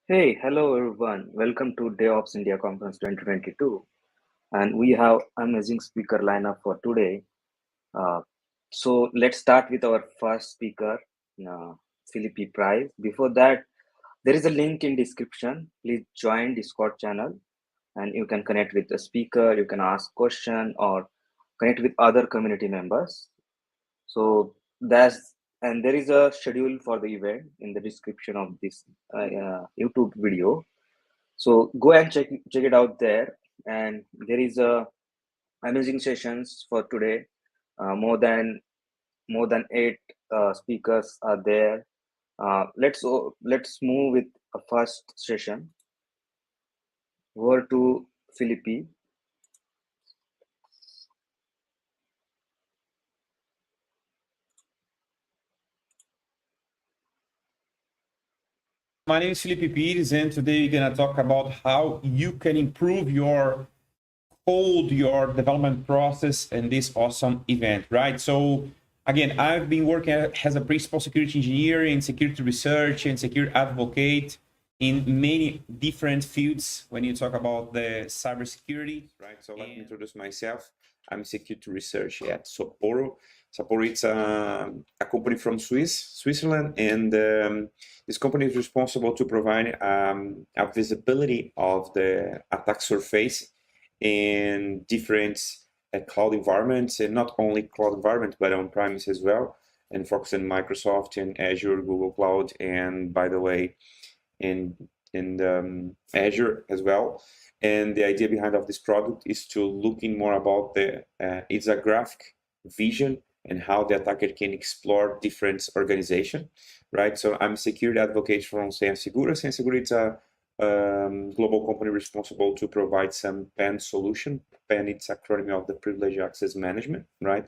Hey, hello everyone. Welcome to DevOps India Conference 2022. And we have amazing speaker lineup for today. So let's start with our first speaker, uh, Fillipi Pires. Before that, there is a link in description. Please join Discord channel and you can connect with the speaker. You can ask question or connect with other community members. So that's and there is a schedule for the event in the description of this YouTube video. So go and check it out there. And there is a amazing sessions for today. More than eight speakers are there. Let's move with a first session. Over to Philippi. My name is Fillipi Pires, and today we're going to talk about how you can improve your code, your development process in this awesome event, right? So again, I've been working as a principal security engineer in security research and security advocate in many different fields when you talk about the cybersecurity, right? So let me introduce myself. I'm security research at Sapporo. Sapporo is a company from Switzerland, and this company is responsible to provide a visibility of the attack surface in different cloud environments, and not only cloud environments, but on-premise as well, and focus on Microsoft and Azure, Google Cloud, and by the way, in Azure as well. And the idea behind of this product is to looking more about the it's a graphic vision and how the attacker can explore different organization, right? So I'm a security advocate from SenSegura. SenSegura is a global company responsible to provide some PAN solution. PAN, it's acronym of the Privileged Access Management, right?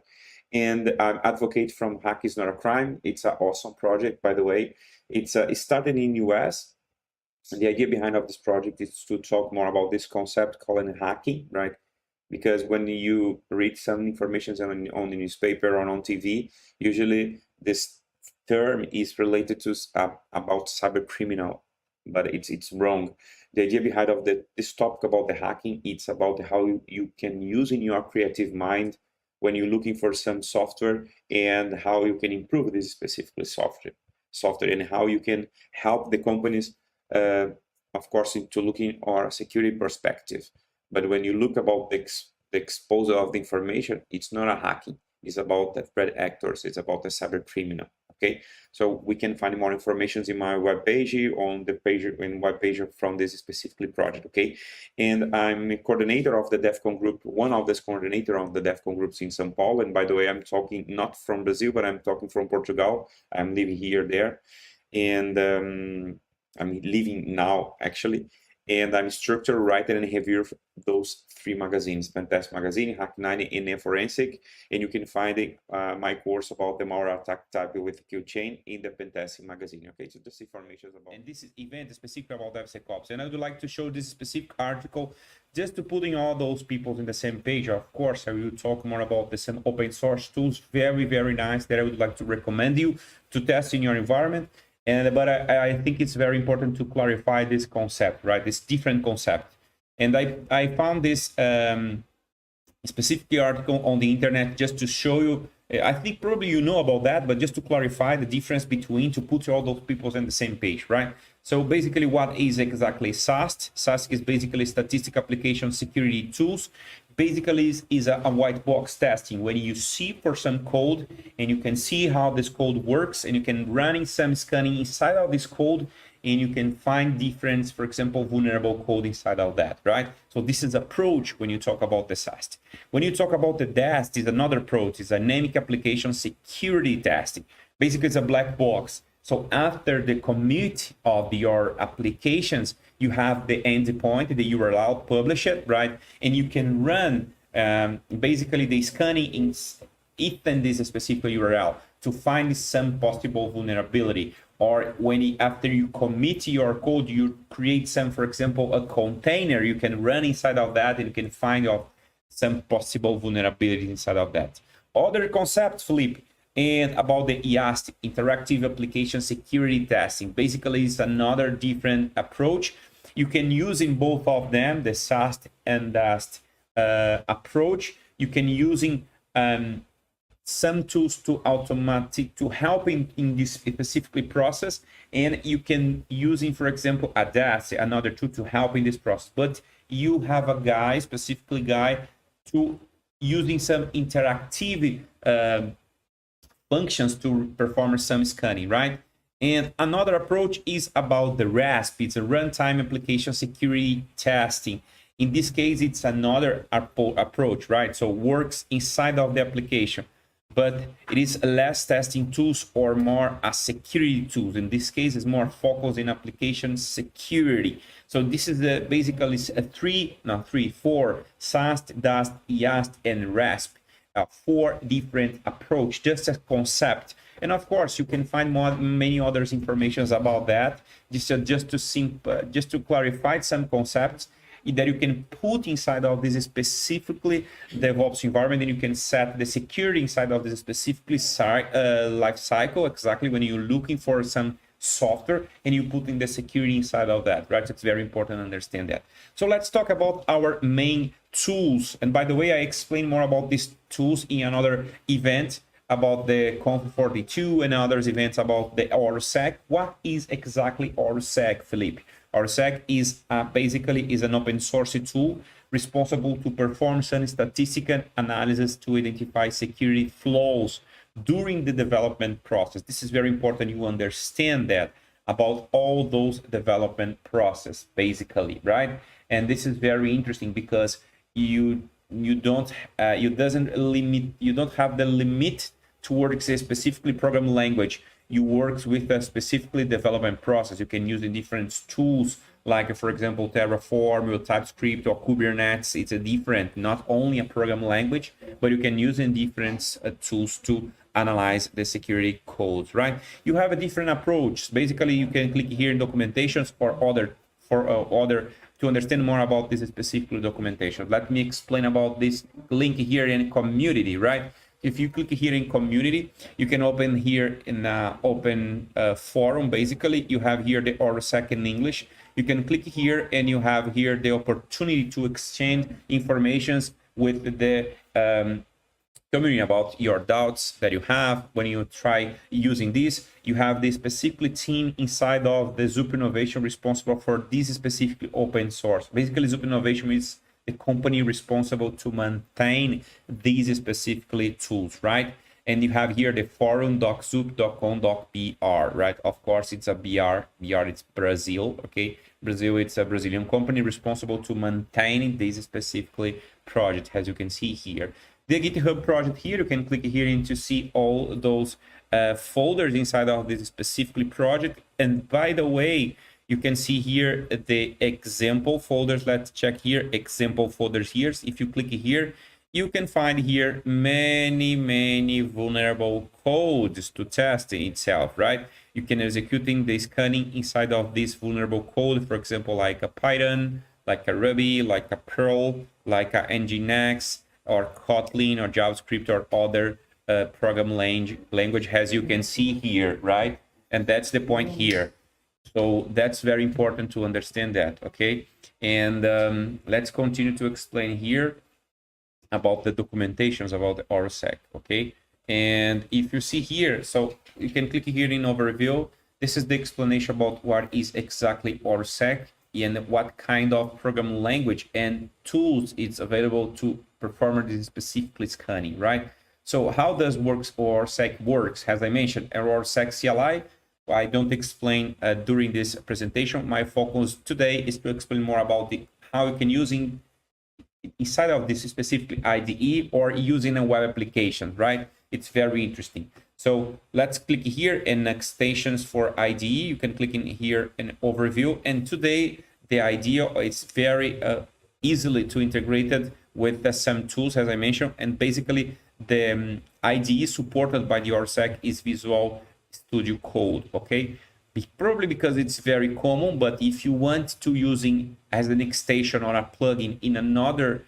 And I'm advocate from Hack is Not a Crime. It's an awesome project, by the way. It started in US. And the idea behind of this project is to talk more about this concept called hacking, right? Because when you read some information on the newspaper or on TV, usually this term is related to about cyber criminal, but it's wrong. The idea behind of this topic about the hacking, it's about how you can use in your creative mind when you're looking for some software, and how you can improve this specifically software, and how you can help the companies, of course, into looking at a security perspective. But when you look about the exposure of the information, it's not a hacking. It's about the threat actors. It's about the cyber criminal. Okay, so we can find more information in my webpage, on the page in webpage from this specifically project. Okay, and I'm a coordinator of the DEFCON group, one of the coordinator of the DEFCON groups in São Paulo. And by the way, I'm talking not from Brazil, but I'm talking from Portugal. I'm living here there, and I'm living now actually. And I'm instructor, writer, and reviewer of those three magazines: Pentest Magazine, Hack90, and Forensic. And you can find my course about the malware attack type with kill chain in the Pentest Magazine. Okay, so this information is about. And this event is specific about DevSecOps. And I would like to show this specific article just to putting all those people in the same page. Of course, I will talk more about some open source tools, very, very nice, that I would like to recommend you to test in your environment. But I think it's very important to clarify this concept, right? This different concept. And I found this specific article on the internet just to show you. I think probably you know about that, but just to clarify the difference between, to put all those people on the same page, right? So basically, what is exactly SAST? SAST is basically Statistic Application Security Tools. Basically is a white box testing, when you see for some code and you can see how this code works, and you can run in some scanning inside of this code, and you can find different, for example, vulnerable code inside of that, right? So this is approach when you talk about the SAST. When you talk about the DAST, is another approach. It's Dynamic Application Security Testing. Basically, it's a black box. So after the commit of your applications, you have the endpoint, the URL, publish it, right? And you can run basically the scanning in this specific URL to find some possible vulnerability. Or after you commit your code, you create some, for example, a container, you can run inside of that, and you can find some possible vulnerability inside of that. Other concepts, Philippe, and about the EAST, Interactive Application Security Testing. Basically, it's another different approach. You can use in both of them, the SAST and DAST approach. You can using some tools to help in this specifically process, and you can using, for example, a DAST, another tool to help in this process. But you have a guy, specifically guy, to using some interactive functions to perform some scanning, right? And another approach is about the RASP. It's a runtime application security testing. In this case, it's another approach, right? So works inside of the application, but it is less testing tools or more a security tools. In this case, it's more focused in application security. So this is basically four SAST, DAST, EAST, and RASP. 4 different approach, just a concept. And of course, you can find many others informations about that. Just to clarify some concepts that you can put inside of this specifically DevOps environment, and you can set the security inside of this specifically life cycle, exactly when you're looking for some software and you put in the security inside of that, right? It's very important to understand that. So let's talk about our main tools. And by the way, I explain more about these tools in another event about the Conf 42 and others events about the Horosec. What is exactly Horosec, Fillipi? Horosec is basically is an open source tool responsible to perform some statistical analysis to identify security flaws during the development process. This is very important you understand that about all those development process, basically, right? And this is very interesting because you don't have the limit to work specifically program language. You work with a specifically development process. You can use the different tools like, for example, Terraform or TypeScript or Kubernetes. It's a different, not only a program language, but you can use in different tools to analyze the security codes, right? You have a different approach. Basically, you can click here in documentations or other to understand more about this specific documentation. Let me explain about this link here in community, right? If you click here in community, you can open here in open forum. Basically, you have here the Horosec in English. You can click here and you have here the opportunity to exchange informations with the community about your doubts that you have when you try using this. You have the specific team inside of the Zup Innovation responsible for this specific open source. Basically, Zup Innovation is the company responsible to maintain these specifically tools, right? And you have here the forum.zup.com.br, right? Of course, it's a BR. BR, it's Brazil, okay? Brazil, it's a Brazilian company responsible to maintain this specifically project, as you can see here. The GitHub project here, you can click here in to see all those folders inside of this specifically project. And by the way, you can see here the example folders. Let's check here, example folders here. If you click here, you can find here many vulnerable codes to test itself, right? You can executing the scanning inside of this vulnerable code, for example, like a Python, like a Ruby, like a Perl, like a Nginx, or Kotlin, or JavaScript, or other program language, as you can see here, right? And that's the point here. So that's very important to understand that, okay? And let's continue to explain here about the documentations about the Horosec, okay? And if you see here, so you can click here in overview. This is the explanation about what is exactly Horosec and what kind of program language and tools it's available to perform this specifically scanning, right? So how does Horosec works? As I mentioned, Horosec CLI, I don't explain during this presentation. My focus today is to explain more about how you can use inside of this specific IDE or using a web application, right? It's very interesting. So let's click here in extensions for IDE. You can click in here in overview. And today the idea is very easily to integrate it with some tools, as I mentioned. And basically the IDE supported by the Horosec is Visual Studio Code, okay? Probably because it's very common, but if you want to using as an extension or a plugin in another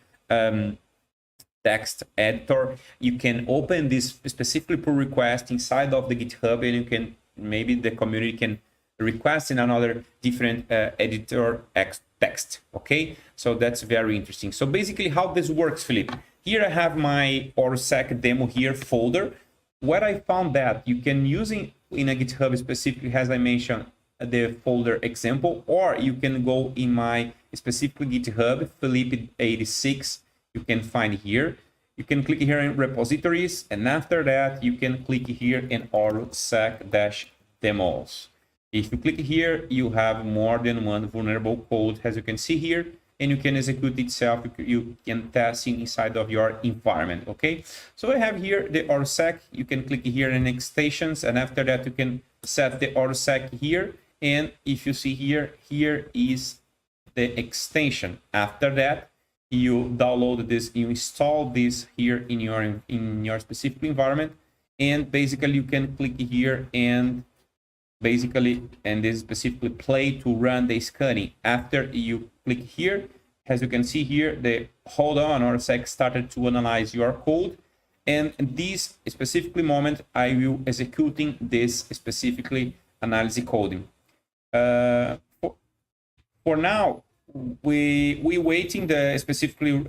text editor. You can open this specifically pull request inside of the GitHub, and you can, maybe the community can request in another different editor text. Okay, so that's very interesting. So basically how this works, Fillipi, here I have my Horosec demo here folder. What I found that you can use in a GitHub specifically, as I mentioned, the folder example, or you can go in my specific GitHub, Fillipi 86, you can find here. You can click here in repositories, and after that, you can click here in Horosec-demos. If you click here, you have more than one vulnerable code, as you can see here, and you can execute itself. You can test inside of your environment. Okay, so I have here the Horosec. You can click here in extensions, and after that, you can set the Horosec here. And if you see here, here is the extension. After that, you download this, you install this here in your specific environment, and basically you can click here and this specifically play to run the scanning. After you click here, as you can see here, the hold on Horosec started to analyze your code, and in this specifically moment, I will executing this specifically analysis coding. For now, we waiting the specifically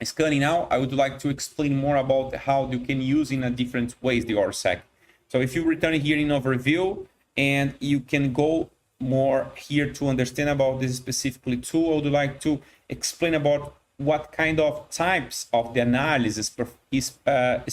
scanning. Now I would like to explain more about how you can use in a different ways the Horosec. So if you return here in overview, and you can go more here to understand about this specifically tool, I would like to explain about what kind of types of the analysis is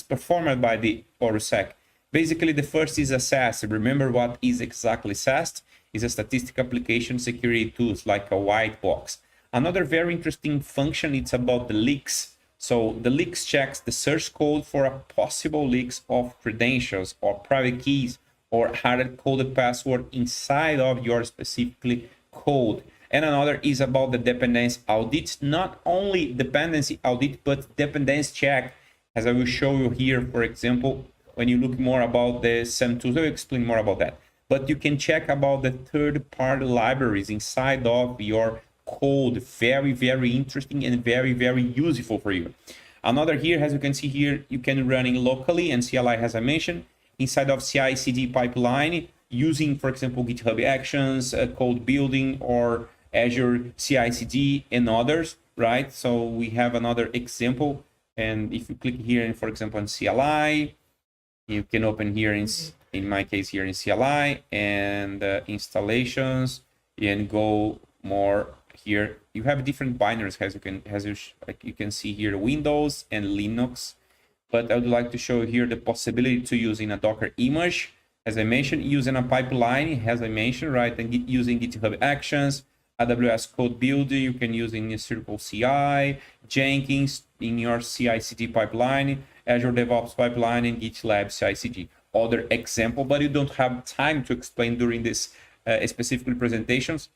performed by the Horosec. Basically, the first is a SAST. Remember what is exactly SAST? Is a statistical application security tools, like a white box. Another very interesting function, it's about the leaks. So the leaks checks the source code for a possible leaks of credentials or private keys or hard-coded password inside of your specifically code. And another is about the dependency audit, not only dependency audit, but dependency check, as I will show you here, for example, when you look more about the SAM tools, I will explain more about that. But you can check about the third-party libraries inside of your code. Very, very interesting and very, very useful for you. Another here, as you can see here, you can run in locally and CLI, as I mentioned, inside of CI/CD pipeline using, for example, GitHub Actions, code building, or Azure CI/CD and others, right? So we have another example, and if you click here, and for example, in CLI, you can open here in my case here in CLI and installations, and go more here. You have different binaries, like you can see here, Windows and Linux. But I would like to show here the possibility to use in a Docker image, as I mentioned, using a pipeline, as I mentioned, right? And using GitHub Actions, AWS code builder, you can use in your Circle CI, Jenkins in your CI/CD pipeline, Azure DevOps pipeline, and GitLab CI/CD. Other example, but you don't have time to explain during this specific presentations.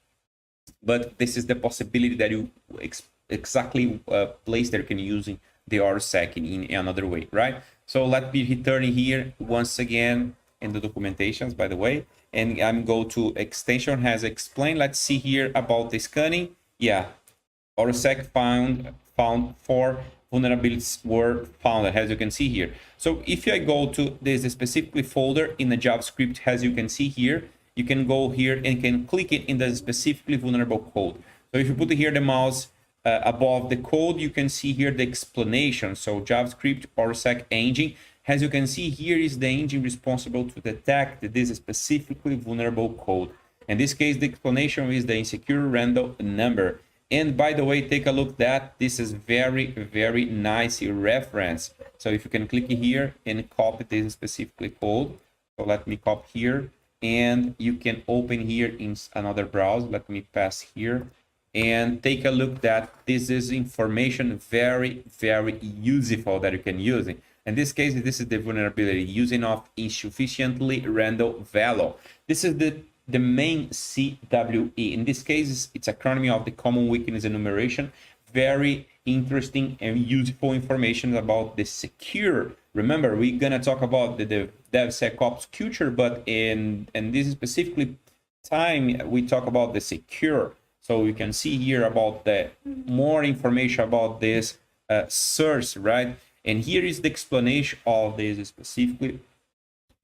But this is the possibility that you exactly place that you can use the Horosec in another way, right? So let me return here once again in the documentations, by the way, and I'm go to extension as explained. Let's see here about the scanning. Yeah, Horosec found 4 vulnerabilities were found, as you can see here. So if I go to this specific folder in the JavaScript, as you can see here, you can go here and can click it in the specifically vulnerable code. So if you put here the mouse above the code, you can see here the explanation. So JavaScript Horosec engine, as you can see here, is the engine responsible to detect this specifically vulnerable code. In this case, the explanation is the insecure random number. And by the way, take a look that this is very, very nice reference. So if you can click here and copy this specific code. So let me copy here, and you can open here in another browser. Let me pass here and take a look that this is information very, very useful that you can use. In this case, this is the vulnerability using of insufficiently random value. This is the main CWE. In this case, it's acronym of the common weakness enumeration. Very interesting and useful information about the secure. Remember, we're gonna talk about the DevSecOps culture, but in this specifically time, we talk about the secure. So you can see here about the more information about this source, right? And here is the explanation of this specifically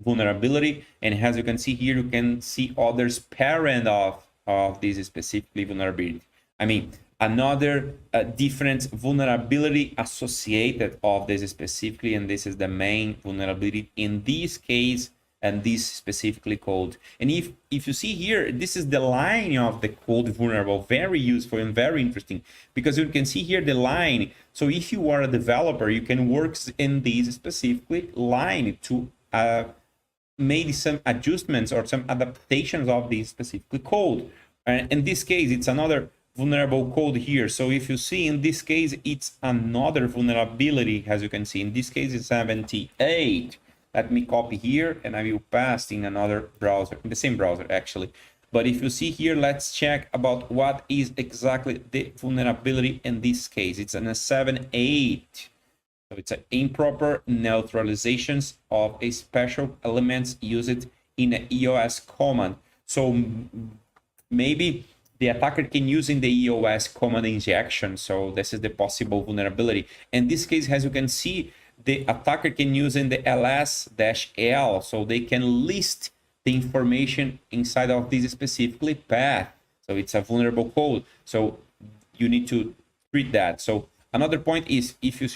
vulnerability. And as you can see here, you can see others parent of this specifically vulnerability. I mean, another different vulnerability associated of this specifically, and this is the main vulnerability in this case, and this specifically code. And if you see here, this is the line of the code vulnerable, very useful and very interesting, because you can see here the line. So if you are a developer, you can work in this specifically line to made some adjustments or some adaptations of this specific code. And in this case, it's another vulnerable code here. So if you see in this case, it's another vulnerability, as you can see. In this case, it's 78. Let me copy here and I will paste in another browser, in the same browser actually. But if you see here, let's check about what is exactly the vulnerability in this case. It's a 78. So it's an improper neutralizations of a special elements used in an EOS command. So maybe the attacker can use in the EOS command injection. So this is the possible vulnerability. In this case, as you can see, the attacker can use in the ls-l. So they can list the information inside of this specifically path. So it's a vulnerable code. So you need to treat that. So another point is if you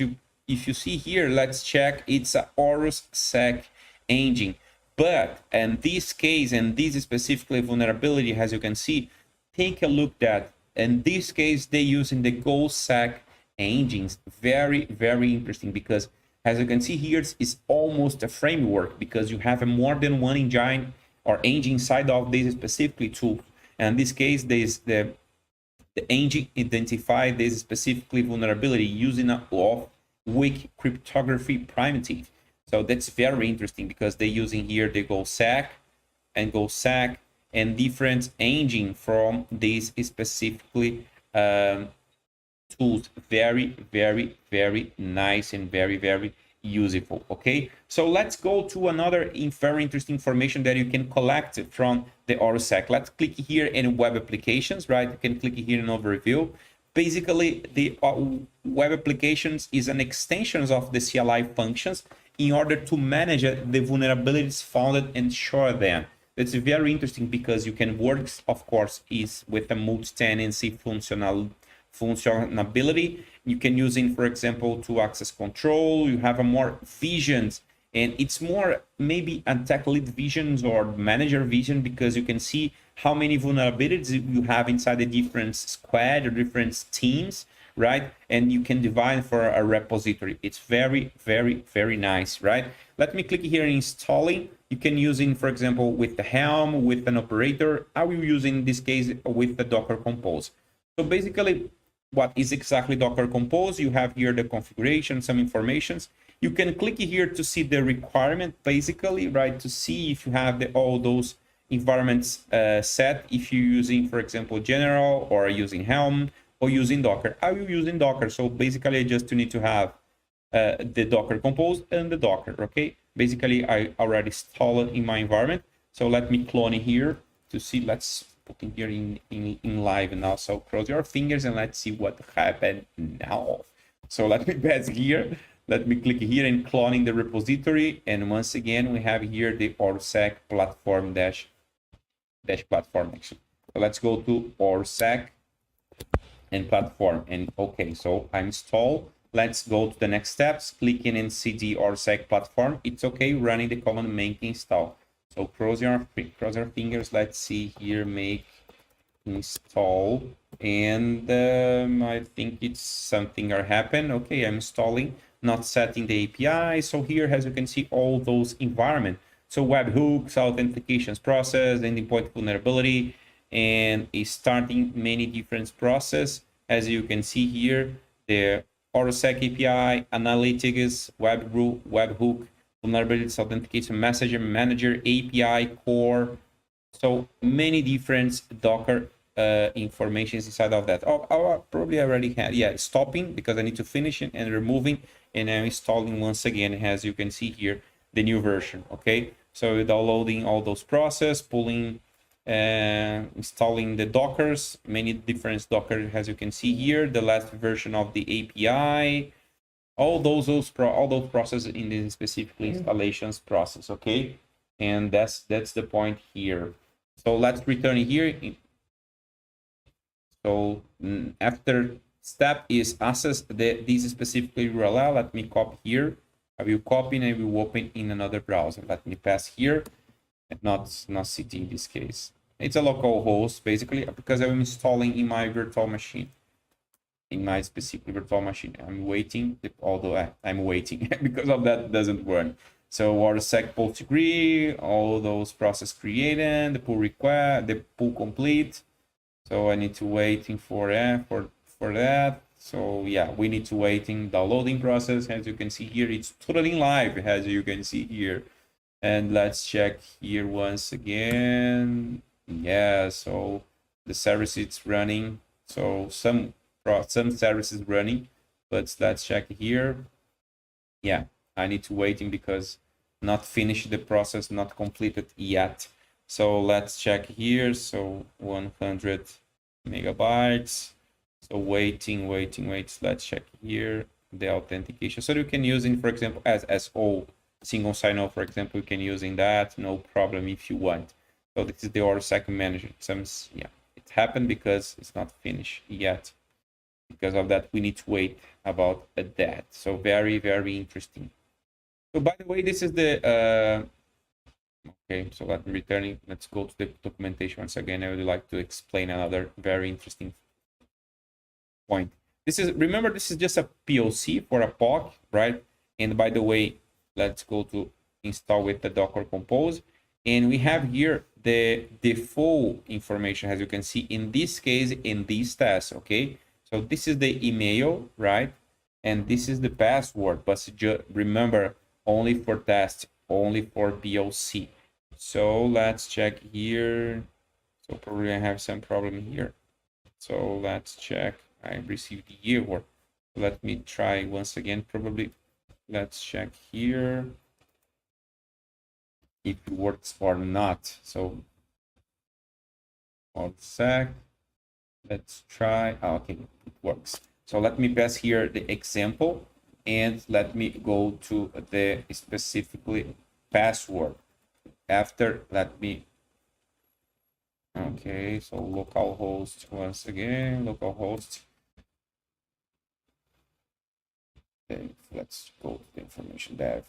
see here, let's check, it's a Horosec engine. But in this case, and this is specifically vulnerability, as you can see, take a look at, in this case, they using the GoSec engines. Very, very interesting, because as you can see here, it's almost a framework, because you have more than one engine or engine inside of this specifically tool. And in this case, there's the engine identified this specifically vulnerability using a weak cryptography primitive. So that's very interesting, because they're using here the GoSec and different engine from these specifically tools. Very, very, very nice and very, very useful. Okay, so let's go to another very interesting information that you can collect from the Horosec. Let's click here in web applications, right? You can click here in overview. Basically, the web applications is an extension of the CLI functions in order to manage the vulnerabilities found and shore them. It's very interesting, because you can work, of course, is with a multi-tenancy functionality. You can use it, for example, to access control. You have a more visions, and it's more maybe a tech lead visions or manager vision, because you can see how many vulnerabilities you have inside the different squad or different teams, right? And you can divide for a repository. It's very, very, very nice, right? Let me click here in installing. You can use it, for example, with the Helm, with an operator. I will use in this case with the Docker Compose. So basically, what is exactly Docker Compose? You have here the configuration, some informations. You can click here to see the requirement, basically, right? To see if you have all those environments set, if you're using, for example, General or using Helm or using Docker. I will use in Docker. So basically, I just need to have the Docker Compose and the Docker, okay? Basically, I already installed it in my environment. So let me clone it here to see. Let's put it here in live now. So cross your fingers and let's see what happened now. So let me pass here. Let me click here and cloning the repository. And once again, we have here the Horosec platform dash platform actually. So let's go to Horosec and platform. And okay, so I install. Let's go to the next steps. Clicking in CD Horosec platform. It's okay running the command make install. So cross your fingers. Let's see here, make install, and I think it's something are happen. Okay, I'm installing, not setting the API. So here, as you can see, all those environment. So webhooks, authentications process, endpoint vulnerability, and is starting many different process. As you can see here, the Horosec API, analytics, webhook, vulnerabilities, authentication, messenger, manager, API, core. So many different Docker informations inside of that. Oh, I probably already had, yeah, stopping because I need to finish it and removing, and I'm installing once again, as you can see here, the new version. Okay, so downloading all those process, pulling installing the Dockers, many different Docker, as you can see here, the last version of the API, all those processes in the specific installations process, okay? And that's the point here. So let's return here. So after step is access this specific URL. Let me copy here. I will copy and I will open in another browser. Let me pass here, and not city in this case. It's a local host basically because I'm installing in my virtual machine. In my specific virtual machine, I'm waiting. Although I'm waiting because of that doesn't work. So Horosec post-degree, all those process created, the pull request, the pull complete. So I need to waiting for that. So yeah, we need to waiting downloading process. As you can see here, it's totally live, as you can see here. And let's check here once again. Yeah, so the service is running. So some services running, but let's check here. Yeah, I need to waiting because not finished the process, not completed yet. So let's check here. So 100 megabytes. So waiting. Let's check here the authentication. So you can use in, for example, as SO single sign-on, for example, you can use in that, no problem if you want. So this is the Horosec manager. It happened because it's not finished yet. Because of that, we need to wait about that. So very, very interesting. So by the way, this is the okay, so let me returning. Let's go to the documentation once again. I would like to explain another very interesting point. Remember, this is just a POC for a POC, right? And by the way, let's go to install with the Docker Compose. And we have here the default information, as you can see, in this case, in this test, okay? So this is the email, right? And this is the password, but remember, only for test, only for POC. So let's check here. So probably I have some problem here. So let's check. I received the error. Let me try once again. Probably let's check here if it works or not. So one sec. Let's try. Oh, okay, it works. So let me pass here the example and let me go to the specifically password. After, let me, okay, so localhost once again, localhost. Okay, let's go to the information dev.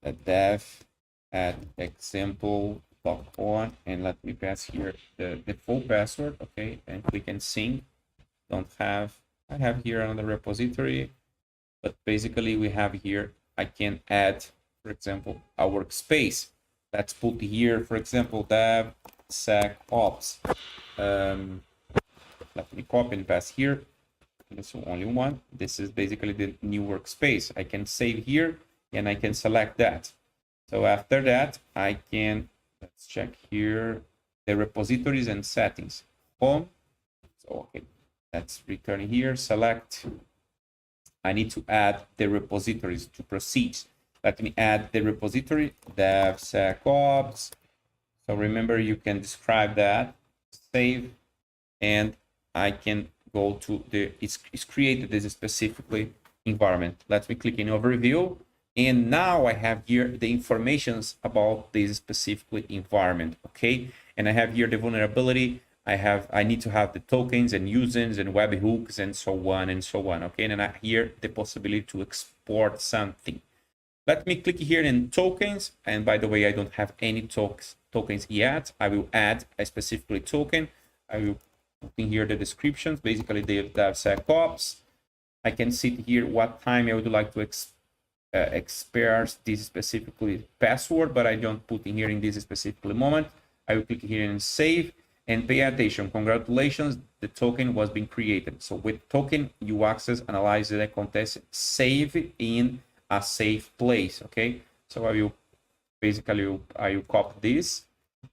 The dev at example.1, and let me pass here the full password, okay, and click and sync. I have here another repository, but basically we have here, I can add, for example, a workspace. Let's put here, for example, DevSecOps. Let me copy and pass here. This only one. This is basically the new workspace. I can save here and I can select that. So after that, I can, let's check here, the repositories and settings. Home. So, okay, let's return here, select. I need to add the repositories to proceed. Let me add the repository, DevSecOps. So remember, you can describe that, save, and I can go to it's created this specifically environment. Let me click in overview. And now I have here the informations about this specific environment, okay? And I have here the vulnerability. I need to have the tokens and users and webhooks and so on, okay? And I have here the possibility to export something. Let me click here in tokens. And by the way, I don't have any tokens yet. I will add a specific token. I will put in here the descriptions, basically the DevSecOps. I can see here what time I would like to expose this specifically password, but I don't put in here in this specific moment. I will click here and save and pay attention. Congratulations, the token was being created. So with token, you access, analyze the context, save in a safe place, okay? So I will copy this.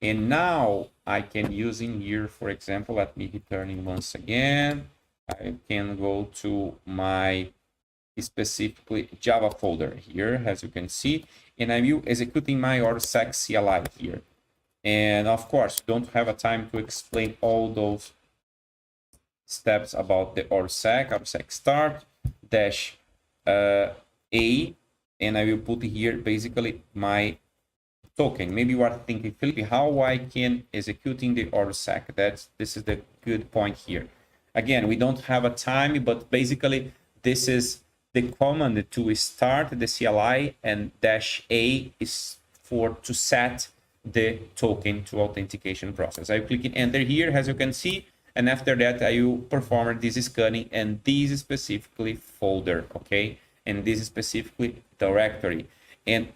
And now I can use in here, for example, let me return in once again. I can go to my specifically Java folder here, as you can see, and I will executing my Horosec CLI here. And of course, don't have a time to explain all those steps about the Horosec start dash A, and I will put here basically my token. Maybe you are thinking, Fillipi, how I can executing the Horosec? This is the good point here. Again, we don't have a time, but basically this is the command to start the CLI, and dash A is to set the token to authentication process. I click enter here, as you can see, and after that I will perform this scanning and this specifically folder, okay, and this specifically directory. And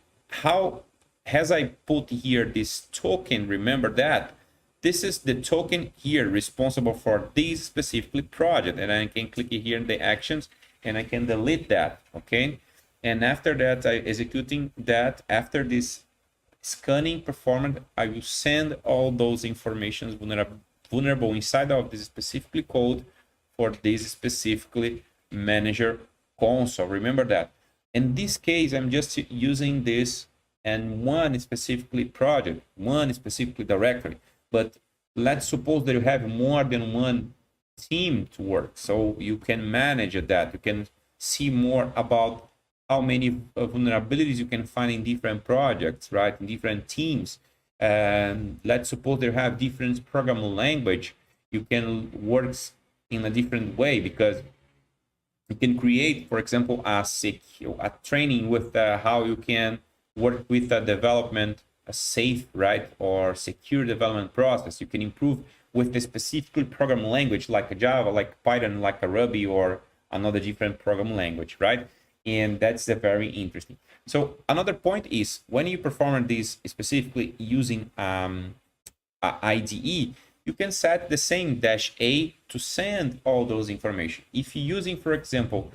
how, as I put here this token, remember that this is the token here responsible for this specifically project, and I can click here in the actions and I can delete that, okay. And after that, I executing that. After this scanning performed, I will send all those informations vulnerable inside of this specifically code for this specifically manager console. Remember that. In this case, I'm just using this and one specifically project, one specifically directory. But let's suppose that you have more than one team to work, so you can manage that. You can see more about how many vulnerabilities you can find in different projects, right, in different teams. And let's suppose they have different programming language. You can work in a different way, because you can create, for example, a training with how you can work with a development, a safe, right, or secure development process. You can improve with the specific programming language like a Java, like Python, like a Ruby, or another different programming language, right? And that's very interesting. So another point is, when you perform this specifically using IDE, you can set the same dash A to send all those information. If you're using, for example,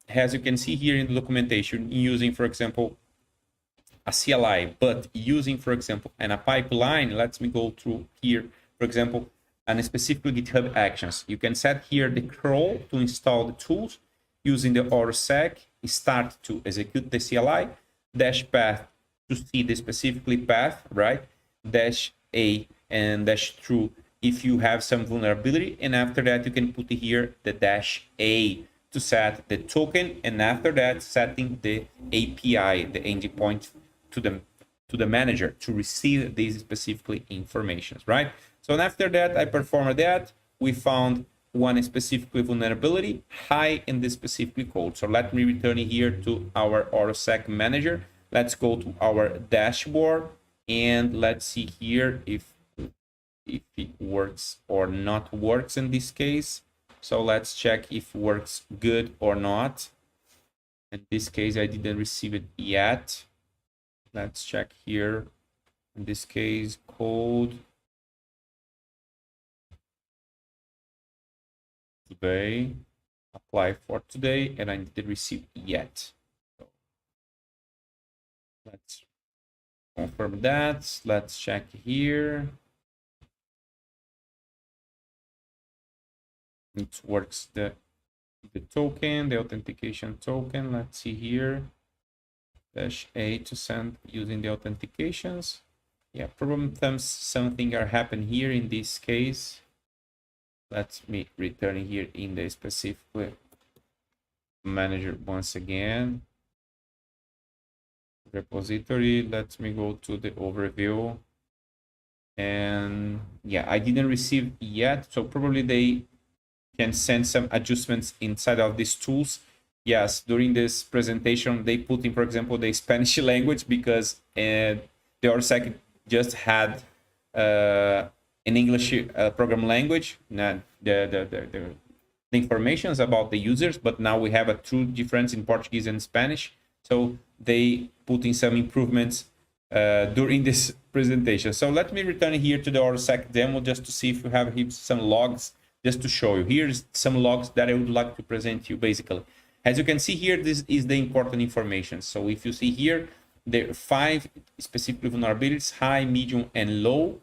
as you can see here in the documentation, using, for example, a CLI, but using, for example, a pipeline, let me go through here, for example, and specifically GitHub Actions. You can set here the crawl to install the tools, using the Horosec start to execute the CLI, dash path to see the specifically path, right? Dash A and dash true if you have some vulnerability, and after that you can put here the dash A to set the token, and after that setting the API, the endpoint to the manager to receive these specifically informations, right? So after that I performed that. We found one specifically vulnerability high in this specific code. So let me return here to our Horosec manager. Let's go to our dashboard and let's see here if it works or not works in this case. So let's check if it works good or not. In this case, I didn't receive it yet. Let's check here. In this case, code today, apply for today, and I didn't receive yet. So let's confirm that. Let's check here. It works the token, the authentication token. Let's see here. Dash A to send using the authentications. Yeah, probably something are happening here in this case. Let me return here in the specific manager once again. Repository, let me go to the overview. And yeah, I didn't receive yet, so probably they can send some adjustments inside of these tools. Yes, during this presentation, they put in, for example, the Spanish language because the Horosec just had an English program language, not the informations about the users, but now we have a true difference in Portuguese and Spanish. So they put in some improvements during this presentation. So let me return here to the Horosec demo just to see if you have here some logs, just to show you. Here's some logs that I would like to present to you basically. As you can see here, this is the important information. So if you see here, there are 5 specific vulnerabilities, high, medium, and low.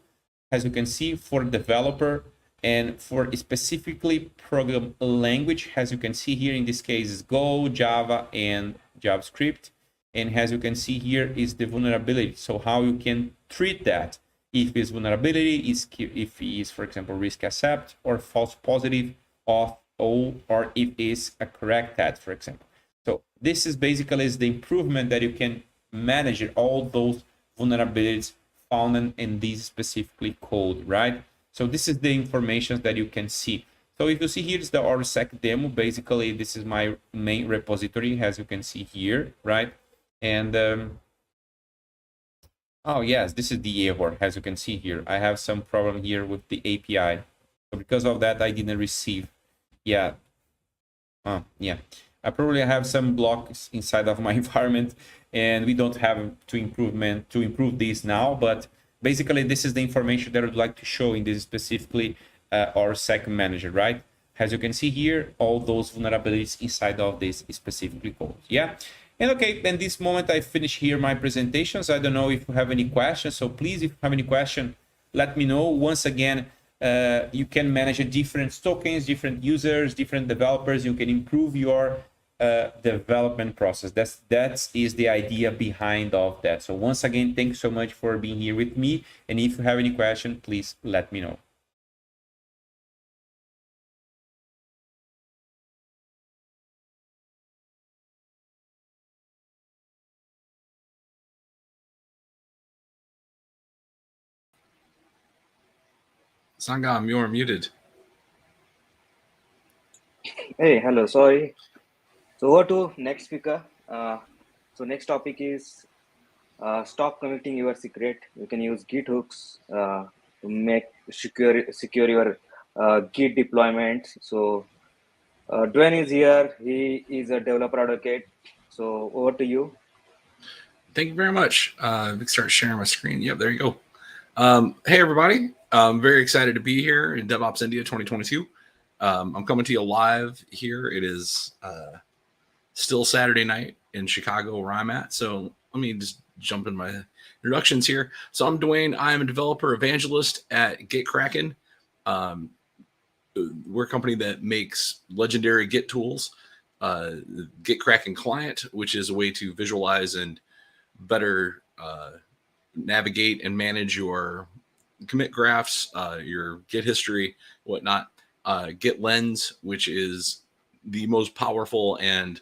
As you can see, for developer and for specifically program language, as you can see here, in this case is Go, Java, and JavaScript. And as you can see here is the vulnerability. So how you can treat that. if it's vulnerability, if it is, for example, risk accept or false positive of all, or if it's a correct test, for example. So this is basically the improvement that you can manage all those vulnerabilities found in this specifically code, right? So this is the information that you can see. So if you see here is the Horosec demo. Basically, this is my main repository, as you can see here, right? And oh yes, this is the error, as you can see here. I have some problem here with the API. So because of that, I didn't receive. Yeah. Yeah. I probably have some blocks inside of my environment, and we don't have to improve this now. But basically, this is the information that I would like to show in this specifically our SEC manager, right? As you can see here, all those vulnerabilities inside of this specifically code. Yeah. And okay, in this moment, I finish here my presentations. I don't know if you have any questions. So please, if you have any question, let me know. Once again, you can manage different tokens, different users, different developers. You can improve your development process. That is the idea behind of that. So once again, thanks so much for being here with me. And if you have any question, please let me know. Sangam, you're muted. Hey, hello. Sorry. So over to next speaker. So next topic is stop committing your secret. You can use Git hooks to make secure your Git deployment. So Dwayne is here. He is a developer advocate. So over to you. Thank you very much. Start sharing my screen. Yep, there you go. Hey, everybody. I'm very excited to be here in DevOps India 2022. I'm coming to you live here. It is still Saturday night in Chicago where I'm at. So let me just jump in my introductions here. So I'm Dwayne. I'm a developer evangelist at GitKraken. We're a company that makes legendary Git tools. GitKraken Client, which is a way to visualize and better navigate and manage your commit graphs, your Git history, whatnot. Git Lens, which is the most powerful and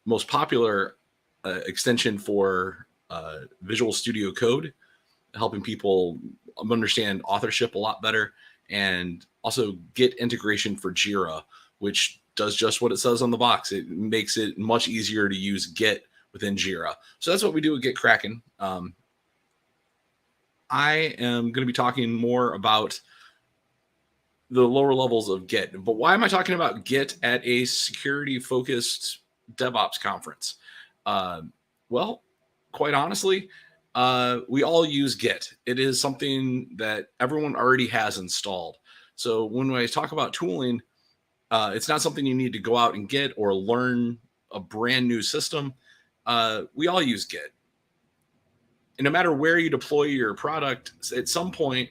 most popular extension for Visual Studio Code, helping people understand authorship a lot better, and also Git integration for Jira, which does just what it says on the box. It makes it much easier to use Git within Jira. So that's what we do with GitKraken. I am going to be talking more about the lower levels of Git. But why am I talking about Git at a security-focused DevOps conference? Well, quite honestly, we all use Git. It is something that everyone already has installed. So when I talk about tooling, it's not something you need to go out and get or learn a brand new system. We all use Git. And no matter where you deploy your product, at some point,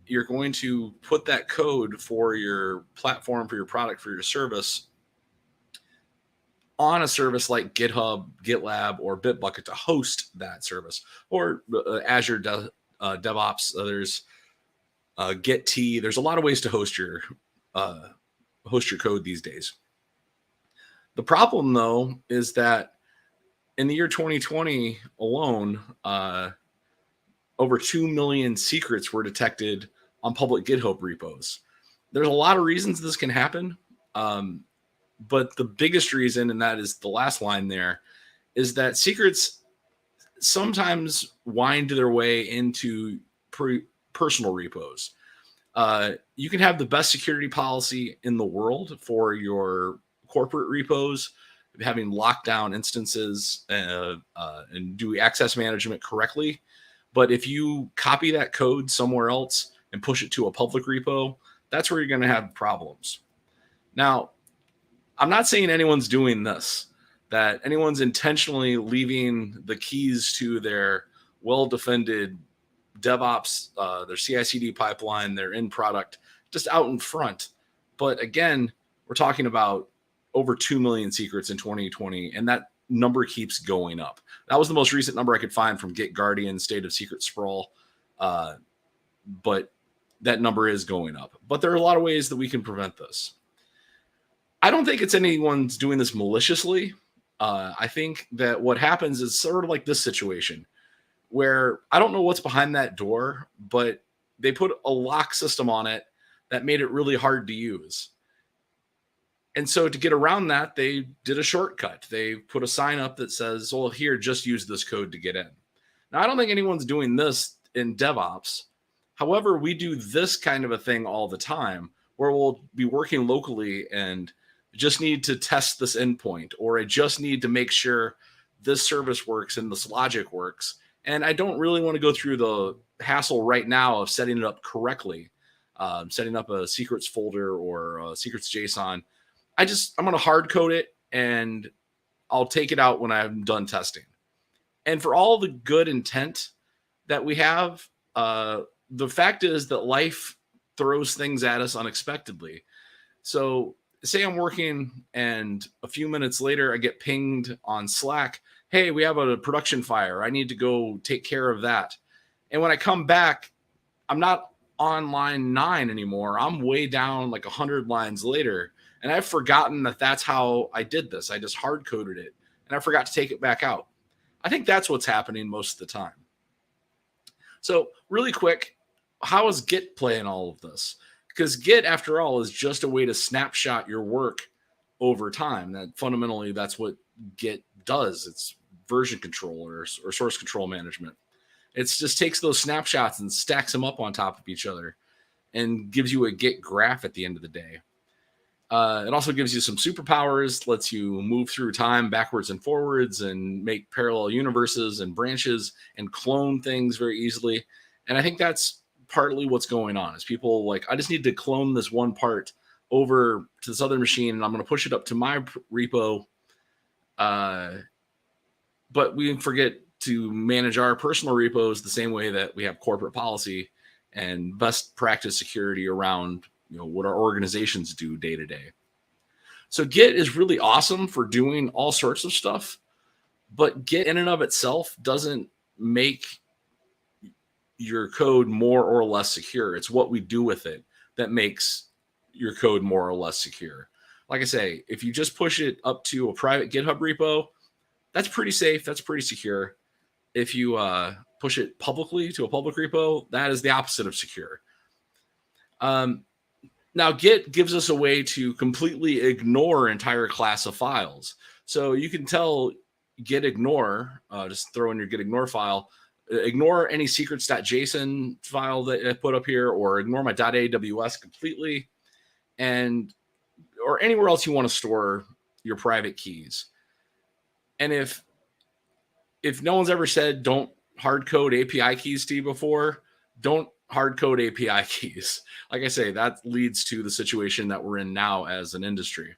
you're going to put that code for your platform, for your product, for your service on a service like GitHub, GitLab, or Bitbucket to host that service, or Azure DevOps. There's Git. There's a lot of ways to host your code these days. The problem, though, is that in the year 2020 alone, over 2 million secrets were detected on public GitHub repos. There's a lot of reasons this can happen. But the biggest reason, and that is the last line there, is that secrets sometimes wind their way into personal repos. You can have the best security policy in the world for your corporate repos, having lockdown instances and do access management correctly. But if you copy that code somewhere else and push it to a public repo, that's where you're going to have problems. Now, I'm not saying anyone's doing this, that anyone's intentionally leaving the keys to their well-defended DevOps, their CI/CD pipeline, their end product, just out in front. But again, we're talking about over 2 million secrets in 2020, and that number keeps going up. That was the most recent number I could find from Git Guardian State of Secret Sprawl. but that number is going up. But there are a lot of ways that we can prevent this. I don't think it's anyone's doing this maliciously. I think that what happens is sort of like this situation where I don't know what's behind that door, but they put a lock system on it that made it really hard to use. And so to get around that, they did a shortcut. They put a sign up that says, well, here, just use this code to get in. Now, I don't think anyone's doing this in DevOps. However, we do this kind of a thing all the time where we'll be working locally and just need to test this endpoint, or I just need to make sure this service works and this logic works. And I don't really want to go through the hassle right now of setting it up correctly, setting up a secrets folder or a secrets JSON. I'm going to hard code it and I'll take it out when I'm done testing. And for all the good intent that we have, the fact is that life throws things at us unexpectedly. So say I'm working and a few minutes later I get pinged on Slack, hey, we have a production fire. I need to go take care of that. And when I come back, I'm not on line 9 anymore. I'm way down like 100 lines later. And I've forgotten that that's how I did this. I just hard coded it and I forgot to take it back out. I think that's what's happening most of the time. So really quick, how is Git playing all of this? Because Git, after all, is just a way to snapshot your work over time. That fundamentally, that's what Git does. It's version control or source control management. It just takes those snapshots and stacks them up on top of each other and gives you a Git graph at the end of the day. It also gives you some superpowers, lets you move through time backwards and forwards and make parallel universes and branches and clone things very easily. And I think that's partly what's going on is people like, I just need to clone this one part over to this other machine and I'm going to push it up to my repo. But we forget to manage our personal repos the same way that we have corporate policy and best practice security around, what our organizations do day to day. So Git is really awesome for doing all sorts of stuff, but Git in and of itself doesn't make your code more or less secure. It's what we do with it that makes your code more or less secure. Like I say, if you just push it up to a private GitHub repo, that's pretty safe. That's pretty secure. If you push it publicly to a public repo, that is the opposite of secure. Now, Git gives us a way to completely ignore entire class of files. So you can tell Git ignore, just throw in your Git ignore file, ignore any secrets.json file that I put up here, or ignore my .aws completely, or anywhere else you want to store your private keys. And if no one's ever said don't hard code API keys to you before, don't hard code API keys. Like I say, that leads to the situation that we're in now as an industry.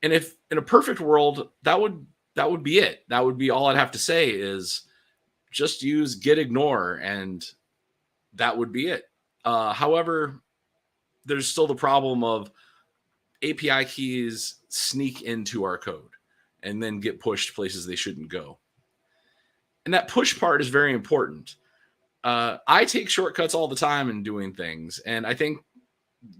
And if in a perfect world, that would be it. That would be all I'd have to say is just use git ignore and that would be it. However, there's still the problem of API keys sneak into our code and then get pushed places they shouldn't go. And that push part is very important. I take shortcuts all the time in doing things. And I think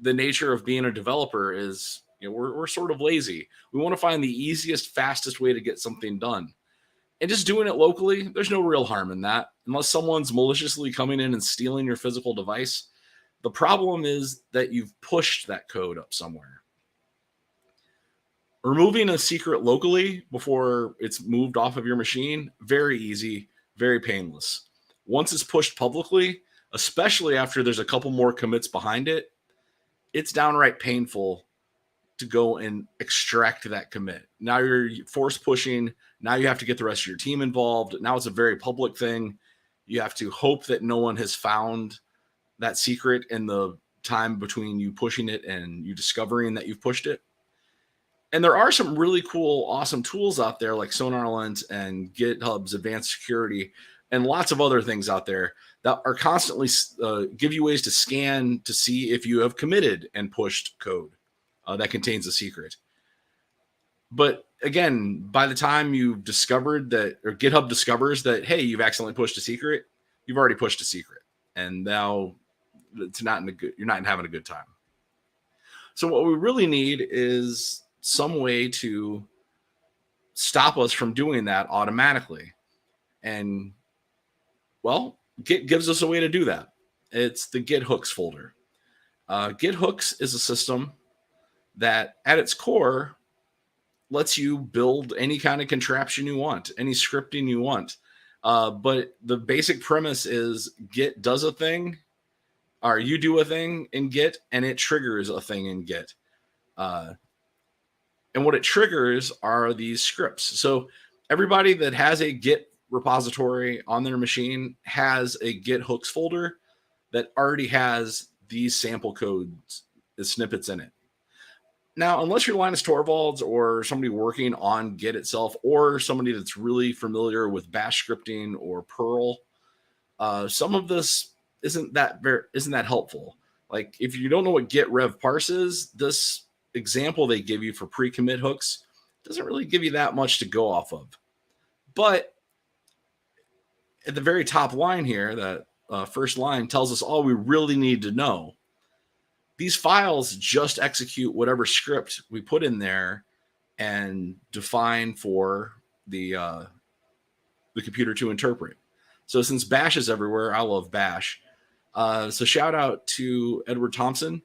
the nature of being a developer is, we're sort of lazy. We want to find the easiest, fastest way to get something done. And just doing it locally, there's no real harm in that. Unless someone's maliciously coming in and stealing your physical device. The problem is that you've pushed that code up somewhere. Removing a secret locally before it's moved off of your machine, very easy, very painless. Once it's pushed publicly, especially after there's a couple more commits behind it, it's downright painful to go and extract that commit. Now you're force pushing. Now you have to get the rest of your team involved. Now it's a very public thing. You have to hope that no one has found that secret in the time between you pushing it and you discovering that you've pushed it. And there are some really cool, awesome tools out there like SonarLint and GitHub's advanced security and lots of other things out there that are constantly give you ways to scan to see if you have committed and pushed code that contains a secret. But again, by the time you've discovered that, or GitHub discovers that, hey, you've accidentally pushed a secret, you've already pushed a secret. and now you're not having a good time. So what we really need is some way to stop us from doing that automatically. And well, Git gives us a way to do that. It's the Git hooks folder. Git hooks is a system that at its core lets you build any kind of contraption you want, any scripting you want. But the basic premise is Git does a thing, or you do a thing in Git, and it triggers a thing in Git. And what it triggers are these scripts. So everybody that has a Git repository on their machine has a Git hooks folder that already has these sample codes, the snippets in it. Now, unless you're Linus Torvalds or somebody working on Git itself, or somebody that's really familiar with Bash scripting or Perl, some of this isn't that helpful. Like if you don't know what Git rev parse is, this example they give you for pre-commit hooks doesn't really give you that much to go off of. But at the very top line here, that first line tells us all we really need to know. These files just execute whatever script we put in there and define for the computer to interpret. So since Bash is everywhere, I love Bash. So shout out to Edward Thompson.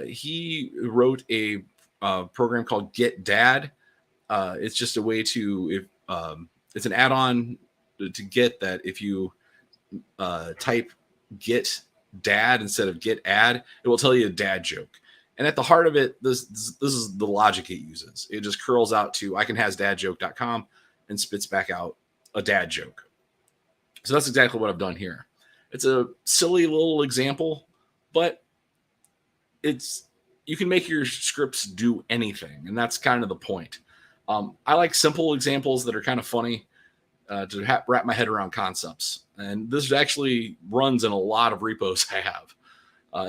He wrote a program called Git Dad. It's just a way to, it's an add-on to Git that if you type Git Dad instead of Git Add, it will tell you a dad joke. And at the heart of it, this is the logic it uses. It just curls out to icanhasdadjoke.com and spits back out a dad joke. So that's exactly what I've done here. It's a silly little example, but you can make your scripts do anything, and that's kind of the point. I like simple examples that are kind of funny to wrap my head around concepts. And this actually runs in a lot of repos I have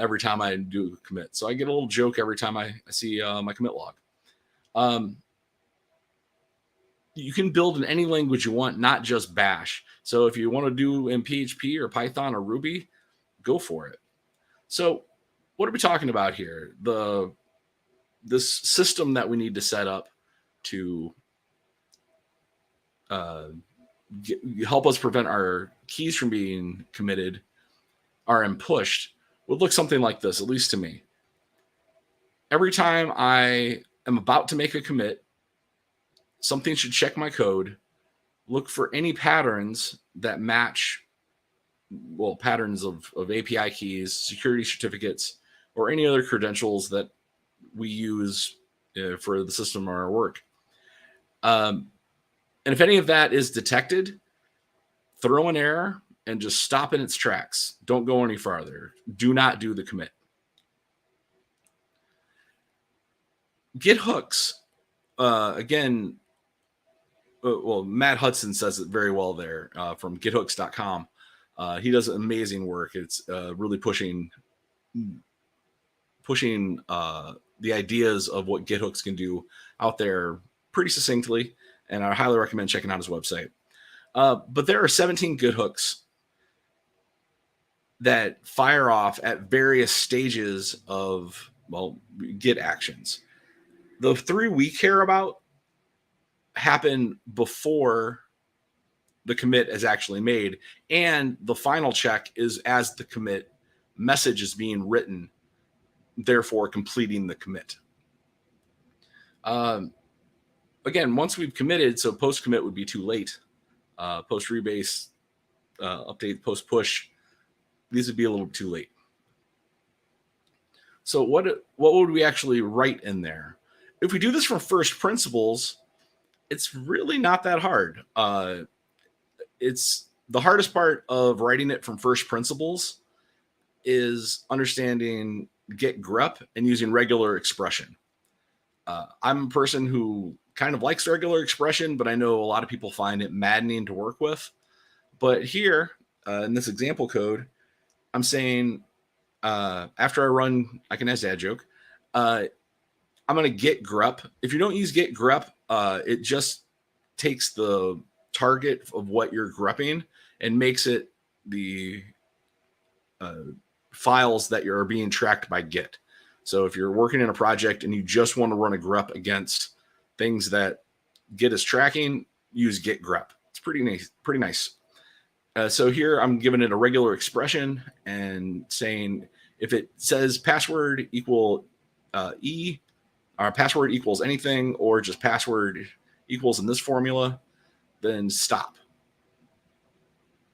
every time I do a commit. So I get a little joke every time I see my commit log. You can build in any language you want, not just Bash. So if you want to do in PHP or Python or Ruby, go for it. So what are we talking about here? This system that we need to set up to help us prevent our keys from being committed and pushed would look something like this, at least to me. Every time I am about to make a commit, something should check my code, look for any patterns that match, patterns of API keys, security certificates, or any other credentials that we use for the system or our work. And if any of that is detected, throw an error and just stop in its tracks. Don't go any farther. Do not do the commit. Git hooks, again, Matt Hudson says it very well there from githooks.com. He does amazing work. It's really pushing the ideas of what Git hooks can do out there pretty succinctly, and I highly recommend checking out his website. But there are 17 Git hooks that fire off at various stages of, Git actions. The three we care about happen before the commit is actually made, and the final check is as the commit message is being written, therefore completing the commit. Again, once we've committed, so post-commit would be too late. Post-rebase, update, post-push, these would be a little too late. So what would we actually write in there? If we do this from first principles, it's really not that hard. It's the hardest part of writing it from first principles is understanding Git grep and using regular expression. I'm a person who kind of likes regular expression, but I know a lot of people find it maddening to work with. But here in this example code, I'm saying after I run icanhasdadjoke, I'm going to git grep. If you don't use git grep, it just takes the target of what you're grepping and makes it the files that are being tracked by Git. So if you're working in a project and you just want to run a grep against things that Git is tracking, use git grep. It's pretty nice. Pretty nice. So here I'm giving it a regular expression and saying if it says password equal E, or password equals anything, or just password equals in this formula, then stop.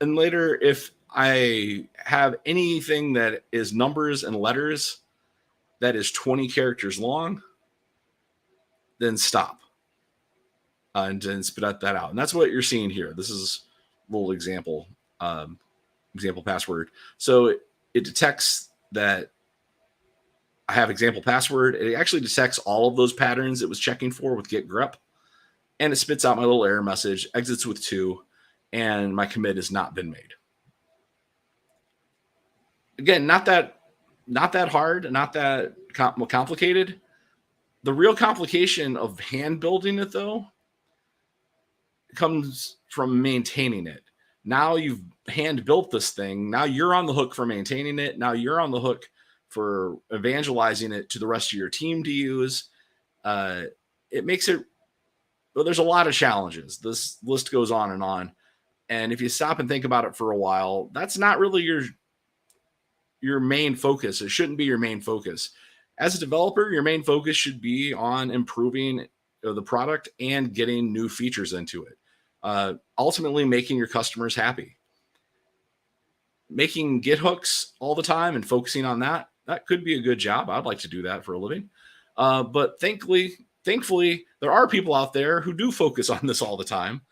And later, if I have anything that is numbers and letters that is 20 characters long, then stop. And then spit that out. And that's what you're seeing here. This is a little example password. So it detects that I have example password. It actually detects all of those patterns it was checking for with git grep. And it spits out my little error message, exits with 2, and my commit has not been made. Again, not that hard, not that complicated. The real complication of hand building it, though, comes from maintaining it. Now you've hand built this thing. Now you're on the hook for maintaining it. Now you're on the hook for evangelizing it to the rest of your team to use. It makes it, well, there's a lot of challenges. This list goes on. And if you stop and think about it for a while, that's not really your main focus. It shouldn't be your main focus. As a developer, your main focus should be on improving the product and getting new features into it. Ultimately making your customers happy. Making Git hooks all the time and focusing on that could be a good job. I'd like to do that for a living. But thankfully, there are people out there who do focus on this all the time.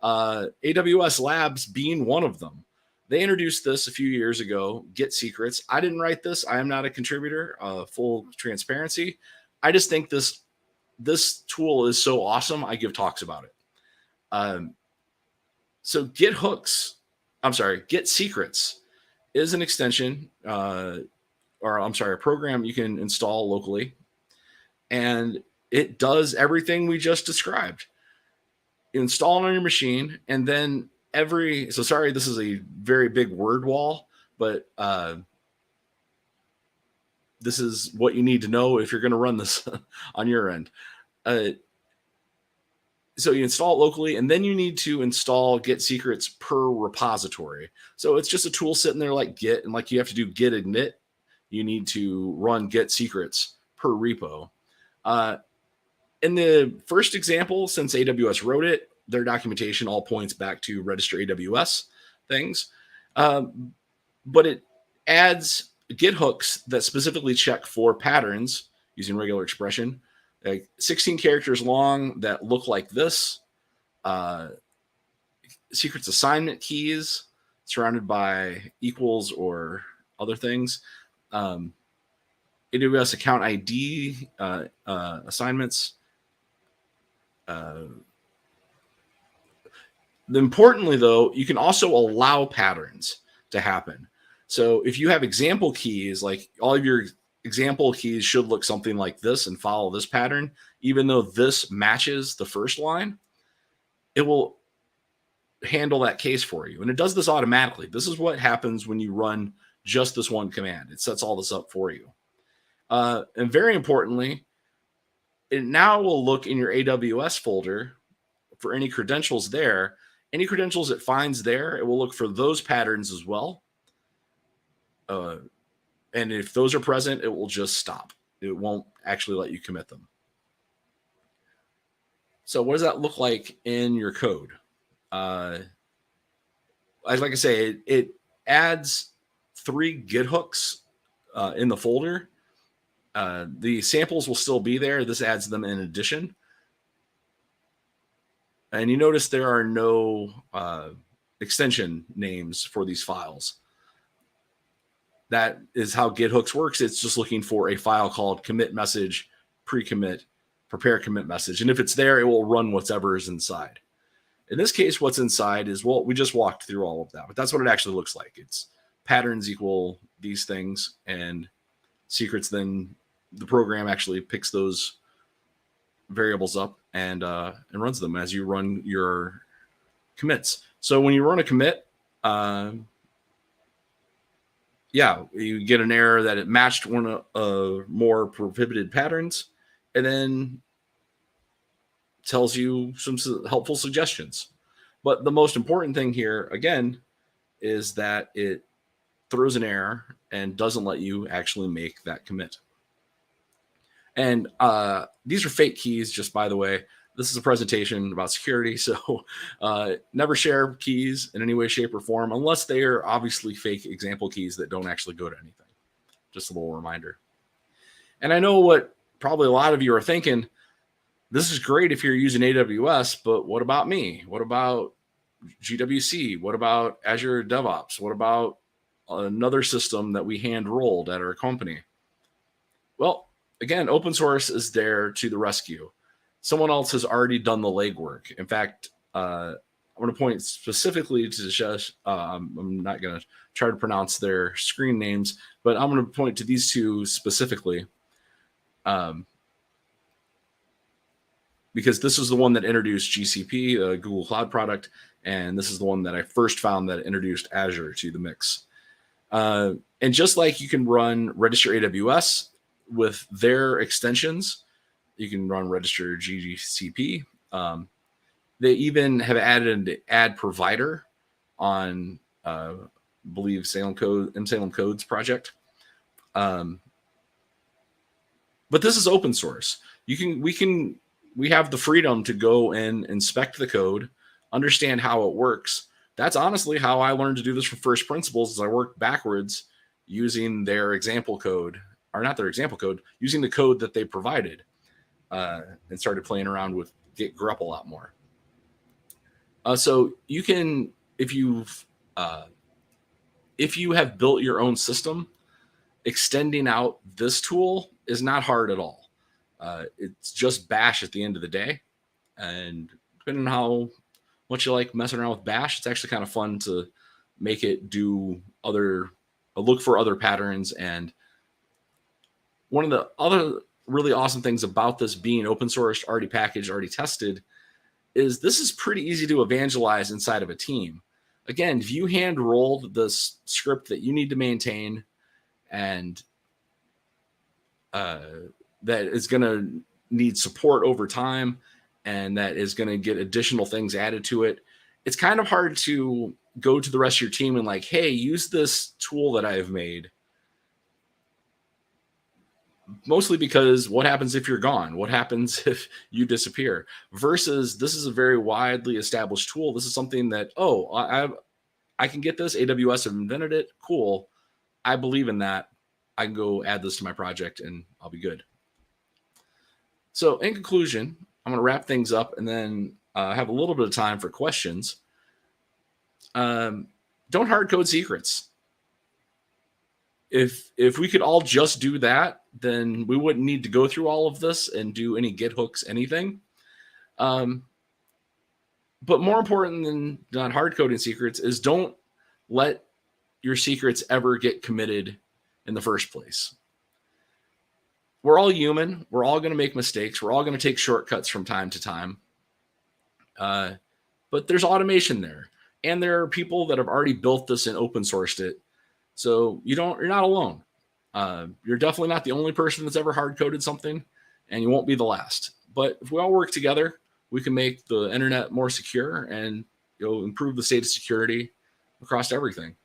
AWS Labs being one of them. They introduced this a few years ago, Git Secrets. I didn't write this. I am not a contributor, full transparency. I just think this tool is so awesome. I give talks about it. So Git Secrets is an extension, a program you can install locally. And it does everything we just described. Install it on your machine, and then sorry, this is a very big word wall, but this is what you need to know if you're going to run this on your end. So you install it locally, and then you need to install Git Secrets per repository. So it's just a tool sitting there like Git, and like you have to do Git init, you need to run Git Secrets per repo. In the first example, since AWS wrote it, their documentation all points back to register AWS things. But it adds Git hooks that specifically check for patterns using regular expression, like 16 characters long that look like this. Secrets assignment keys surrounded by equals or other things. AWS account ID assignments. Importantly, though, you can also allow patterns to happen. So if you have example keys, like all of your example keys should look something like this and follow this pattern, even though this matches the first line, it will handle that case for you. And it does this automatically. This is what happens when you run just this one command. It sets all this up for you. And very importantly, it now will look in your AWS folder for any credentials there. Any credentials it finds there, it will look for those patterns as well. And if those are present, it will just stop. It won't actually let you commit them. So what does that look like in your code? Like I say, it adds 3 Git hooks in the folder. The samples will still be there. This adds them in addition. And you notice there are no extension names for these files. That is how Git hooks works. It's just looking for a file called commit message, pre-commit, prepare commit message. And if it's there, it will run whatever is inside. In this case, what's inside is, well, we just walked through all of that, but that's what it actually looks like. It's patterns equal these things, and secrets, then the program actually picks those variables up and runs them as you run your commits. So when you run a commit, yeah, you get an error that it matched one of more prohibited patterns, and then tells you some helpful suggestions. But the most important thing here, again, is that it throws an error and doesn't let you actually make that commit. And these are fake keys, just by the way. This is a presentation about security, so never share keys in any way, shape, or form unless they are obviously fake example keys that don't actually go to anything. Just a little reminder. And I know what probably a lot of you are thinking. This is great if you're using AWS, but what about me? What about GWC? What about Azure DevOps? What about another system that we hand rolled at our company? Well, again, open source is there to the rescue. Someone else has already done the legwork. In fact, I'm going to point specifically to just, I'm not going to try to pronounce their screen names, but I'm going to point to these two specifically. Because this is the one that introduced GCP, the Google Cloud product, and this is the one that I first found that introduced Azure to the mix. And just like you can run register AWS with their extensions, you can run register GCP. They even have added an ad provider on, I believe, Salem Code's project. But this is open source. We have the freedom to go and inspect the code, understand how it works. That's honestly how I learned to do this from first principles, is I worked backwards using their example code, or not their example code, using the code that they provided, and started playing around with Git grep a lot more. So you can, if you have built your own system, extending out this tool is not hard at all. It's just Bash at the end of the day. And depending on how much you like messing around with Bash, it's actually kind of fun to make it do look for other patterns. And one of the other really awesome things about this being open sourced, already packaged, already tested, is this is pretty easy to evangelize inside of a team. Again, if you hand rolled this script that you need to maintain and that is going to need support over time and that is going to get additional things added to it, it's kind of hard to go to the rest of your team and like, hey, use this tool that I've made. Mostly because what happens if you're gone? What happens if you disappear? Versus this is a very widely established tool. This is something that, I can get this. AWS have invented it. Cool. I believe in that. I can go add this to my project and I'll be good. So in conclusion, I'm going to wrap things up and then have a little bit of time for questions. Don't hard code secrets. If we could all just do that, then we wouldn't need to go through all of this and do any Git hooks, anything. But more important than not hard coding secrets is don't let your secrets ever get committed in the first place. We're all human. We're all going to make mistakes. We're all going to take shortcuts from time to time. But there's automation there. And there are people that have already built this and open sourced it. So you're not alone. You're definitely not the only person that's ever hard coded something, and you won't be the last. But if we all work together, we can make the internet more secure and improve the state of security across everything.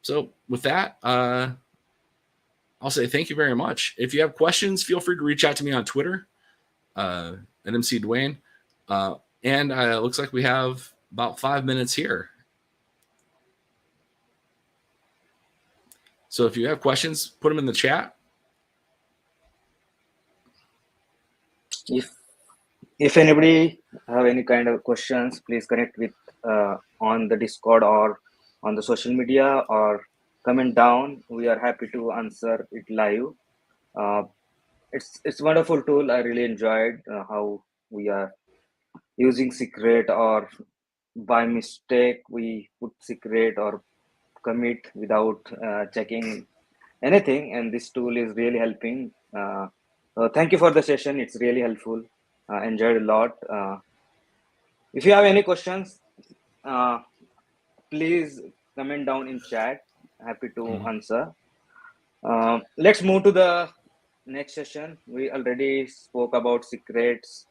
So with that, I'll say thank you very much. If you have questions, feel free to reach out to me on Twitter at MC Dwayne. And it looks like we have about 5 minutes here. So if you have questions, put them in the chat. If anybody have any kind of questions, please connect with on the Discord or on the social media or comment down. We are happy to answer it live. It's a wonderful tool. I really enjoyed how we are using secret, or by mistake we put secret or commit without checking anything, and this tool is really helping. Thank you for the session. It's really helpful. Enjoyed a lot. If you have any questions, please comment down in chat. happy to answer. Let's move to the next session. We already spoke about secrets.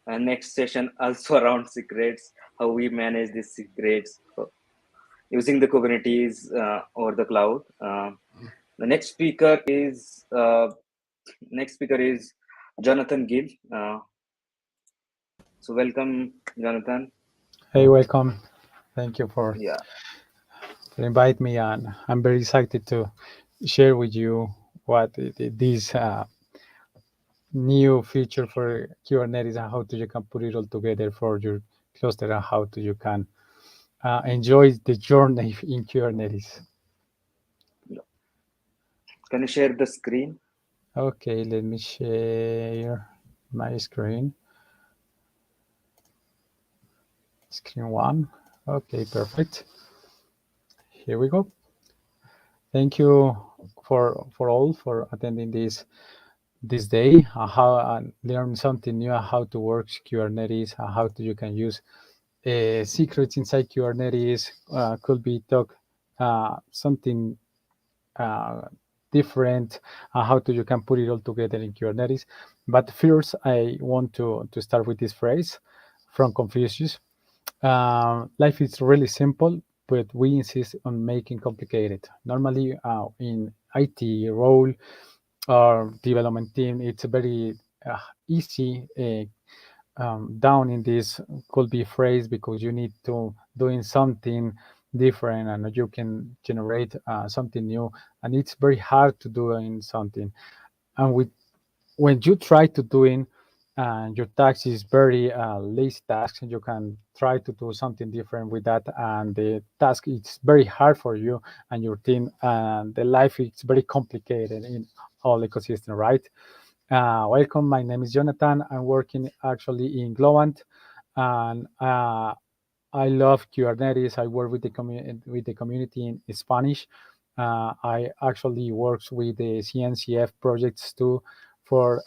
Next session also around secrets, how we manage these secrets using the Kubernetes or the cloud. The next speaker is Jhonnatan Gil. So welcome, Jhonnatan. Hey, welcome. Thank you for Yeah. invite me, and I'm very excited to share with you what this new feature for Kubernetes and how to you can put it all together for your cluster and how to you can enjoy the journey in Kubernetes. Can you share the screen? Okay, let me share my screen. Screen one. Okay, perfect. Here we go. Thank you for all for attending this day. How learn something new, how to work Kubernetes, how to, you can use secrets inside Kubernetes. Could be talk something different, how to you can put it all together in Kubernetes. But first, I want to start with this phrase from Confucius. Life is really simple, but we insist on making complicated. Normally, in IT role or development team, it's very easy down in this could be phrase because you need to doing something different and you can generate something new, and it's very hard to do in something. And with when you try to doing your task is very lazy task, and you can try to do something different with that, and the task is very hard for you and your team, and the life is very complicated in all ecosystem, right? Welcome, my name is Jhonnatan. I'm working actually in Globant, and I love Kubernetes. I work with the community in Spanish. I actually works with the CNCF projects too for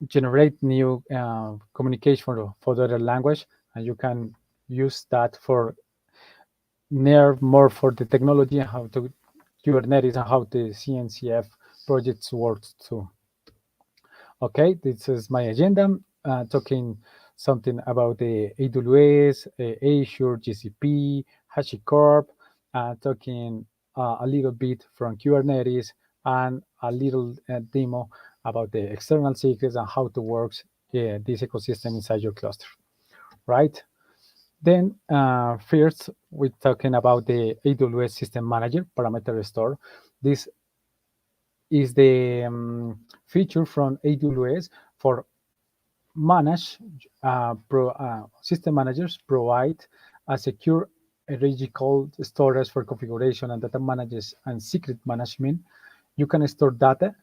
generate new communication for the other language, and you can use that for near more for the technology and how to Kubernetes and how the CNCF projects works too. Okay, this is my agenda, talking something about the AWS, Azure, GCP, HashiCorp, talking a little bit from Kubernetes, and a little demo about the external secrets and how to work this ecosystem inside your cluster, right? Then first, we're talking about the AWS System Manager Parameter Store. This is the feature from AWS for manage system managers provide a secure hierarchical storage for configuration and data managers and secret management. You can store data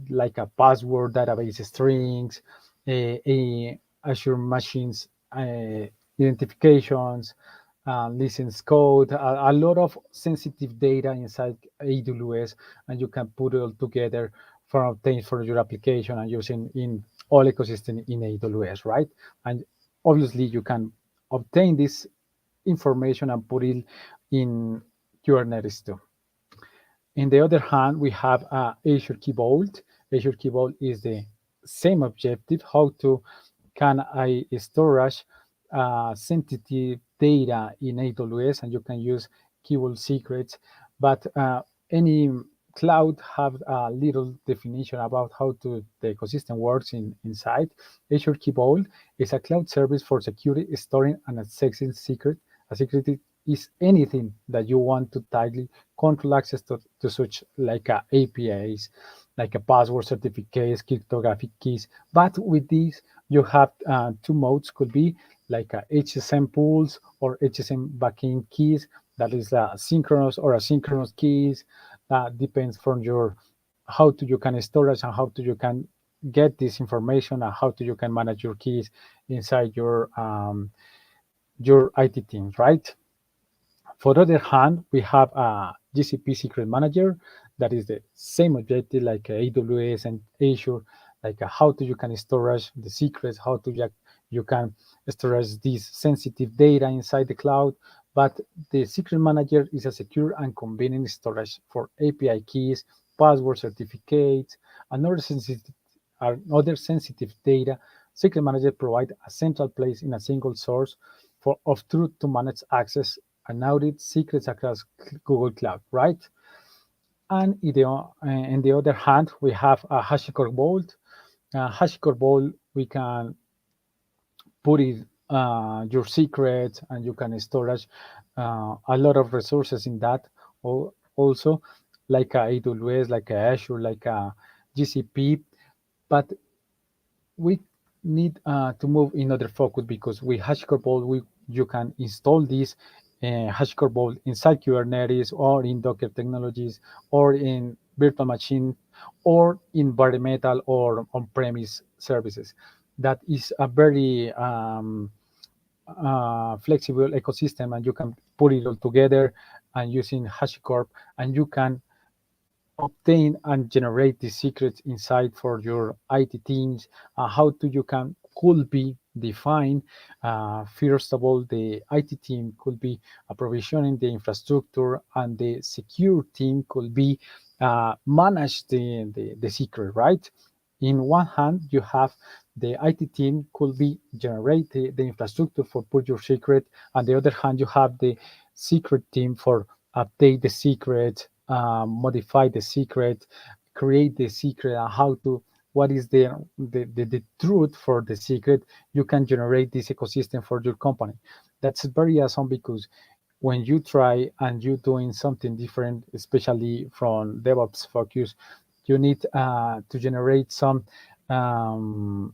like a password, database strings, Azure machines identifications, license code, a lot of sensitive data inside AWS, and you can put it all together for obtain for your application and using in all ecosystem in AWS, right? And obviously you can obtain this information and put it in Kubernetes too. In the other hand, we have Azure Key Vault. Azure Key Vault is the same objective, how to can I storage sensitive data in AWS, and you can use Key Vault secrets, but any cloud have a little definition about how to the ecosystem works inside. Azure Key Vault is a cloud service for security, storing, and accessing secret. A secret is anything that you want to tightly control access to such like APIs, like a password certificates, cryptographic keys. But with these, you have two modes, could be like HSM pools or HSM backend keys. That is synchronous or asynchronous keys. Depends from your how to you can storage and how to you can get this information and how to you can manage your keys inside your IT teams, right? For the other hand, we have a GCP Secret Manager that is the same objective like AWS and Azure, like how to you can storage the secrets, how to you can storage this sensitive data inside the cloud, But the secret manager is a secure and convenient storage for API keys, password certificates, and other sensitive data. Secret manager provides a central place in a single source of truth to manage access and audit secrets across Google Cloud, right? And on the other hand, we have a HashiCorp Vault. HashiCorp Vault, we can put it your secrets, and you can storage a lot of resources in that. Also, like AWS, like Azure, like GCP, but we need to move in other focus, because with HashiCorp Vault, you can install this HashiCorp Vault inside Kubernetes or in Docker technologies or in virtual machine or in bare metal or on-premise services. That is a very flexible ecosystem, and you can put it all together and using HashiCorp, and you can obtain and generate the secrets inside for your IT teams. How to you could be defined. First of all, the IT team could be provisioning the infrastructure, and the secure team could be manage the secret, right? In one hand, you have the IT team could be generate the infrastructure for put your secret, and the other hand, you have the secret team for update the secret, modify the secret, create the secret, and how to what is the truth for the secret. You can generate this ecosystem for your company. That's very awesome, because when you try and you doing something different, especially from DevOps focus, you need to generate some um,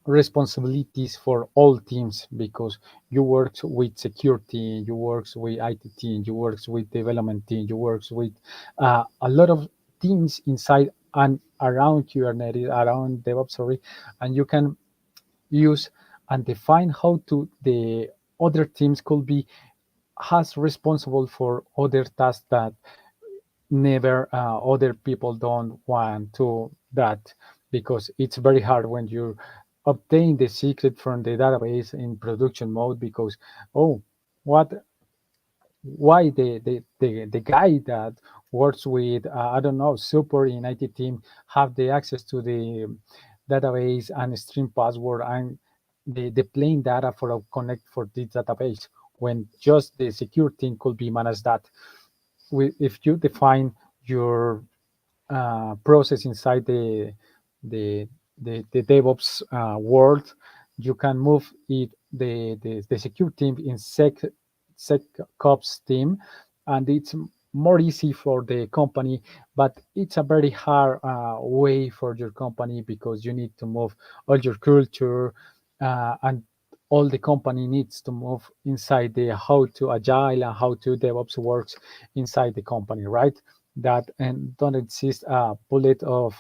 responsibilities for all teams, because you work with security, you work with IT team, you work with development team, you work with a lot of teams inside and around Kubernetes, around DevOps, sorry, and you can use and define how to the other teams could be has responsible for other tasks that never other people don't want to that, because it's very hard when you obtain the secret from the database in production mode, because oh, what why the guy that works with I don't know, super in IT team have the access to the database and stream password and the plain data for a connect for this database, when just the secure team could be managed that. If you define your process inside the the DevOps world, you can move it the secure team in SecOps team, and it's more easy for the company, but it's a very hard way for your company, because you need to move all your culture, and all the company needs to move inside the how to agile and how to DevOps works inside the company, right? That and don't exist a bullet of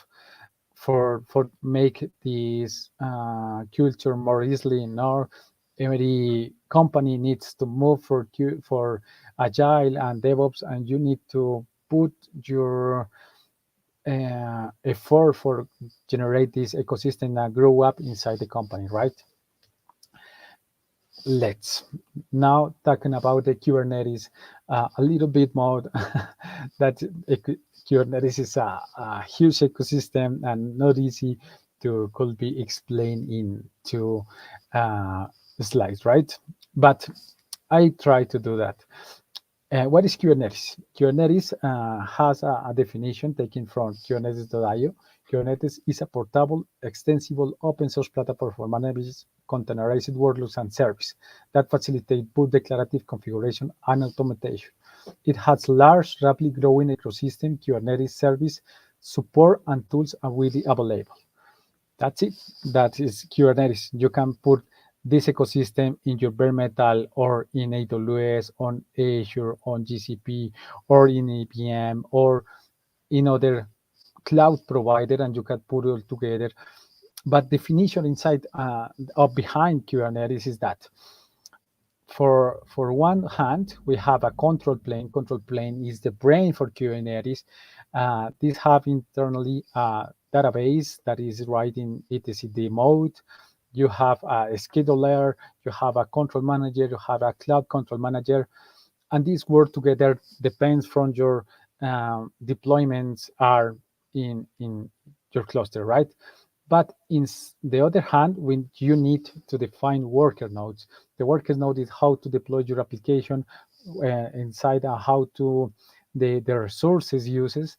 for make this culture more easily. Nor every company needs to move for agile and DevOps, and you need to put your effort for generate this ecosystem and grow up inside the company, right? Let's now talking about the Kubernetes a little bit more. That Kubernetes is a huge ecosystem and not easy to could be explained in two slides, right? But I try to do that. What is Kubernetes? Kubernetes has a definition taken from Kubernetes.io. Kubernetes is a portable, extensible, open source platform for managing containerized workloads and services that facilitate both declarative configuration and automation. It has large, rapidly growing ecosystem, Kubernetes service, support, and tools are really available. That's it. That is Kubernetes. You can put this ecosystem in your bare metal or in AWS, on Azure, on GCP, or in APM, or in other cloud provider, and you can put it all together. But definition inside or behind Kubernetes is that for one hand, we have a control plane. Control plane is the brain for Kubernetes. These have internally a database that is writing etcd mode. You have a scheduler, you have a control manager, you have a cloud control manager. and these work together depends from your deployments are in your cluster, right? But in the other hand, when you need to define worker nodes, the worker node is how to deploy your application inside how to the resources uses.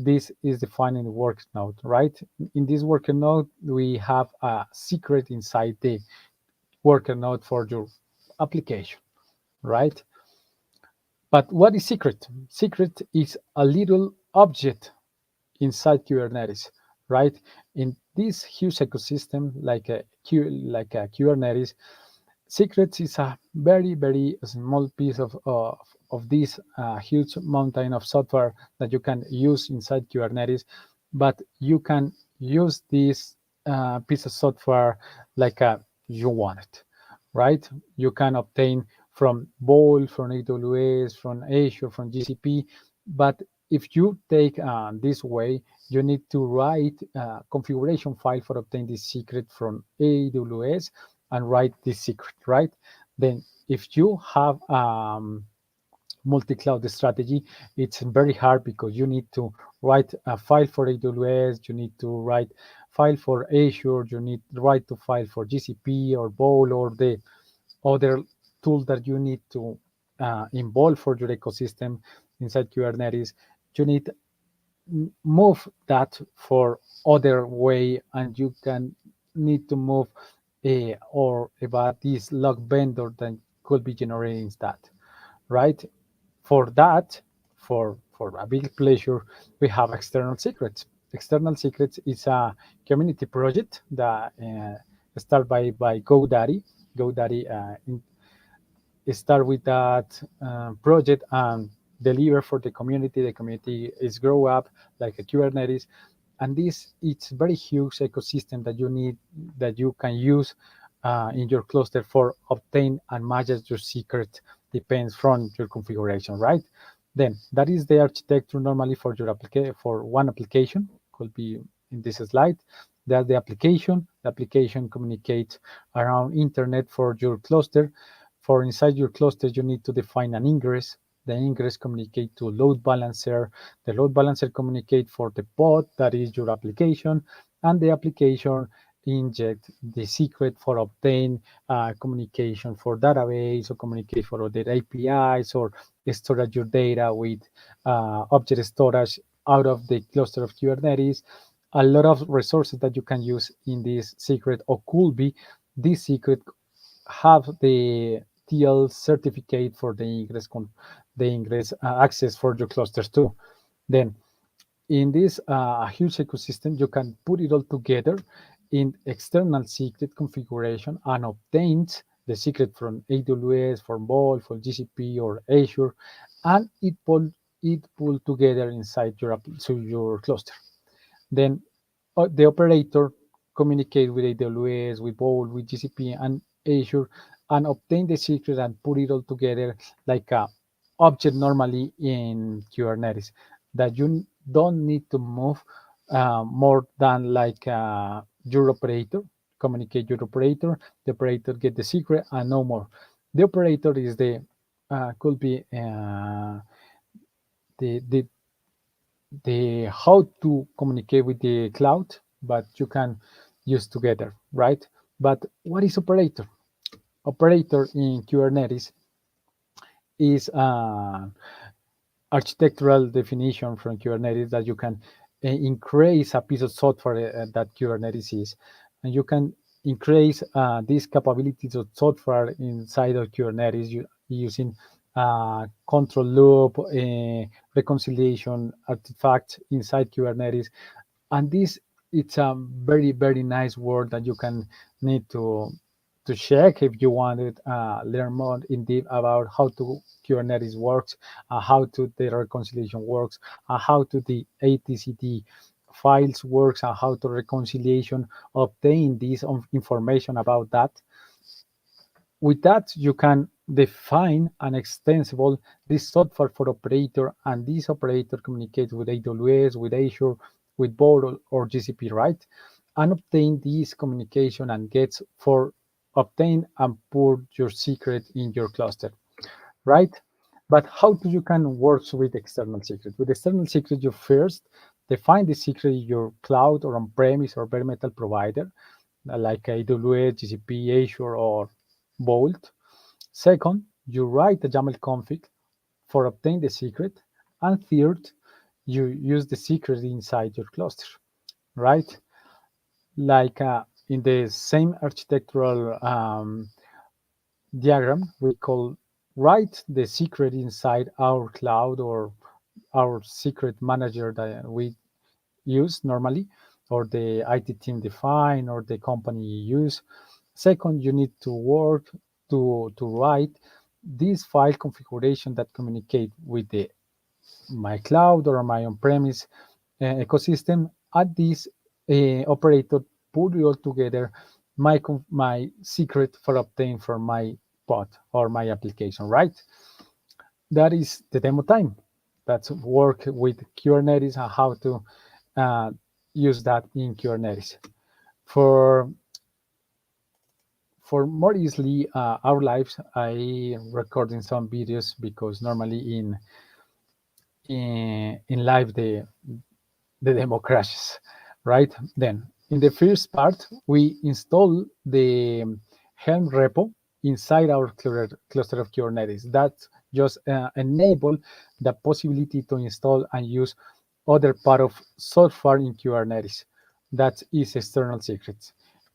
This is defining the worker node, right? In this worker node, we have a secret inside the worker node for your application, right? But what is secret? Secret is a little object inside Kubernetes, right? In this huge ecosystem, like a Kubernetes, secrets is a very, very small piece of this huge mountain of software that you can use inside Kubernetes, but you can use this piece of software like you want it, right? You can obtain from Vault, from AWS, from Azure, from GCP, but if you take this way, you need to write a configuration file for obtain this secret from AWS and write this secret, right? Then if you have multi-cloud strategy, it's very hard because you need to write a file for AWS, you need to write file for Azure, you need to write to file for GCP or Vault or the other tool that you need to involve for your ecosystem inside Kubernetes. You need move that for other way, and you can need to move or about this log vendor that could be generating that, right? For that, for a big pleasure, we have external secrets. External secrets is a community project that started by GoDaddy. GoDaddy start with that project and deliver for the community. The community is grow up like a Kubernetes, and this it's very huge ecosystem that you need that you can use in your cluster for obtain and manage your secret depends from your configuration, right? Then that is the architecture normally for your application for one application could be in this slide. That's the application. The application communicates around internet for your cluster. For inside your cluster, you need to define an ingress. The ingress communicate to load balancer. The load balancer communicate for the pod that is your application, and the application inject the secret for obtain communication for database or communicate for other APIs or storage your data with object storage out of the cluster of Kubernetes. A lot of resources that you can use in this secret or could be this secret have the TL certificate for the ingress access for your clusters too. Then in this huge ecosystem, you can put it all together in external secret configuration and obtain the secret from AWS, from Vault, from GCP or Azure, and it pull together inside your cluster. Then the operator communicate with AWS, with Vault, with GCP and Azure, and obtain the secret and put it all together like a object normally in Kubernetes that you don't need to move more than like your operator, communicate your operator, the operator get the secret and no more. The operator is the could be the how to communicate with the cloud, but you can use together, right? But what is operator? Operator in Kubernetes is architectural definition from Kubernetes that you can increase a piece of software that Kubernetes is, and you can increase these capabilities of software inside of Kubernetes using control loop, reconciliation, artifact inside Kubernetes, and this it's a very very nice word that you can need to check if you want to learn more in depth about how to Kubernetes works, how to the reconciliation works, how to the ATCD files works, and how to reconciliation obtain this information about that. With that, you can define an extensible this software for operator, and this operator communicates with AWS, with Azure, with Vault or GCP, right? And obtain this communication and gets for obtain and put your secret in your cluster, right? But how do you can work with external secret? With external secret, you first define the secret in your cloud or on-premise or bare metal provider, like AWS, GCP, Azure, or Vault. Second, you write a YAML config for obtain the secret. And third, you use the secret inside your cluster, right? Like in the same architectural diagram, we call write the secret inside our cloud or our secret manager that we use normally, or the IT team define, or the company use. Second, you need to work to write this file configuration that communicate with the my cloud or my on-premise ecosystem. At this operator put it all together my secret for obtain from my pod or my application, right? That is the demo time. That's work with Kubernetes and how to use that in Kubernetes. For more easily our lives, I recording some videos because normally in live the demo crashes, right? Then in the first part, we install the Helm repo inside our cluster of Kubernetes. That just enable the possibility to install and use other part of software in Kubernetes. That is external secrets.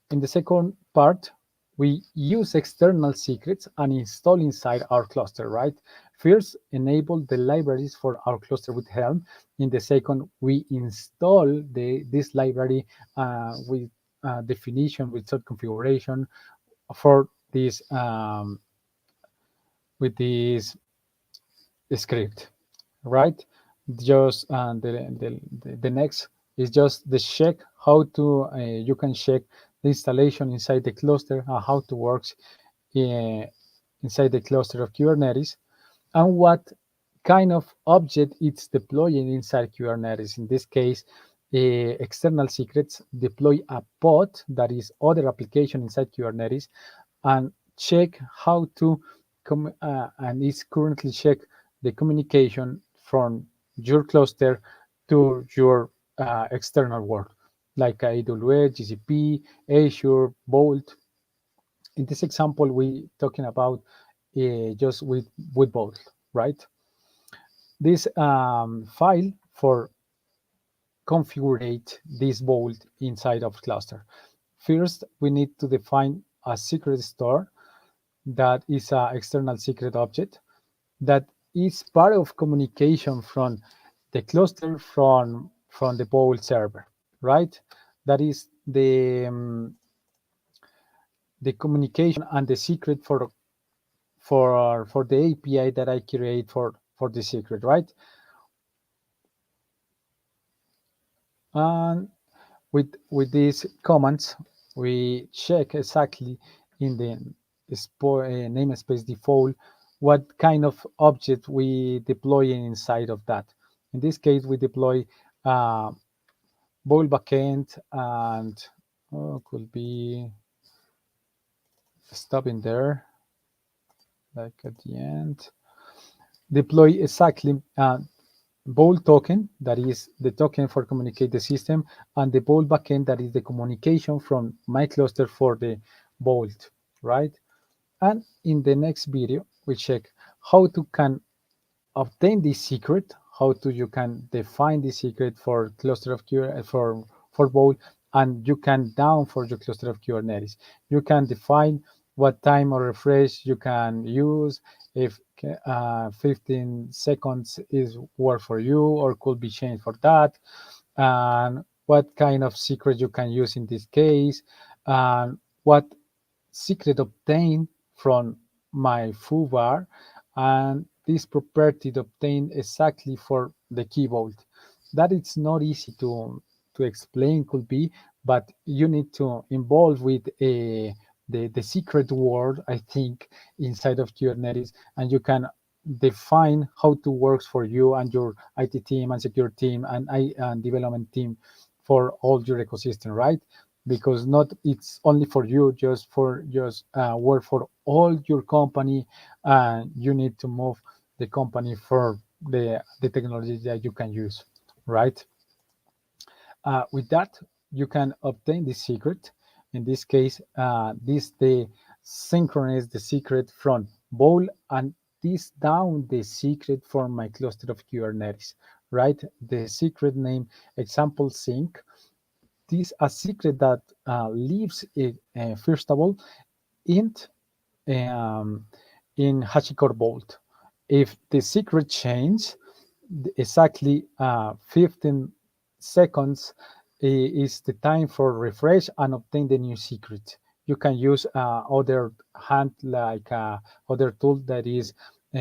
In the second part, we use external secrets and install inside our cluster, right? First, enable the libraries for our cluster with Helm. In the second, we install this library with definition, with sub configuration for this with this script, right? Just the next is just the check how to you can check the installation inside the cluster and how to works inside the cluster of Kubernetes, and what kind of object it's deploying inside Kubernetes. In this case, external secrets deploy a pod that is other application inside Kubernetes, and check how to and is currently check the communication from your cluster to your external world, like AWS, GCP, Azure, Vault. In this example, we talking about just with Vault, right? This file for configure this Vault inside of cluster. First, we need to define a secret store that is an external secret object that is part of communication from the cluster from the Vault server, right? That is the communication and the secret for the API that I create for the secret, right? And with these commands, we check exactly in the namespace default what kind of object we deploy inside of that. In this case, we deploy Vault backend, and could be stopping there, like at the end. Deploy exactly Vault token, that is the token for communicate the system, and the Vault backend, that is the communication from my cluster for the Vault, right? And in the next video, we check how to can obtain this secret, how to you can define the secret for cluster of for Vault, and you can down for your cluster of Kubernetes. You can define what time or refresh you can use, if 15 seconds is work for you or could be changed for that, and what kind of secret you can use in this case, and what secret obtained from my foo bar, and this property obtained exactly for the key Vault. That it's not easy to explain, could be, but you need to involve with the secret word, I think, inside of Kubernetes, and you can define how to works for you and your IT team and secure team and development team for all your ecosystem, right? Because not it's only for you, just work for all your company, and you need to move the company for the technology that you can use, right? With that, you can obtain the secret. In this case, the synchronize the secret from bowl, and this down the secret for my cluster of Kubernetes, right? The secret name example sync. This a secret that lives first of all in um, HashiCorp Vault. If the secret change exactly 15 seconds is the time for refresh and obtain the new secret. You can use other hand like other tool that is I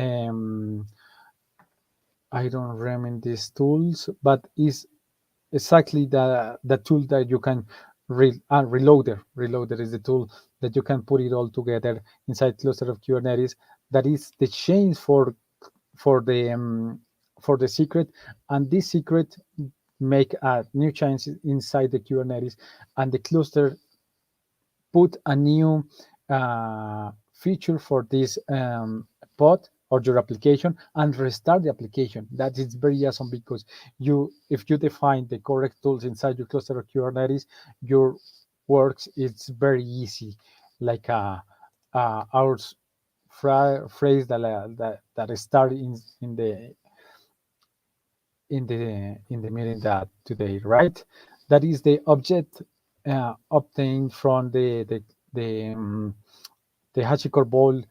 don't remember these tools, but is exactly the tool that you can reloader. Reloader is the tool that you can put it all together inside cluster of Kubernetes. That is the change for the secret, and this secret make a new change inside the Kubernetes, and the cluster put a new feature for this pod or your application and restart the application. That is very awesome because if you define the correct tools inside your cluster of Kubernetes, your works it's very easy. Like our phrase that started in the meeting that today, right? That is the object obtained from the HashiCorp ball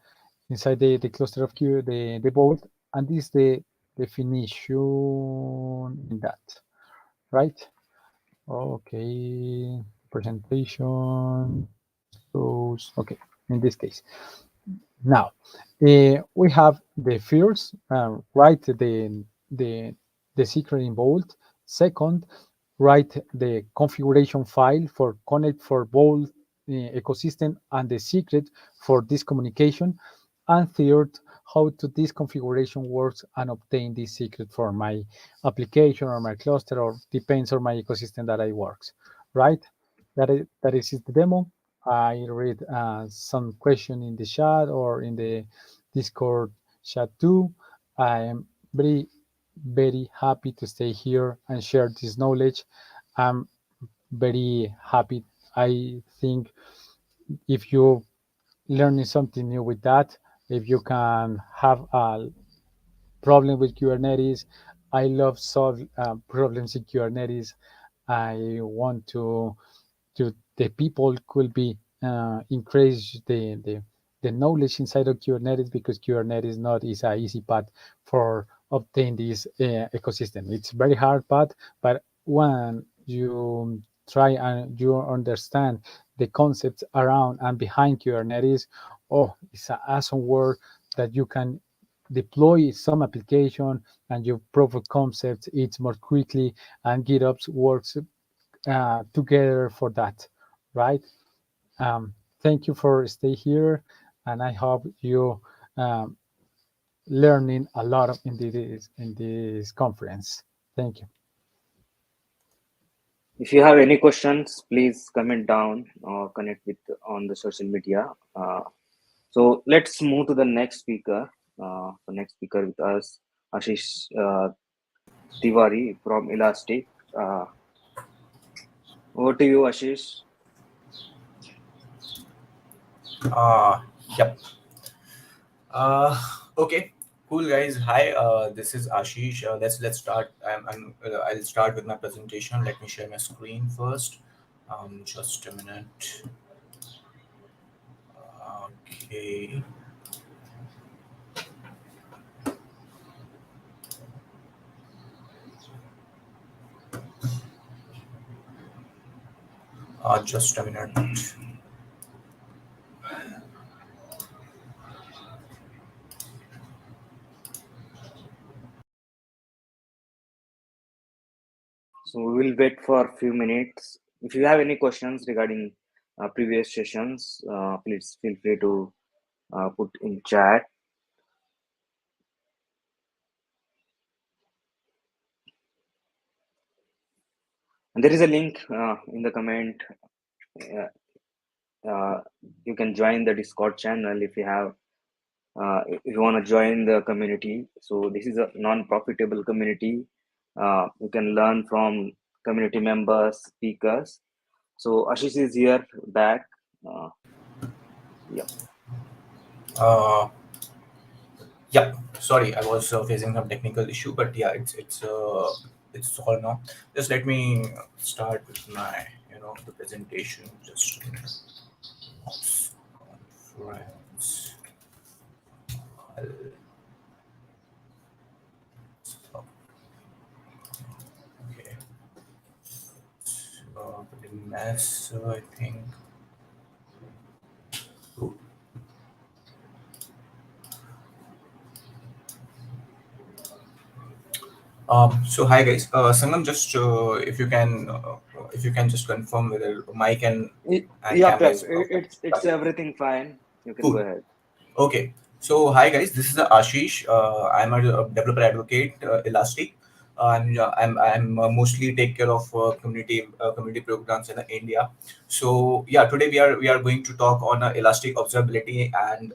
inside the cluster of Q, the vault, and this is the definition in that, right? Okay, presentation. So, okay, in this case. Now, we have the first, write the secret in Vault. Second, write the configuration file for connect for Vault ecosystem and the secret for this communication. And third, how to this configuration works and obtain this secret for my application or my cluster, or depends on my ecosystem that I works, right? That is the demo. I read some question in the chat or in the Discord chat too. I am very happy to stay here and share this knowledge. I'm very happy. I think if you learning something new with that, if you can have a problem with Kubernetes, I love solve problems in Kubernetes. I want to the people could be increase the knowledge inside of Kubernetes, because Kubernetes not is a easy path for obtain this ecosystem. It's very hard path, but when you try and you understand the concepts around and behind Kubernetes, oh, it's an awesome work that you can deploy some application and you proof of concepts it's more quickly, and GitOps works together for that, right? Thank you for stay here, and I hope you learning a lot of in this conference. Thank you. If you have any questions, please comment down or connect with on the social media. So let's move to the next speaker. The next speaker with us, Ashish Tiwari from Elastic. Over to you, Ashish. Yep. Okay. Cool, guys. Hi. This is Ashish. Let's start. I'll start with my presentation. Let me share my screen first. Just a minute. Okay. Just a minute. So we will wait for a few minutes. If you have any questions regarding previous sessions, please feel free to put in chat. And there is a link in the comment. You can join the Discord channel if you have if you want to join the community, so this is a non-profitable community. You can learn from community members, speakers. So Ashish is here back. Uh, yeah. Uh, yeah, sorry, I was facing some technical issue, but yeah, it's solved now. Just let me start with my the presentation. Just a minute. Friends. Okay. The mess, I think. Ooh. So hi guys, Sangam, just if you can just confirm whether mic and Yep, camera yep. is It's everything fine. You can go cool. ahead. Okay. So hi guys, this is Ashish. I'm a developer advocate, Elastic. I'm mostly take care of community programs in India. So yeah, today we are going to talk on Elastic Observability and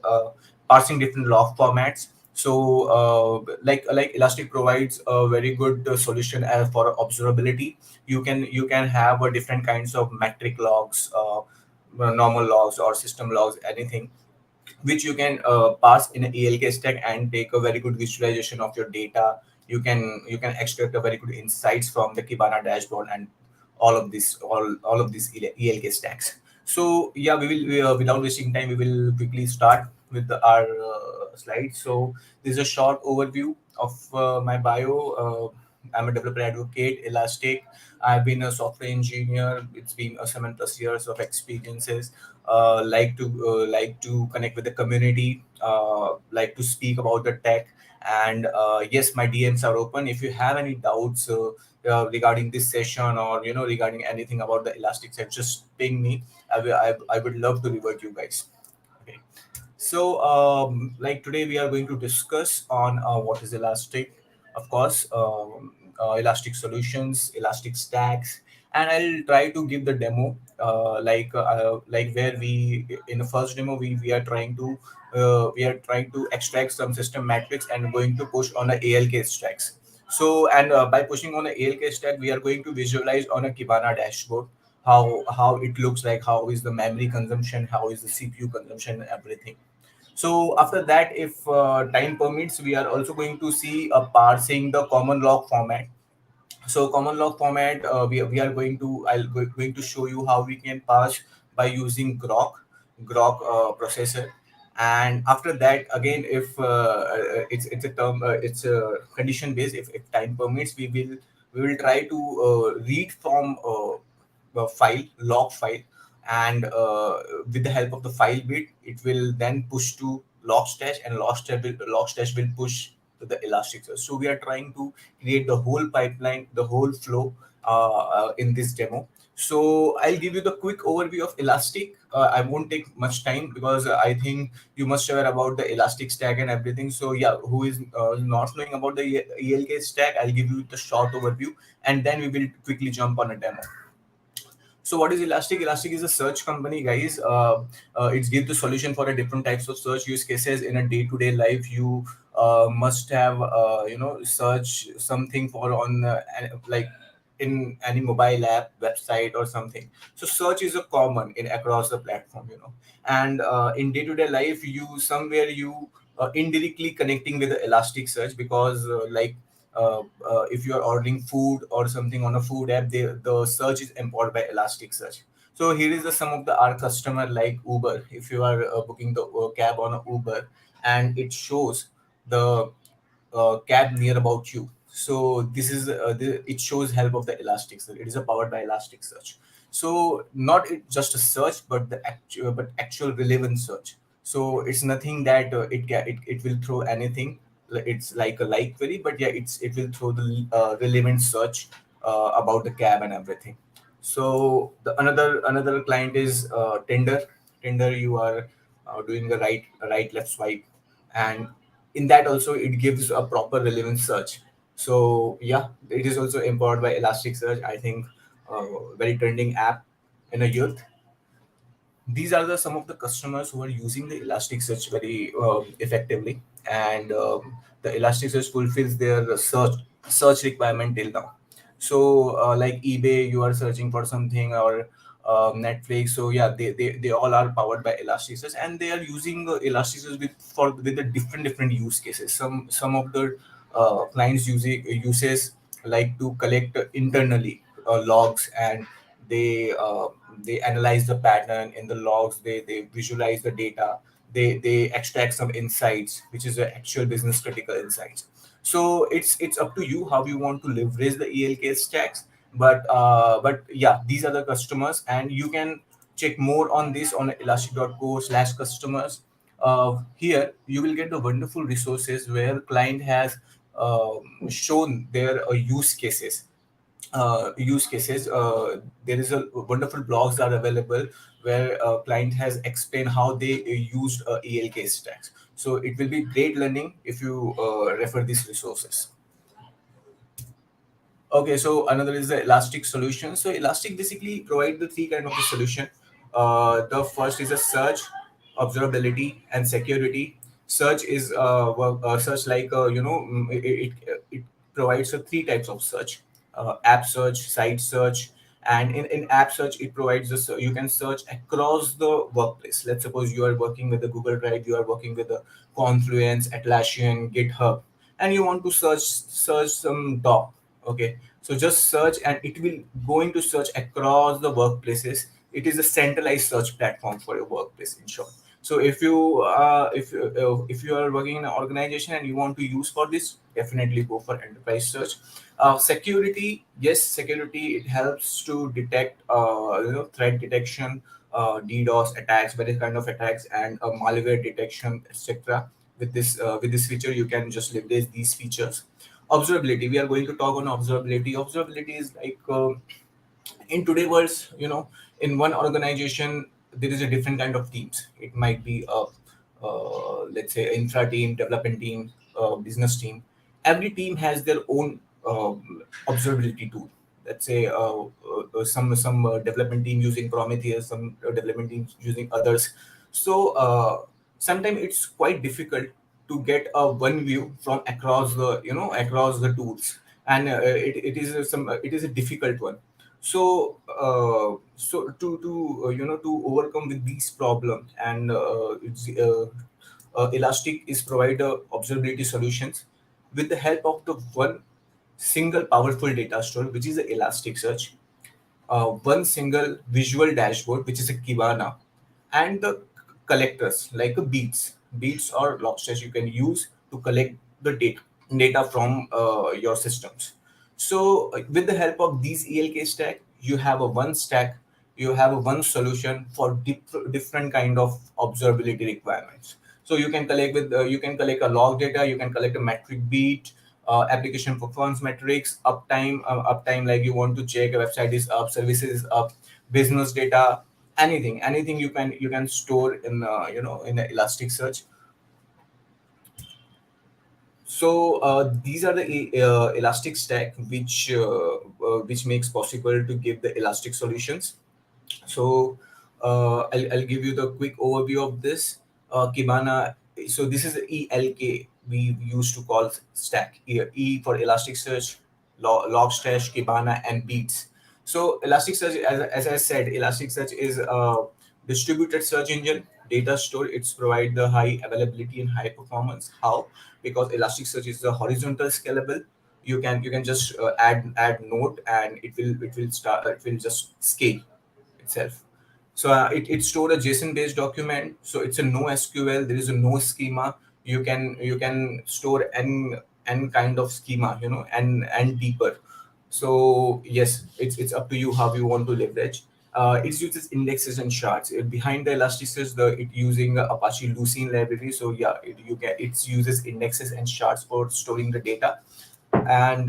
parsing different log formats. So like Elastic provides a very good solution for observability. You can have different kinds of metric logs, normal logs or system logs, anything which you can pass in an ELK stack and take a very good visualization of your data. You can extract a very good insights from the Kibana dashboard and all of these ELK stacks. So yeah, without wasting time, we will quickly start with our slides. So this is a short overview of my bio. I'm a developer advocate, Elastic. I've been a software engineer. It's been 7+ years of experiences. Like to connect with the community, like to speak about the tech, and yes, my DMs are open if you have any doubts regarding this session, or regarding anything about the Elasticsearch. Just ping me. I would love to revert you guys. Okay. So, like today, we are going to discuss on what is Elastic, of course, Elastic solutions, Elastic stacks, and I'll try to give the demo, like where we in the first demo we are trying to extract some system metrics and going to push on the ALK stacks. So, and by pushing on the ALK stack, we are going to visualize on a Kibana dashboard how it looks like, how is the memory consumption, how is the CPU consumption, and everything. So after that, if time permits, we are also going to see parsing the common log format. So common log format, we are going to show you how we can parse by using grok processor. And after that, again, if it's a term, it's a condition based. If time permits, we will try to read from a file log file, and with the help of the file bit, it will then push to logstash, and logstash will push to the Elasticsearch. So we are trying to create the whole pipeline, the whole flow in this demo. So I'll give you the quick overview of Elastic. I won't take much time because I think you must aware about the Elastic stack and everything. So yeah, who is not knowing about the ELK stack, I'll give you the short overview, and then we will quickly jump on a demo. So what is Elastic? Elastic is a search company, guys. It gives the solution for a different types of search use cases in a day-to-day life. You must have search something for on like in any mobile app, website, or something. So search is a common in across the platform. And in day-to-day life, you indirectly connecting with the Elasticsearch, because if you are ordering food or something on a food app, the search is empowered by Elasticsearch. So here is some of the our customer, like Uber. If you are booking the cab on a Uber, and it shows the cab near about you. So this is it shows help of the Elasticsearch. It is a powered by Elasticsearch. So not just a search, but the actual relevant search. So it's nothing that it will throw anything. It's like a like query, but yeah, it will throw the relevant search about the cab and everything. So the another client is Tinder. Tinder, you are doing the right left swipe, and in that also it gives a proper relevant search. So yeah, it is also empowered by Elasticsearch. I think very trending app in a youth. These are some of the customers who are using the Elasticsearch very effectively, and the Elasticsearch fulfills their search requirement till now. So like eBay, you are searching for something, or Netflix. So yeah, they all are powered by Elasticsearch, and they are using Elasticsearch with the different use cases. Some of the clients uses like to collect internally logs, and they they analyze the pattern in the logs, they visualize the data, they extract some insights, which is the actual business critical insights. So it's up to you how you want to leverage the ELK stacks. But yeah, these are the customers, and you can check more on this on elastic.co/customers. Here you will get the wonderful resources where client has shown their use cases. There is a wonderful blogs that are available where a client has explained how they used ELK stacks. So it will be great learning if you refer these resources. Okay, so another is the Elastic solution. So Elastic basically provide the three kind of the solution. The first is a search, observability, and security. Search is search like it provides three types of search: app search, site search, and in app search it provides this. You can search across the workplace. Let's suppose you are working with the Google Drive, you are working with the Confluence, Atlassian, GitHub, and you want to search some doc. Okay, so just search and it will going to search across the workplaces. It is a centralized search platform for your workplace, in short. So if you are working in an organization and you want to use for this, definitely go for enterprise search. Security, yes, security, it helps to detect threat detection, DDoS attacks, various kind of attacks, and malware detection, etc. With this feature you can just leverage these features. Observability, we are going to talk on observability is like in today worlds, in one organization there is a different kind of teams. It might be a let's say infra team, development team, business team. Every team has their own observability tool. Let's say some development team using Prometheus, some development teams using others. So sometimes it's quite difficult to get a one view from across the tools, and it is a difficult one. So to overcome with these problems, and Elastic is provide observability solutions with the help of the one single powerful data store, which is the Elasticsearch, one single visual dashboard, which is a Kibana, and the collectors like a beats or logstash you can use to collect the data from your systems. So with the help of these ELK stack, you have a one stack, you have a one solution for different kind of observability requirements. So you can collect a log data, you can collect a metric beat, application performance metrics, uptime, like you want to check a website is up, services is up, business data, anything you can store in in the Elasticsearch. So these are the Elastic stack which makes possible to give the Elastic solutions. So I'll give you the quick overview of this. Kibana. So this is ELK. We used to call stack. E for Elasticsearch, Logstash, Kibana, and Beats. So Elasticsearch, as I said, Elasticsearch is a distributed search engine, data store. It's provide the high availability and high performance. How? Because Elasticsearch is a horizontal scalable. You can just add node, and it will just scale itself. So it stored a JSON based document. So it's a no SQL. There is a no schema. You can store n kind of schema, and deeper. So yes, it's up to you how you want to leverage. It uses indexes and shards. Behind the Elasticsearch, it using Apache Lucene library. So yeah, it uses indexes and shards for storing the data, and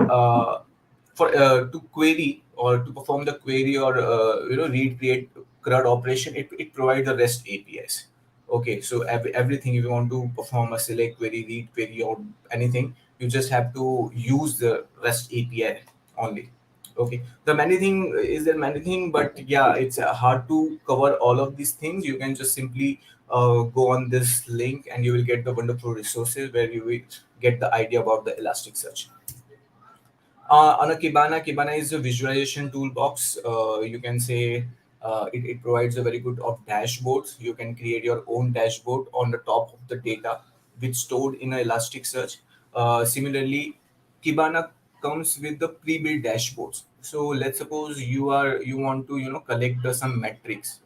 for to query or to perform the query, or read create CRUD operation, it provides the REST APIs. Okay, so everything, if you want to perform a select query, read query, or anything, you just have to use the REST API only. Okay, the many thing is there many thing, but yeah, it's hard to cover all of these things. You can just simply go on this link and you will get the wonderful resources where you will get the idea about the Elasticsearch. On a Kibana is a visualization toolbox. You can say it provides a very good of dashboards. You can create your own dashboard on the top of the data which stored in a Elasticsearch. Similarly, Kibana comes with the pre-built dashboards. So let's suppose you want to collect some metrics,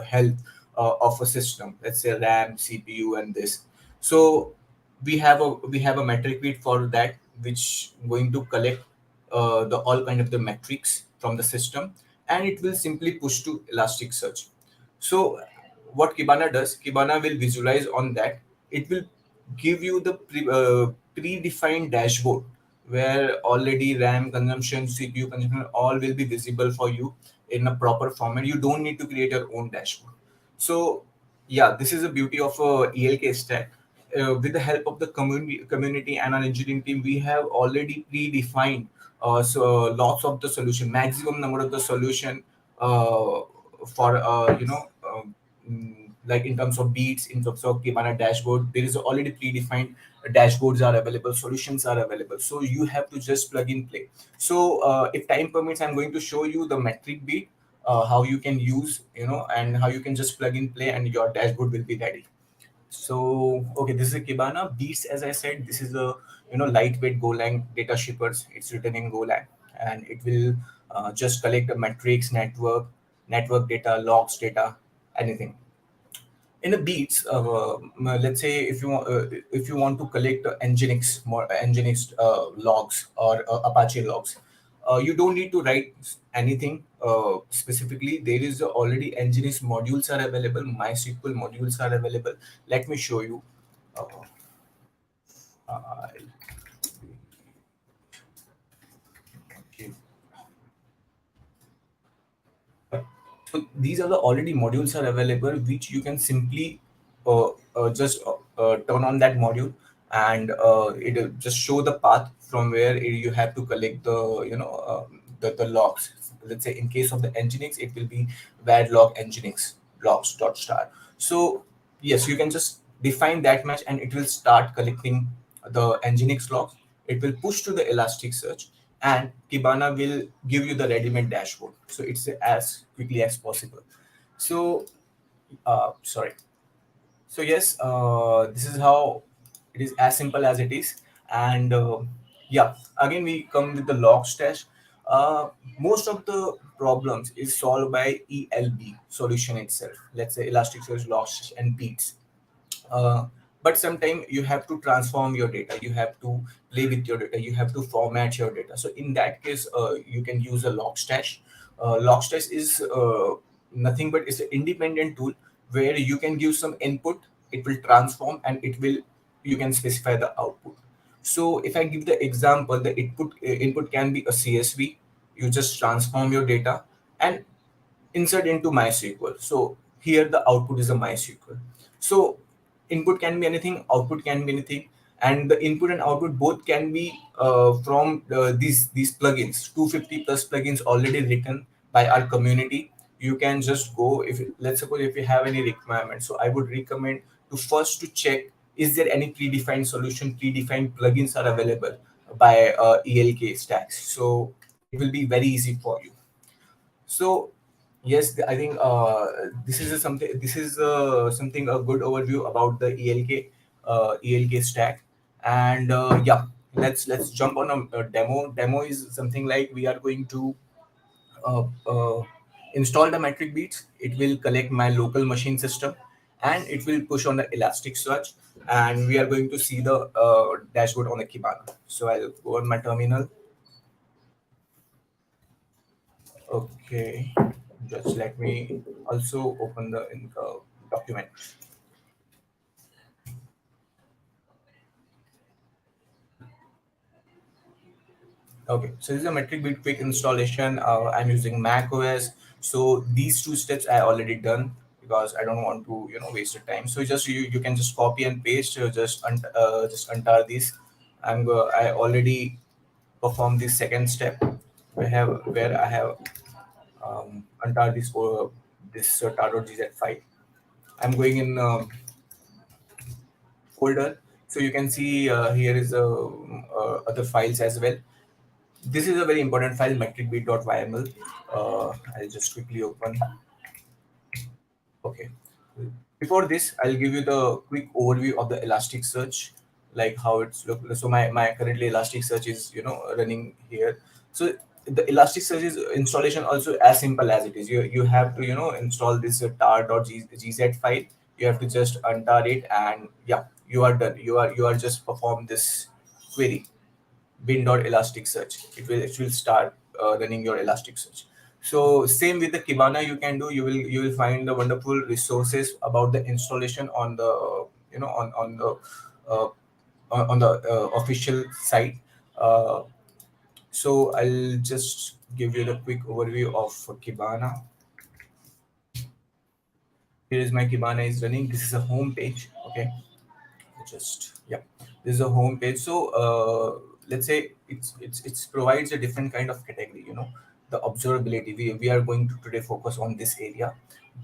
health of a system. Let's say RAM, CPU, and this. So we have a metric bit for that, which going to collect the all kind of the metrics from the system, and it will simply push to Elasticsearch. So what Kibana does, Kibana will visualize on that. It will give you the predefined dashboard where already RAM consumption, CPU consumption, all will be visible for you in a proper format. You don't need to create your own dashboard. So yeah, this is the beauty of a ELK stack. With the help of the community and our engineering team, we have already predefined lots of the solution, maximum number of the solution for like in terms of beats, in terms of Kibana dashboard. There is already predefined dashboards are available, solutions are available. So you have to just plug in play. So if time permits, I'm going to show you the metric beat, how you can use, and how you can just plug in play and your dashboard will be ready. So okay, this is a Kibana Beats. As I said, this is a lightweight Golang data shippers. It's written in Golang, and it will just collect the metrics, network data, logs data, anything. In a Beats, let's say if you want to collect Nginx logs or Apache logs, you don't need to write anything specifically. There is already Nginx modules are available, MySQL modules are available. Let me show you. Uh, uh, okay. So these are the already modules are available, which you can simply just turn on that module, and it just show the path from where you have to collect the the logs. Let's say in case of the Nginx, it will be var log Nginx logs dot star. So yes, you can just define that much, and it will start collecting the Nginx logs. It will push to the Elasticsearch, and Kibana will give you the ready-made dashboard. So it's as quickly as possible. So sorry. So yes, this is how it is, as simple as it is. And yeah, again we come with the log stash. Most of the problems is solved by ELB solution itself. Let's say Elasticsearch log stash and beats. uh, but sometimes you have to transform your data, you have to play with your data, you have to format your data. So in that case, you can use a logstash. Logstash is nothing but it's an independent tool where you can give some input, it will transform, and it will you can specify the output. So if I give the example, the input can be a CSV. You just transform your data and insert into MySQL. So here the output is a MySQL. So input can be anything, output can be anything, and the input and output both can be from these plugins. 250 plus plugins already written by our community. You can just go, if let's suppose if you have any requirement. So I would recommend to first to check, is there any predefined solution, predefined plugins are available by ELK stacks. So it will be very easy for you. So yes, I think this is a something. This is something a good overview about the ELK stack, and yeah, let's jump on a demo. Demo is something like we are going to uh, uh, install the metric beats. It will collect my local machine system, and it will push on the Elasticsearch, and we are going to see the dashboard on the Kibana. So I'll go on my terminal. Okay, just let me also open the document. Okay, so this is a metric bit quick installation. I'm using Mac OS. So these two steps I already done because I don't want to waste the time. So just you can just copy and paste. Just untar these. I already performed the second step. I have untar this tar.gz file. I'm going in folder, so you can see here is other files as well. This is a very important file, metricbeat.yml. I'll just quickly open. Okay. Before this, I'll give you the quick overview of the Elasticsearch, like how it's look. So my currently Elasticsearch is running here. So the Elasticsearch is installation also as simple as it is. You have to install this tar.gz file. You have to just untar it, and yeah, you are done. You are just perform this query bin.elasticsearch. It will start running your Elasticsearch. So same with the Kibana, you will find the wonderful resources about the installation on the uh, official site. Uh, so I'll just give you the quick overview of Kibana. Here is my Kibana is running. This is a home page. Okay, just yeah, this is a home page. So let's say it's provides a different kind of category. The observability, we are going to today focus on this area,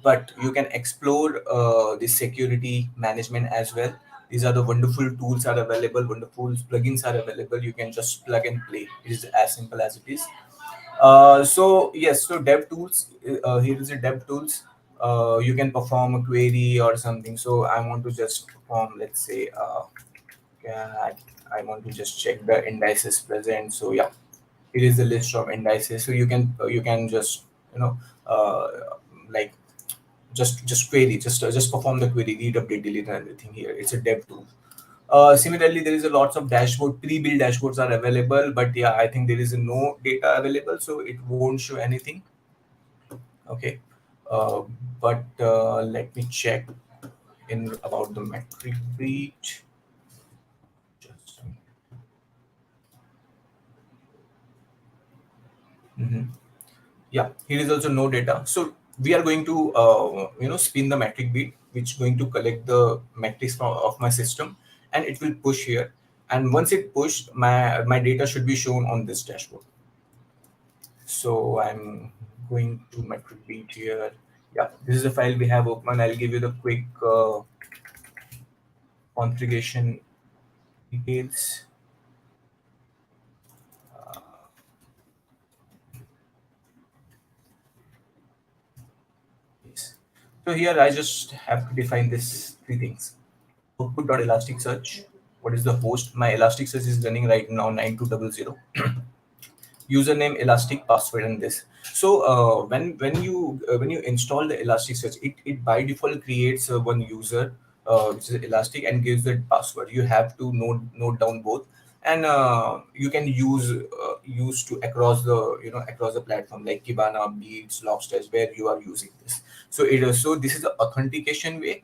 but you can explore the security management as well. These are the wonderful tools are available, wonderful plugins are available. You can just plug and play. It is as simple as it is. So yes, so dev tools, here is a dev tools. You can perform a query or something. So I want to just perform, let's say, I want to just check the indices present. So yeah, it is the list of indices. So you can just uh, like just query, just perform the query, read, update, delete, and everything here. It's a dev tool. Similarly, there is a lots of dashboard, pre-built dashboards are available, but yeah, I think there is no data available, so it won't show anything. Okay, uh, but let me check in about the metric beat. Just yeah, here is also no data. So we are going to spin the metric beat, which is going to collect the metrics of my system, and it will push here. And once it pushed, my data should be shown on this dashboard. So I'm going to metric beat here. Yeah, this is a file we have open. I'll give you the quick configuration details. Yes. So here I just have to define this three things. Output.elasticsearch. What is the host? My Elasticsearch is running right now 9200. Username, elastic, password, and this. So when you install the Elasticsearch, it by default creates one user, which is elastic, and gives the password. You have to note down both, and you can use to across the platform like Kibana, Beats, Lobsters, where you are using this. So this is the authentication way.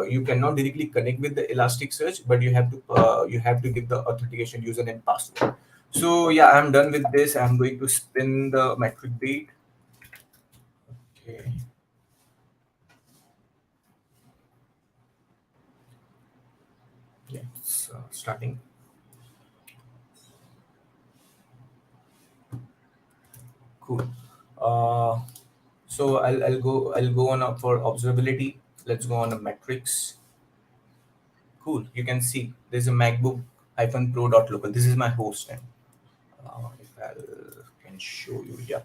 You cannot directly connect with the Elasticsearch, but you have to give the authentication username, password. So yeah, I'm done with this. I'm going to spin the metric beat. Okay. Yeah, it's starting. Cool. So I'll go on up for observability. Let's go on the metrics. Cool. You can see there's a MacBook -pro.local. This is my host name. If I can show you, yeah,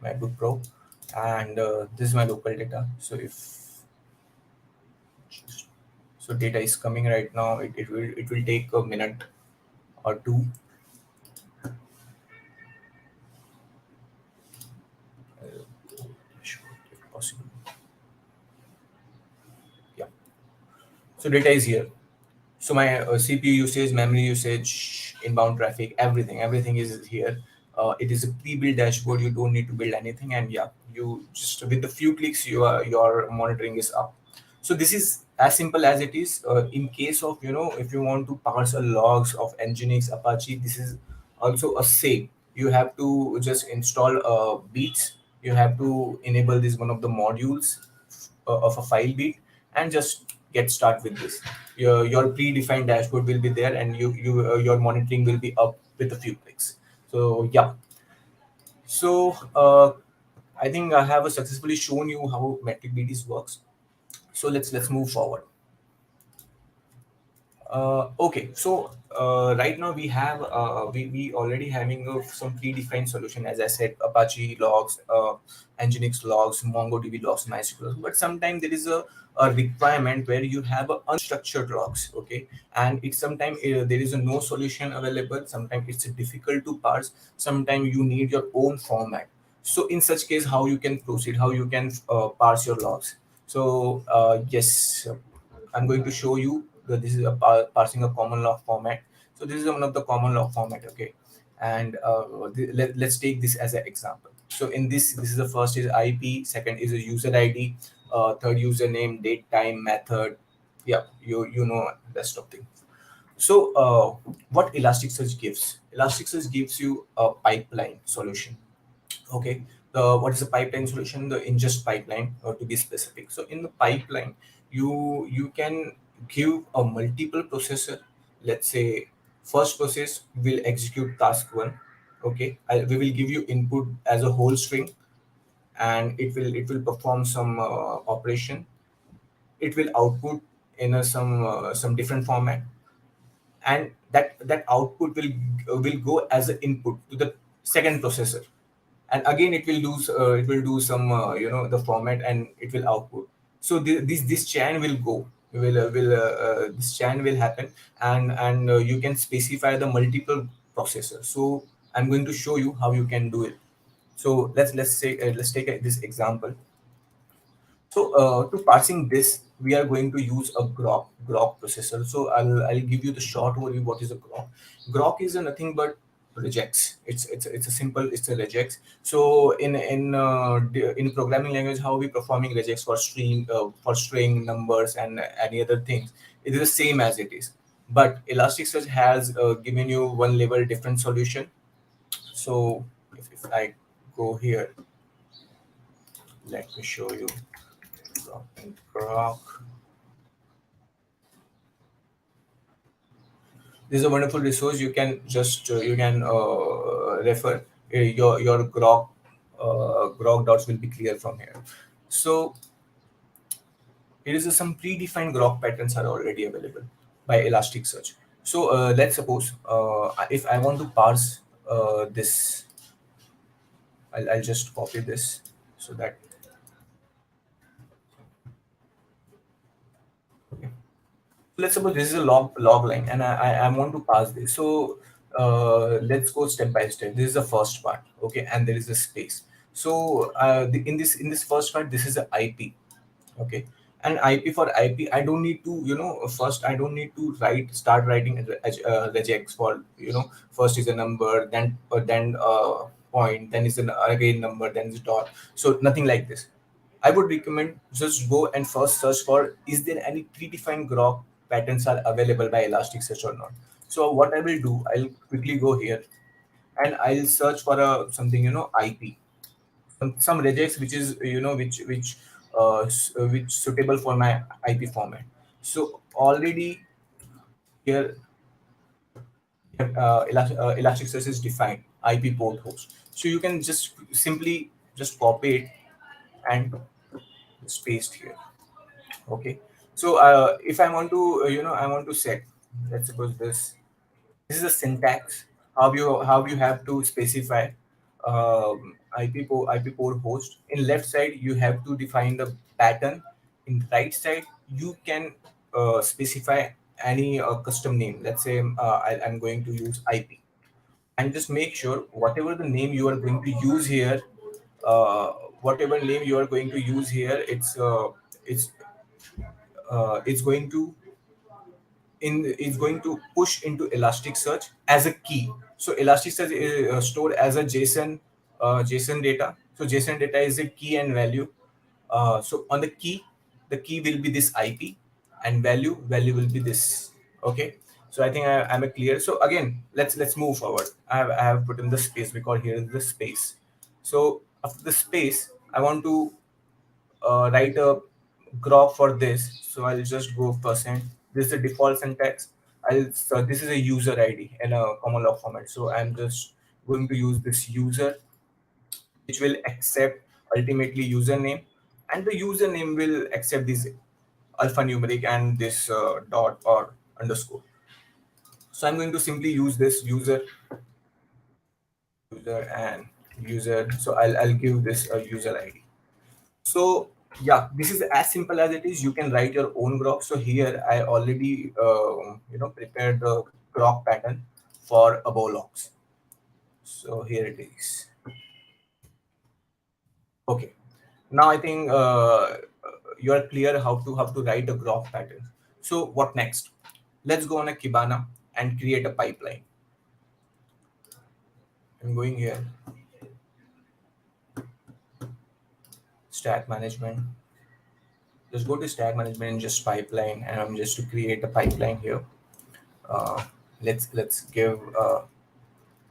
MacBook Pro, and this is my local data. So data is coming right now. It will take a minute or two. If possible. Yeah. So data is here. So my CPU usage, memory usage, inbound traffic, everything is here. It is a pre-built dashboard. You don't need to build anything, and yeah, you just with a few clicks, your monitoring is up. So this is as simple as it is. In case of if you want to parse a logs of Nginx, Apache, this is also a same. You have to just install Beats. You have to enable this one of the modules of a file beat, and just get started with this. Your predefined dashboard will be there, and your monitoring will be up with a few clicks. So yeah. So I think I have successfully shown you how metric BDs works. So let's move forward. Okay, so right now we have we already having some predefined solution, as I said, Apache logs, Nginx logs, MongoDB logs, MySQL. But sometimes there is a requirement where you have unstructured logs, okay, and it's sometimes there is no solution available. Sometimes it's difficult to parse. Sometimes you need your own format. So in such case, how you can proceed, how you can parse your logs. So yes, I'm going to show you that this is a parsing a common log format. So this is one of the common log format, okay. And let's take this as an example. So in this is the first is IP, second is a user ID, third username, date, time, method. Yeah, you know rest of thing. So what Elasticsearch gives? Elasticsearch gives you a pipeline solution. Okay, the what is the pipeline solution? The ingest pipeline, to be specific. So in the pipeline, you can give a multiple processor. Let's say first process will execute task one. Okay, we will give you input as a whole string, and it will perform some operation. It will output in some different format, and that output will go as an input to the second processor, and again it will do some the format, and it will output. So this chain will go will this chain will happen, and you can specify the multiple processors. So I'm going to show you how you can do it. So let's take this example. So to parsing this, we are going to use a grok processor. So I'll give you the short overview. What is a grok? Grok is a nothing but regex. It's a simple, it's a regex. So in programming language, how we performing regex for string numbers and any other things, it is the same as it is. But Elasticsearch has given you one level different solution. So if I go here, let me show you grok. This is a wonderful resource. You can just you can refer. Your grok dots will be clear from here. So here is some predefined grok patterns are already available by Elasticsearch. So let's suppose if I want to parse this, I'll just copy this so that. Let's suppose this is a log line, and I want to pass this. So let's go step by step. This is the first part, okay, and there is a space. So in this first part, this is a IP, okay, and IP for IP, I don't need to first I don't need to start writing regex for first is a number, then point, then is an again number, then is dot. So nothing like this. I would recommend just go and first search for is there any predefined grok patterns are available by Elasticsearch or not. So what I will do, I'll quickly go here and I'll search for a something IP, some regex which is which suitable for my IP format. So already here Elasticsearch is defined IP port host. So you can just simply just copy it and just paste here. Okay, so if I want to I want to set, let's suppose this is a syntax, how you have to specify IP port host. In left side you have to define the pattern. In right side you can specify any custom name. Let's say I'm going to use IP, and just make sure whatever the name you are going to use here, uh, whatever name you are going to use here, it's going to is going to push into Elasticsearch as a key. So Elasticsearch is stored as a JSON data. So JSON data is a key and value. So on the key will be this IP, and value will be this. Okay. So I think I'm clear. So again, let's move forward. I have put in the space because here is the space. So after the space, I want to write a grok for this. So I'll just go percent. This is the default syntax. So this is a user ID in a common log format. So I'm just going to use this user, which will accept ultimately username, and the username will accept this alphanumeric and this dot or underscore. So I'm going to simply use this user and user. So I'll give this a user ID. So yeah, this is as simple as it is. You can write your own grok. So here I already prepared the grok pattern for above logs. So here it is. Okay. Now I think you are clear how to write a grok pattern. So what next? Let's go on a Kibana and create a pipeline. I'm going here. Stack management. Just go to stack management and just pipeline, and I'm just to create a pipeline here. Let's give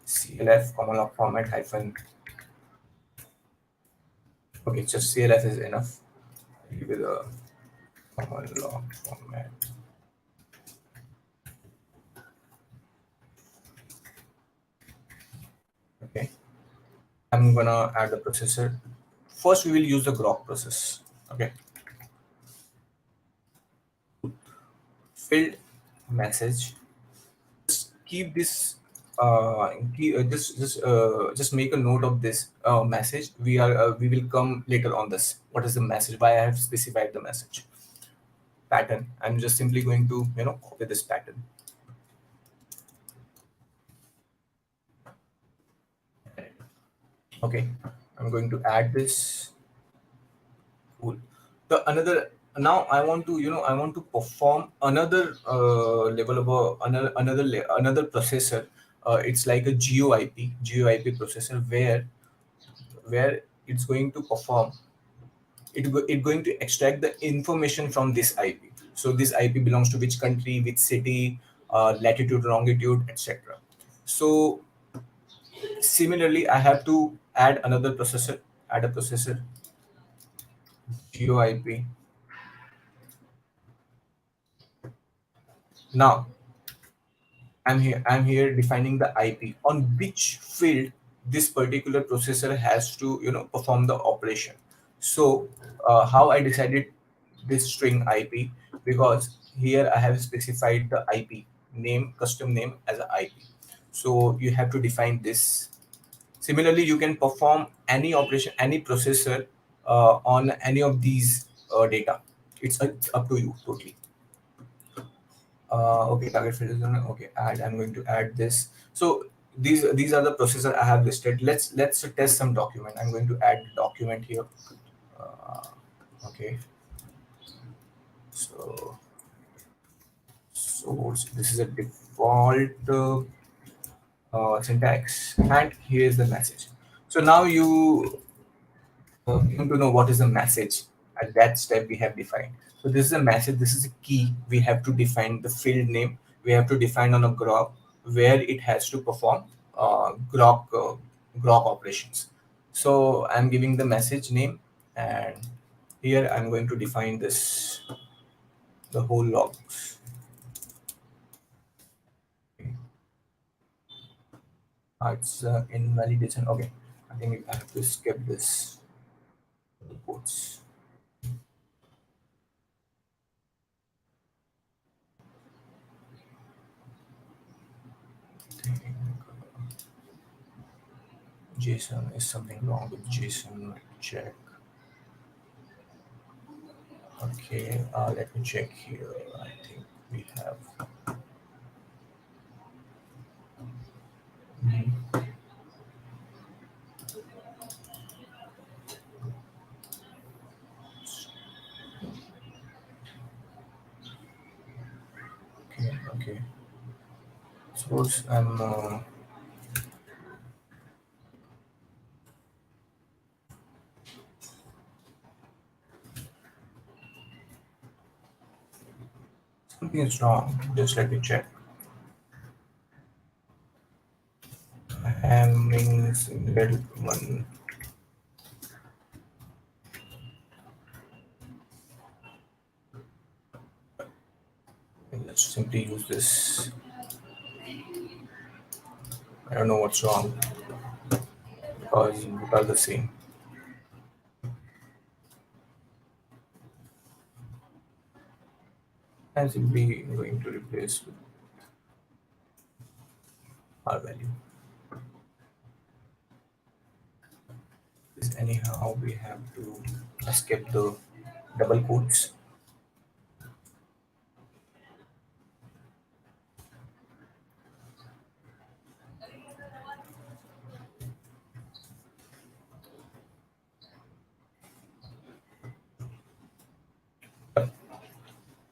CLF common log format hyphen. Okay, just CLF is enough. Give it a common log format. Okay, I'm gonna add the processor. First, we will use the grok process. Okay, filled message. Just keep this. Just make a note of this message. We will come later on this. What is the message? Why I have specified the message pattern. I'm just simply going to copy this pattern. Okay, I'm going to add this. Cool. Now I want to perform another level of another processor. It's like a GeoIP processor where it's going to perform. It's going to extract the information from this IP. So this IP belongs to which country, which city, latitude, longitude, etc. So similarly, I have to add another processor. Add a processor. GeoIP. Now I'm here defining the IP on which field this particular processor has to perform the operation. So how I decided this string IP, because here I have specified the IP name, custom name as an IP. So you have to define this. Similarly, you can perform any operation, any processor on any of these data. It's up to you totally. Okay, target field is okay. Add. I'm going to add this. So these are the processor I have listed. Let's test some document. I'm going to add document here. Okay. So this is a default syntax, and here is the message. So now you want to know what is the message. At that step we have defined. So this is a message, this is a key. We have to define the field name. We have to define on a grok where it has to perform grok operations. So I'm giving the message name, and here I'm going to define this, the whole logs. It's invalidation. Okay, I think I have to skip this reports. JSON is something wrong with JSON. Check. Okay, let me check here. I think we have. Okay. Suppose I'm. Something is wrong. Just let me check. Having single one. Let's simply use this. I don't know what's wrong. because both are the same. I'm simply going to replace with our value. This anyhow we have to escape the double quotes.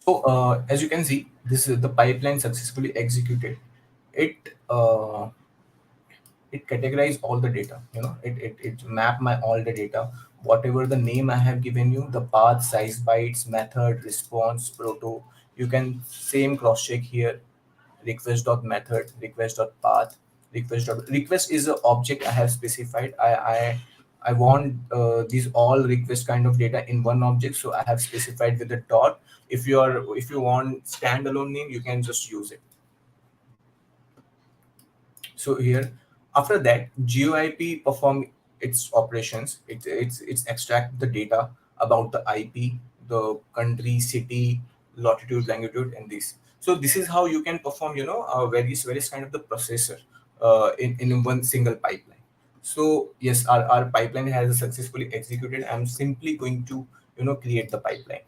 So as you can see, this is the pipeline successfully executed. It it categorize all the data. It map my all the data, whatever the name I have given you, the path, size bytes, method, response, proto. You can same cross check here. Request.method, request.path, request is an object I have specified. I want these all request kind of data in one object, so I have specified with a dot. If you want standalone name, you can just use it. So here, after that, GeoIP perform its operations. It's extract the data about the IP, the country, city, latitude, longitude, and this. So this is how you can perform, various kind of the processor in one single pipeline. So yes, our pipeline has successfully executed. I'm simply going to create the pipeline.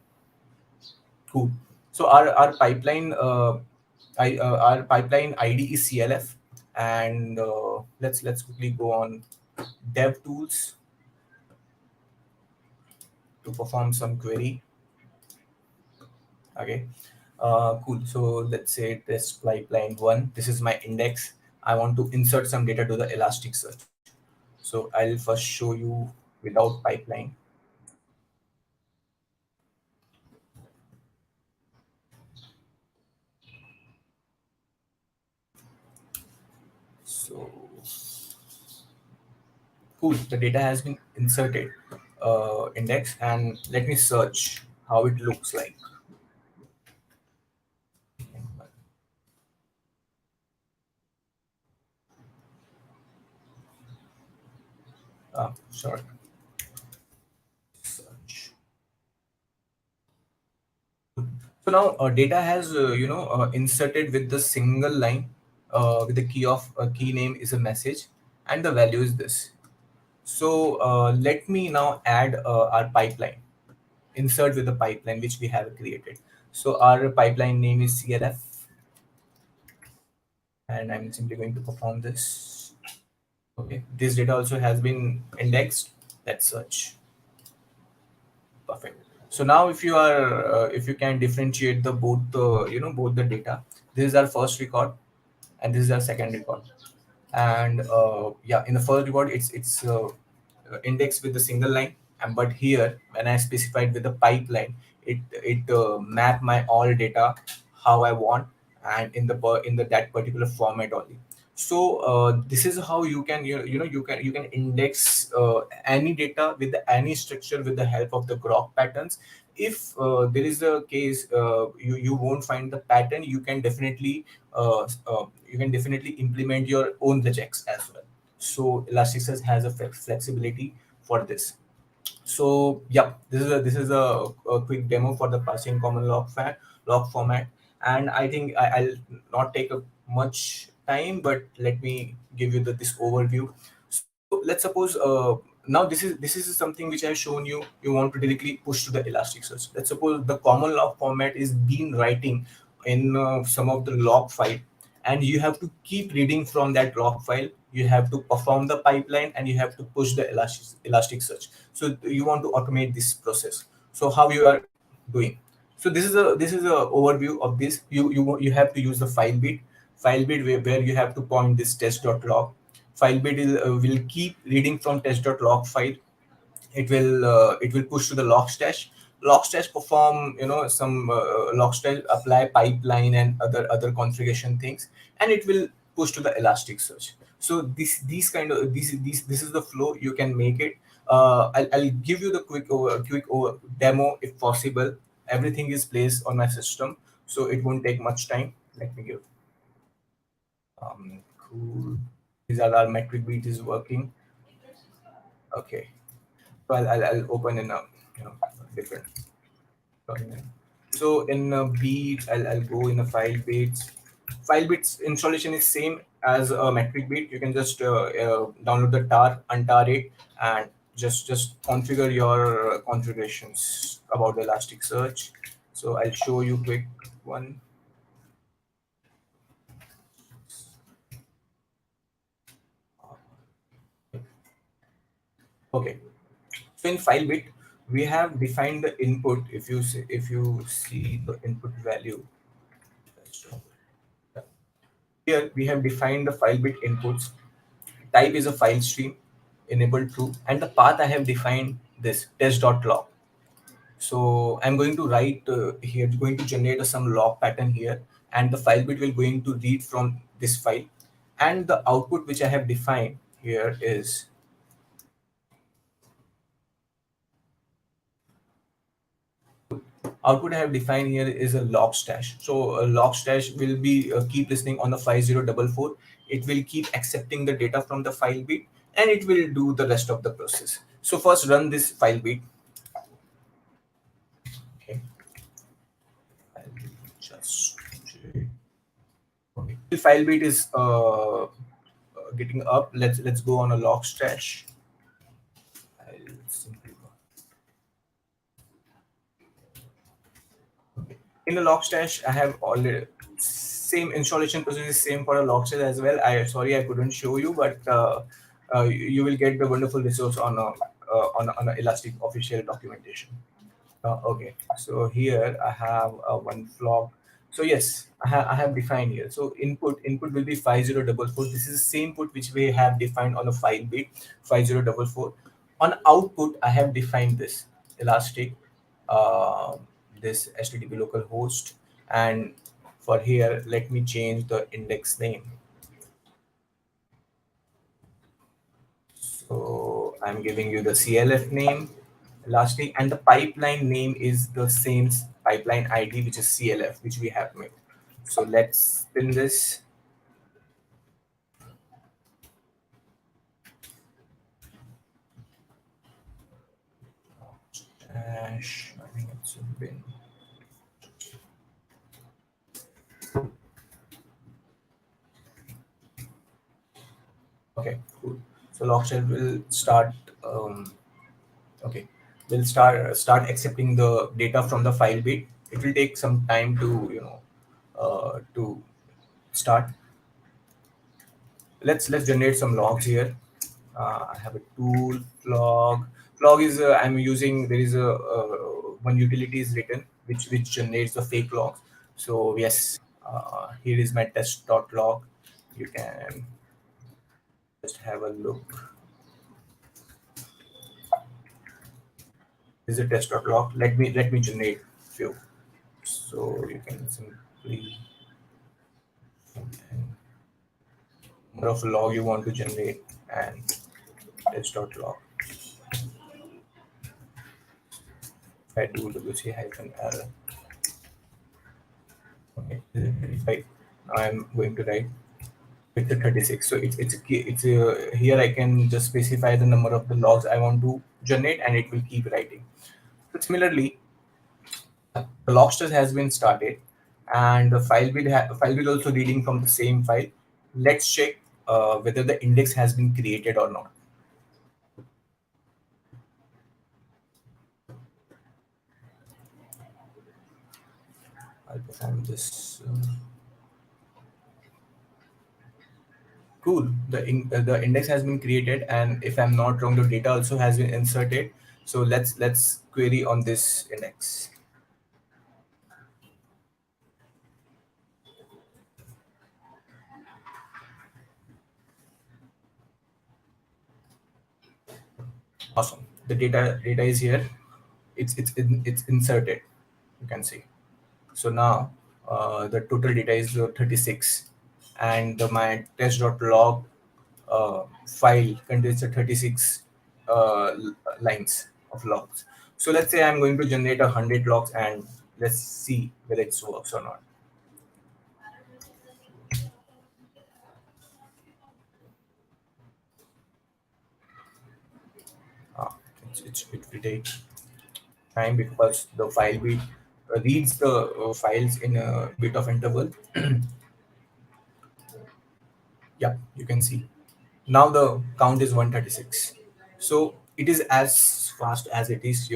Cool. So our pipeline our pipeline ID is CLF, and let's quickly go on dev tools to perform some query. Okay, cool. So let's say test pipeline one. This is my index. I want to insert some data to the Elasticsearch. So I'll first show you without pipeline. So cool, the data has been inserted index, and let me search how it looks like. Sorry, search. So now data has inserted with the single line with the key name is a message, and the value is this. So let me now add our pipeline, insert with the pipeline which we have created. So our pipeline name is CLF, and I'm simply going to perform this. Okay, this data also has been indexed. Let's search. Perfect. So now if you are if you can differentiate the both the both the data, this is our first record and this is our second record. And yeah, in the first record it's indexed with the single line, and but here when I specified with the pipeline, it map my all data how I want, and in the that particular format only. So this is how you can you can index any data with any structure with the help of the grok patterns. If there is a case you won't find the pattern, you can definitely implement your own regex as well. So Elasticsearch has a flexibility for this. So yeah, this is a quick demo for the parsing common log format, and I think I'll not take a much time, but let me give you this overview. So let's suppose now this is something which I've shown you. You want to directly push to the Elasticsearch. Let's suppose the common log format is been writing in some of the log file, and you have to keep reading from that log file. You have to perform the pipeline, and you have to push the Elasticsearch. So you want to automate this process. So how you are doing? So this is a overview of this. You have to use the file bit where you have to point this test.log. File bit will keep reading from test.log file. It will push to the logstash perform some logstash apply pipeline and other configuration things, and it will push to the Elasticsearch. So these kind of this is the flow you can make it. I'll give you the quick demo if possible. Everything is placed on my system, so it won't take much time. Let me give cool. These are our metric beat is working. Okay, so I'll open in a different document. So in B, I'll go in a file bits. File bits installation is same as a metric bit. You can just download the tar, untar it, and just configure your configurations about the Elasticsearch. So I'll show you quick one. Okay, so in file bit we have defined the input. If you see the input value, here we have defined the file bit inputs. Type is a file stream, enabled true, and the path I have defined this test.log. So I'm going to write here, going to generate some log pattern here, and the file bit will going to read from this file, and the output which I have defined here is output I have defined here is a log stash. So a log stash will be keep listening on the 5044. It will keep accepting the data from the file bit, and it will do the rest of the process. So first run this file bit. Okay. I'll just okay. The file bit is getting up. Let's go on a log stash. I'll simply go. Okay. In the log stash, I have already same installation process is same for a log stash as well. Sorry I couldn't show you, but you will get the wonderful resource on on a Elastic official documentation. Okay, so here I have one log. So yes, I have defined here. So input will be 5044. This is the same put which we have defined on the file bit 5044. On output, I have defined this Elastic, uh, this HTTP local host, and for here, let me change the index name. So I'm giving you the CLF name, Elastic, and the pipeline name is the same pipeline ID, which is CLF, which we have made. So let's spin this. Dash, I think it's a bin. Okay, cool. So logshell will start. Okay, will start accepting the data from the file bit. It will take some time to start. Let's generate some logs here. I have a tool log. Log is I'm using, there is a one utility is written which generates the fake logs. So yes, here is my test.log. You can just have a look. This is a test.log. Let me generate few. So you can simply number of log you want to generate and test.log. If I do wc-error. Okay, right. Now I'm going to write with the 36. So here I can just specify the number of the logs I want to generate, and it will keep writing. So similarly, the log stash has been started, and the file will also reading from the same file. Let's check whether the index has been created or not. I'll perform this. Cool. The index has been created, and if I'm not wrong, the data also has been inserted. So let's query on this index. Awesome. The data is here. It's inserted. You can see. So now the total data is 36, and my test.log file contains 36 lines of logs. So let's say I'm going to generate 100 logs, and let's see whether it works or not. It will take time because the file bit reads the files in a bit of interval. Yeah, you can see now the count is 136. So it is as fast as it is,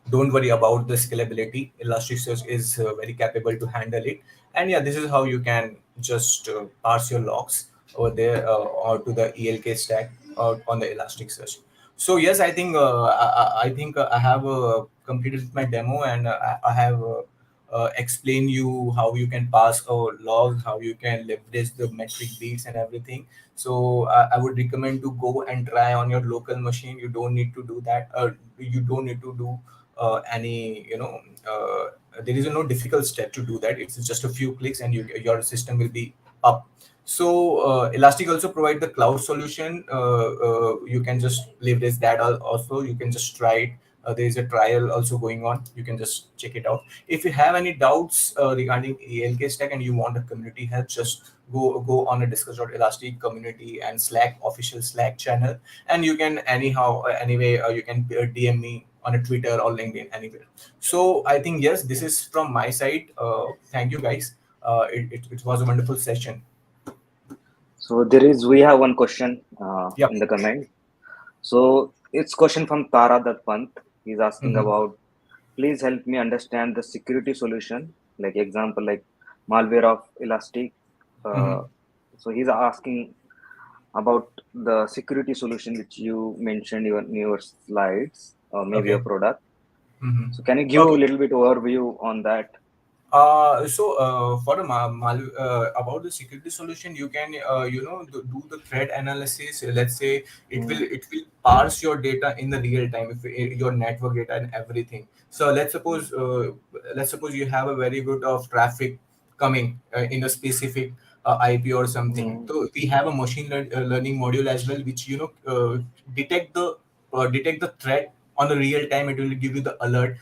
don't worry about the scalability. Elasticsearch is very capable to handle it. And yeah, this is how you can just parse your logs over there, or to the ELK stack on the Elasticsearch. So yes, I think I have completed my demo, and I have explain you how you can pass a log, how you can leverage the metric beats and everything. So I would recommend to go and try on your local machine. You don't need to do that. You don't need to do any, there is no difficult step to do that. It's just a few clicks and your system will be up. So Elastic also provide the cloud solution. You can just leverage that also. You can just try it. There is a trial also going on. You can just check it out. If you have any doubts regarding ALK stack and you want a community help, just go on a discuss.elastic community and Slack official Slack channel, and you can anyway you can DM me on a Twitter or LinkedIn anywhere. So I think yes, this is from my side. Thank you guys. It was a wonderful session. So we have one question Yep. in the comment. So it's question from Tara Dattpant. He's asking Mhm. about, please help me understand the security solution, like example, like malware of Elastic. Uh, Mhm. so he's asking about the security solution which you mentioned in your slides, or maybe your Okay. product. Mhm. So can you give a Okay. little bit overview on that? For the about the security solution, you can do the threat analysis. Let's say Mm, it will parse your data in the real time, if your network data and everything. So mm, let's suppose you have a very good of traffic coming in a specific IP or something. mm, So we have a learning module as well, which detect the detect the threat on the real time. It will give you the alert.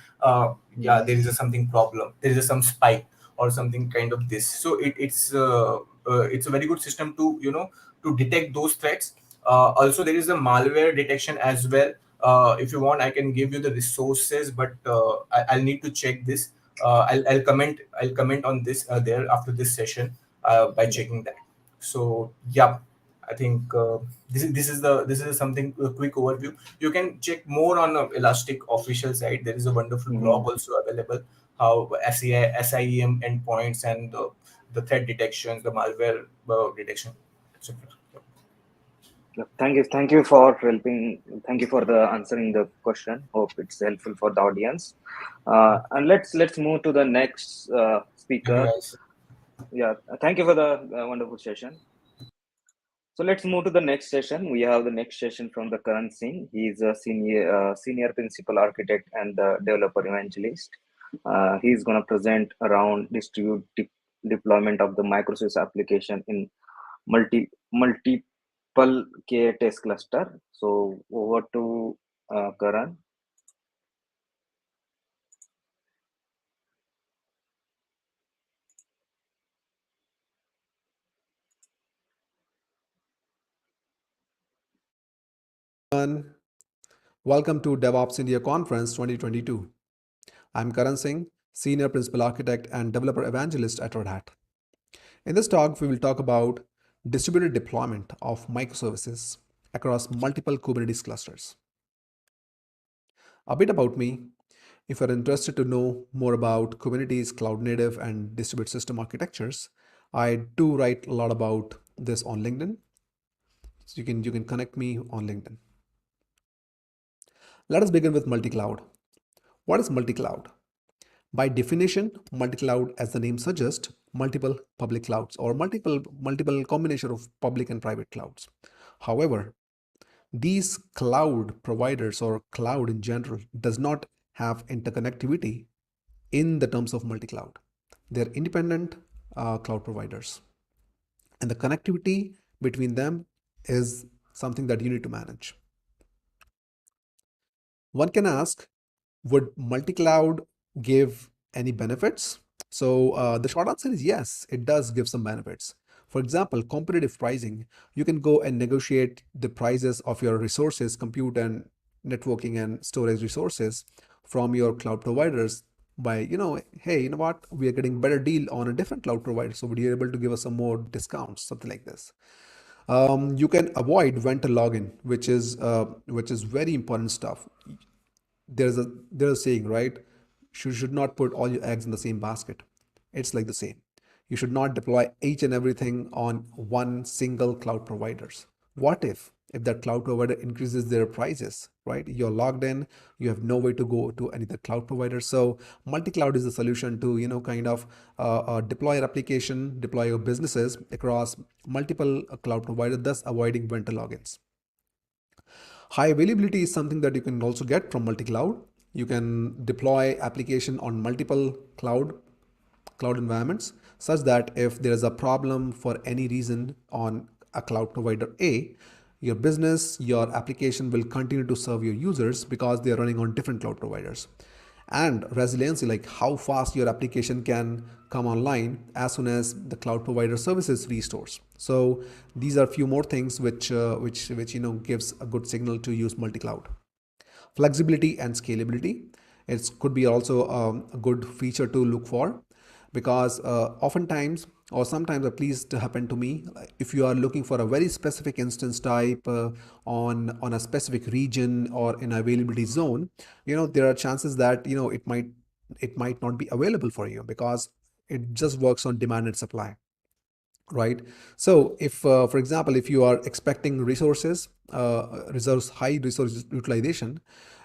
Yeah, mm, there is something problem, there is some spike or something kind of this. So it's a very good system to to detect those threats. Also there is a malware detection as well. If you want, I can give you the resources, but I'll need to check this. I'll comment on this there after this session by yeah. checking that. So yeah, I think this is something, a quick overview. You can check more on Elastic official site. There is a wonderful blog Mhm. also available, how SIEM endpoints and the threat detections, the malware detection, etc. Yeah, thank you for helping. Thank you for the answering the question. Hope it's helpful for the audience. And let's move to the next Thank you speaker. guys. Yeah, thank you for the wonderful session. So let's move to the next session. We have the next session from the Karan Singh. He is a senior principal architect and developer evangelist. He's going to present around deployment of the microservice application in multiple K-test cluster. So over to Karan. Everyone. Welcome to DevOps India Conference 2022. I'm Karan Singh, Senior Principal Architect and Developer Evangelist at Red Hat. In this talk, we will talk about distributed deployment of microservices across multiple Kubernetes clusters. A bit about me. If you're interested to know more about Kubernetes, cloud native, and distributed system architectures, I do write a lot about this on LinkedIn. So you can connect me on LinkedIn. Let us begin with multi-cloud. What is multi-cloud? By definition, multi-cloud, as the name suggests, multiple public clouds or multiple combination of public and private clouds. However, these cloud providers or cloud in general does not have interconnectivity in the terms of multi-cloud. They're independent cloud providers, and the connectivity between them is something that you need to manage. One can ask, would multi-cloud give any benefits? So the short answer is yes, it does give some benefits. For example, competitive pricing. You can go and negotiate the prices of your resources, compute and networking and storage resources from your cloud providers by, hey, you know what, we are getting better deal on a different cloud provider, so would you able to give us some more discounts, something like this. You can avoid vendor login, which is very important stuff. There's a saying, right? You should not put all your eggs in the same basket. It's like the same. You should not deploy each and everything on one single cloud providers. What if that cloud provider increases their prices, right? You're logged in, you have no way to go to any other cloud provider. So multi-cloud is the solution to, kind of deploy your application, deploy your businesses across multiple cloud providers, thus avoiding vendor logins. High availability is something that you can also get from multi-cloud. You can deploy application on multiple cloud environments, such that if there is a problem for any reason on a cloud provider A, your business, your application will continue to serve your users because they are running on different cloud providers. And resiliency, like how fast your application can come online as soon as the cloud provider services restores. So these are a few more things which gives a good signal to use multi-cloud. Flexibility and scalability, it could be also a good feature to look for, because oftentimes, or sometimes at least happen to me, if you are looking for a very specific instance type on a specific region or in availability zone, there are chances that it might not be available for you because it just works on demand and supply, right? So if for example, if you are expecting high resource utilization,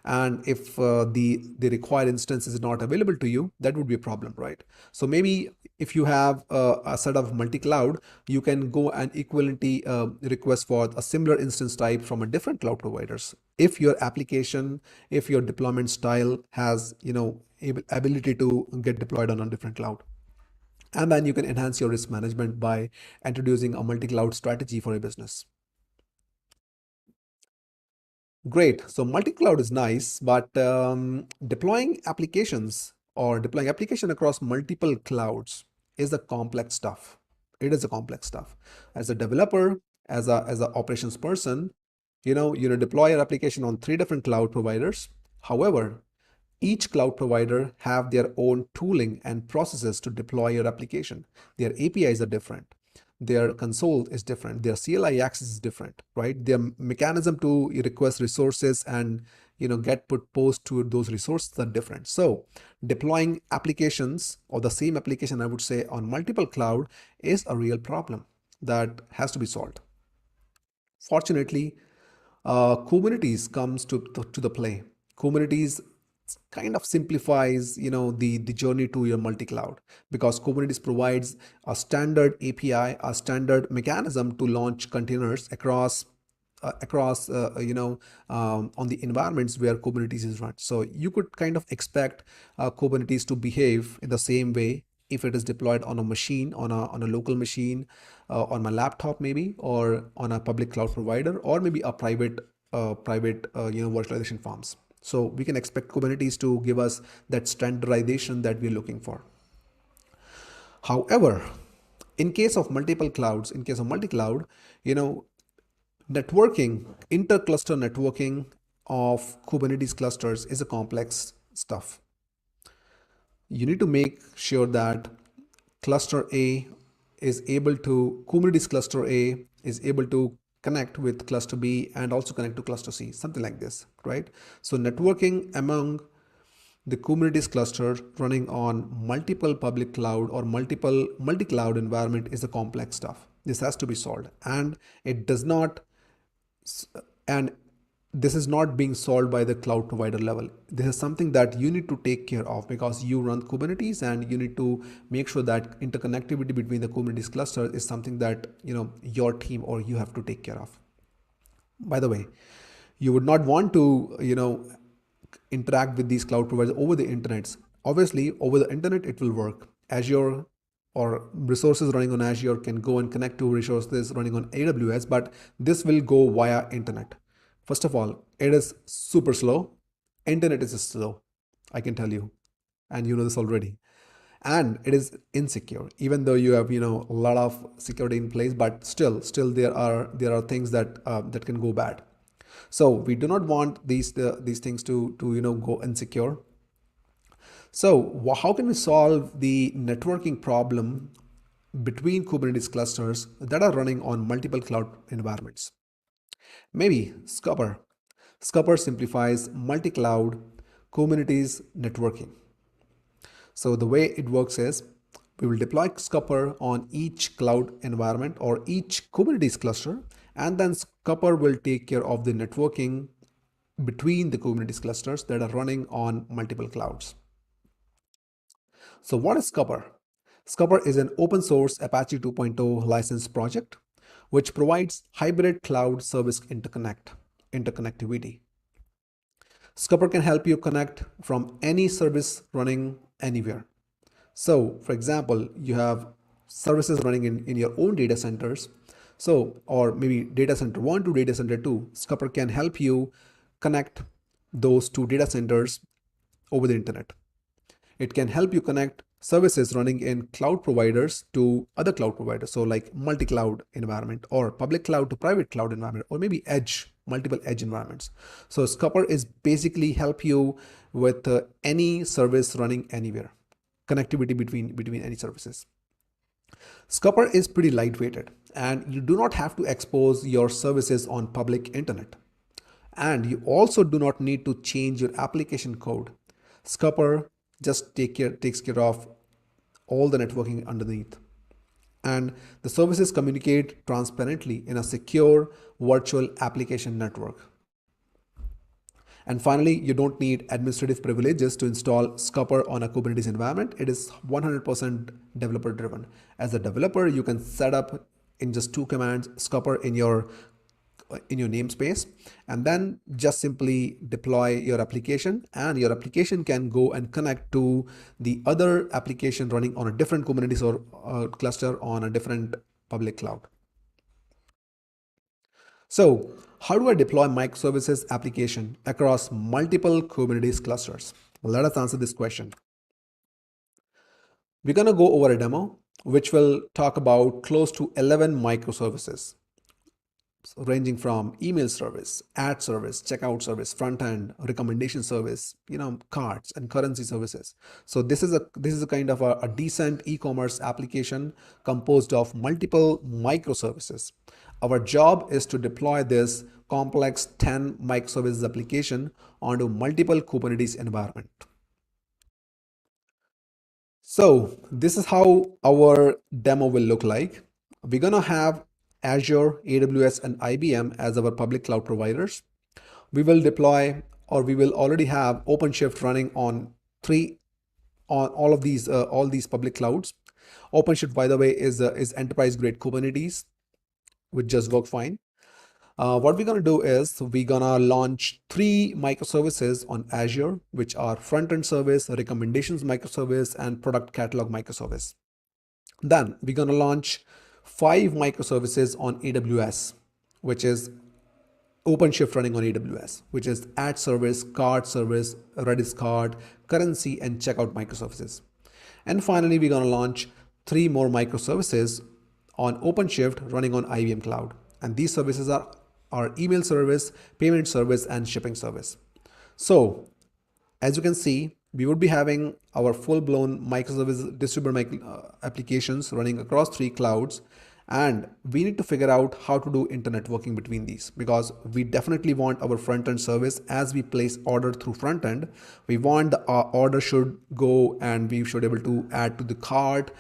and if the required instance is not available to you, that would be a problem, right? So maybe if you have a set of multi-cloud, you can go and equivalently request for a similar instance type from a different cloud providers if your application, if your deployment style has ability to get deployed on a different cloud. And then you can enhance your risk management by introducing a multi-cloud strategy for your business. Great. So multi-cloud is nice, but deploying application across multiple clouds is a complex stuff. It is a complex stuff. As a developer, as a operations person, you deploy your application on 3 different cloud providers. However, each cloud provider have their own tooling and processes to deploy your application. Their APIs are different. Their console is different. Their CLI access is different, right? Their mechanism to request resources and get post to those resources are different. So deploying applications or the same application, I would say, on multiple cloud is a real problem that has to be solved. Fortunately, Kubernetes comes to the play. Kubernetes kind of simplifies the journey to your multi-cloud, because Kubernetes provides a standard API, a standard mechanism to launch containers across on the environments where Kubernetes is run. So you could kind of expect Kubernetes to behave in the same way if it is deployed on a machine, on a local machine, on my laptop maybe, or on a public cloud provider, or maybe a private virtualization farms. So we can expect Kubernetes to give us that standardization that we're looking for. However, in case of multi-cloud, networking, inter-cluster networking of Kubernetes clusters is a complex stuff. You need to make sure that Kubernetes cluster A is able to connect with cluster B and also connect to cluster C, something like this, right? So networking among the Kubernetes cluster running on multiple public cloud or multi-cloud environment is a complex stuff. This has to be solved, and this is not being solved by the cloud provider level. This is something that you need to take care of, because you run Kubernetes and you need to make sure that interconnectivity between the Kubernetes cluster is something that your team or you have to take care of. By the way, you would not want to interact with these cloud providers over the internet. Obviously, over the internet it will work. Azure or resources running on Azure can go and connect to resources running on AWS, but this will go via internet. First of all, it is super slow. Internet is slow, I can tell you, and you know this already. And it is insecure, even though you have a lot of security in place, but still there are things that can go bad. So we do not want these things to go insecure. So how can we solve the networking problem between Kubernetes clusters that are running on multiple cloud environments? Maybe Scupper. Scupper simplifies multi-cloud Kubernetes networking. So the way it works is we will deploy Scupper on each cloud environment or each Kubernetes cluster, and then Scupper will take care of the networking between the Kubernetes clusters that are running on multiple clouds. So what is Scupper? Scupper is an open source Apache 2.0 licensed project which provides hybrid cloud service interconnectivity. Scupper can help you connect from any service running anywhere. So for example, you have services running in your own data centers. So, or maybe data center 1 to data center 2, Scupper can help you connect those two data centers over the internet. It can help you connect services running in cloud providers to other cloud providers. So like multi-cloud environment or public cloud to private cloud environment, or maybe multiple edge environments. So Scupper is basically help you with any service running anywhere, connectivity between any services. Scupper is pretty lightweighted and you do not have to expose your services on public internet. And you also do not need to change your application code. Scupper just takes care of all the networking underneath. And the services communicate transparently in a secure virtual application network. And finally, you don't need administrative privileges to install Scupper on a Kubernetes environment. It is 100% developer driven. As a developer, you can set up in just 2 commands Scupper in your namespace, and then just simply deploy your application, and your application can go and connect to the other application running on a different Kubernetes or cluster on a different public cloud. So how do I deploy microservices application across multiple Kubernetes clusters? Well, let us answer this question. We're going to go over a demo which will talk about close to 11 microservices, ranging from email service, ad service, checkout service, front end, recommendation service, cards and currency services. So this is a kind of a decent e-commerce application composed of multiple microservices. Our job is to deploy this complex 10 microservices application onto multiple Kubernetes environment. So this is how our demo will look like. We're gonna have Azure, AWS, and IBM as our public cloud providers. We will deploy, or we will already have OpenShift running on all these public clouds. OpenShift, by the way, is enterprise grade Kubernetes, which just work fine. What we're gonna do is we're gonna launch 3 microservices on Azure, which are front-end service, recommendations microservice, and product catalog microservice. Then we're gonna launch 5 microservices on AWS, which is OpenShift running on AWS, which is ad service, card service, Redis card, currency, and checkout microservices. And finally, we're going to launch 3 more microservices on OpenShift running on IBM Cloud. And these services are email service, payment service, and shipping service. So as you can see, we would be having our full-blown microservice distributed applications running across 3 clouds, and we need to figure out how to do internetworking between these, because we definitely want our front-end service, as we place order through front-end, we want the order should go and we should be able to add to the cart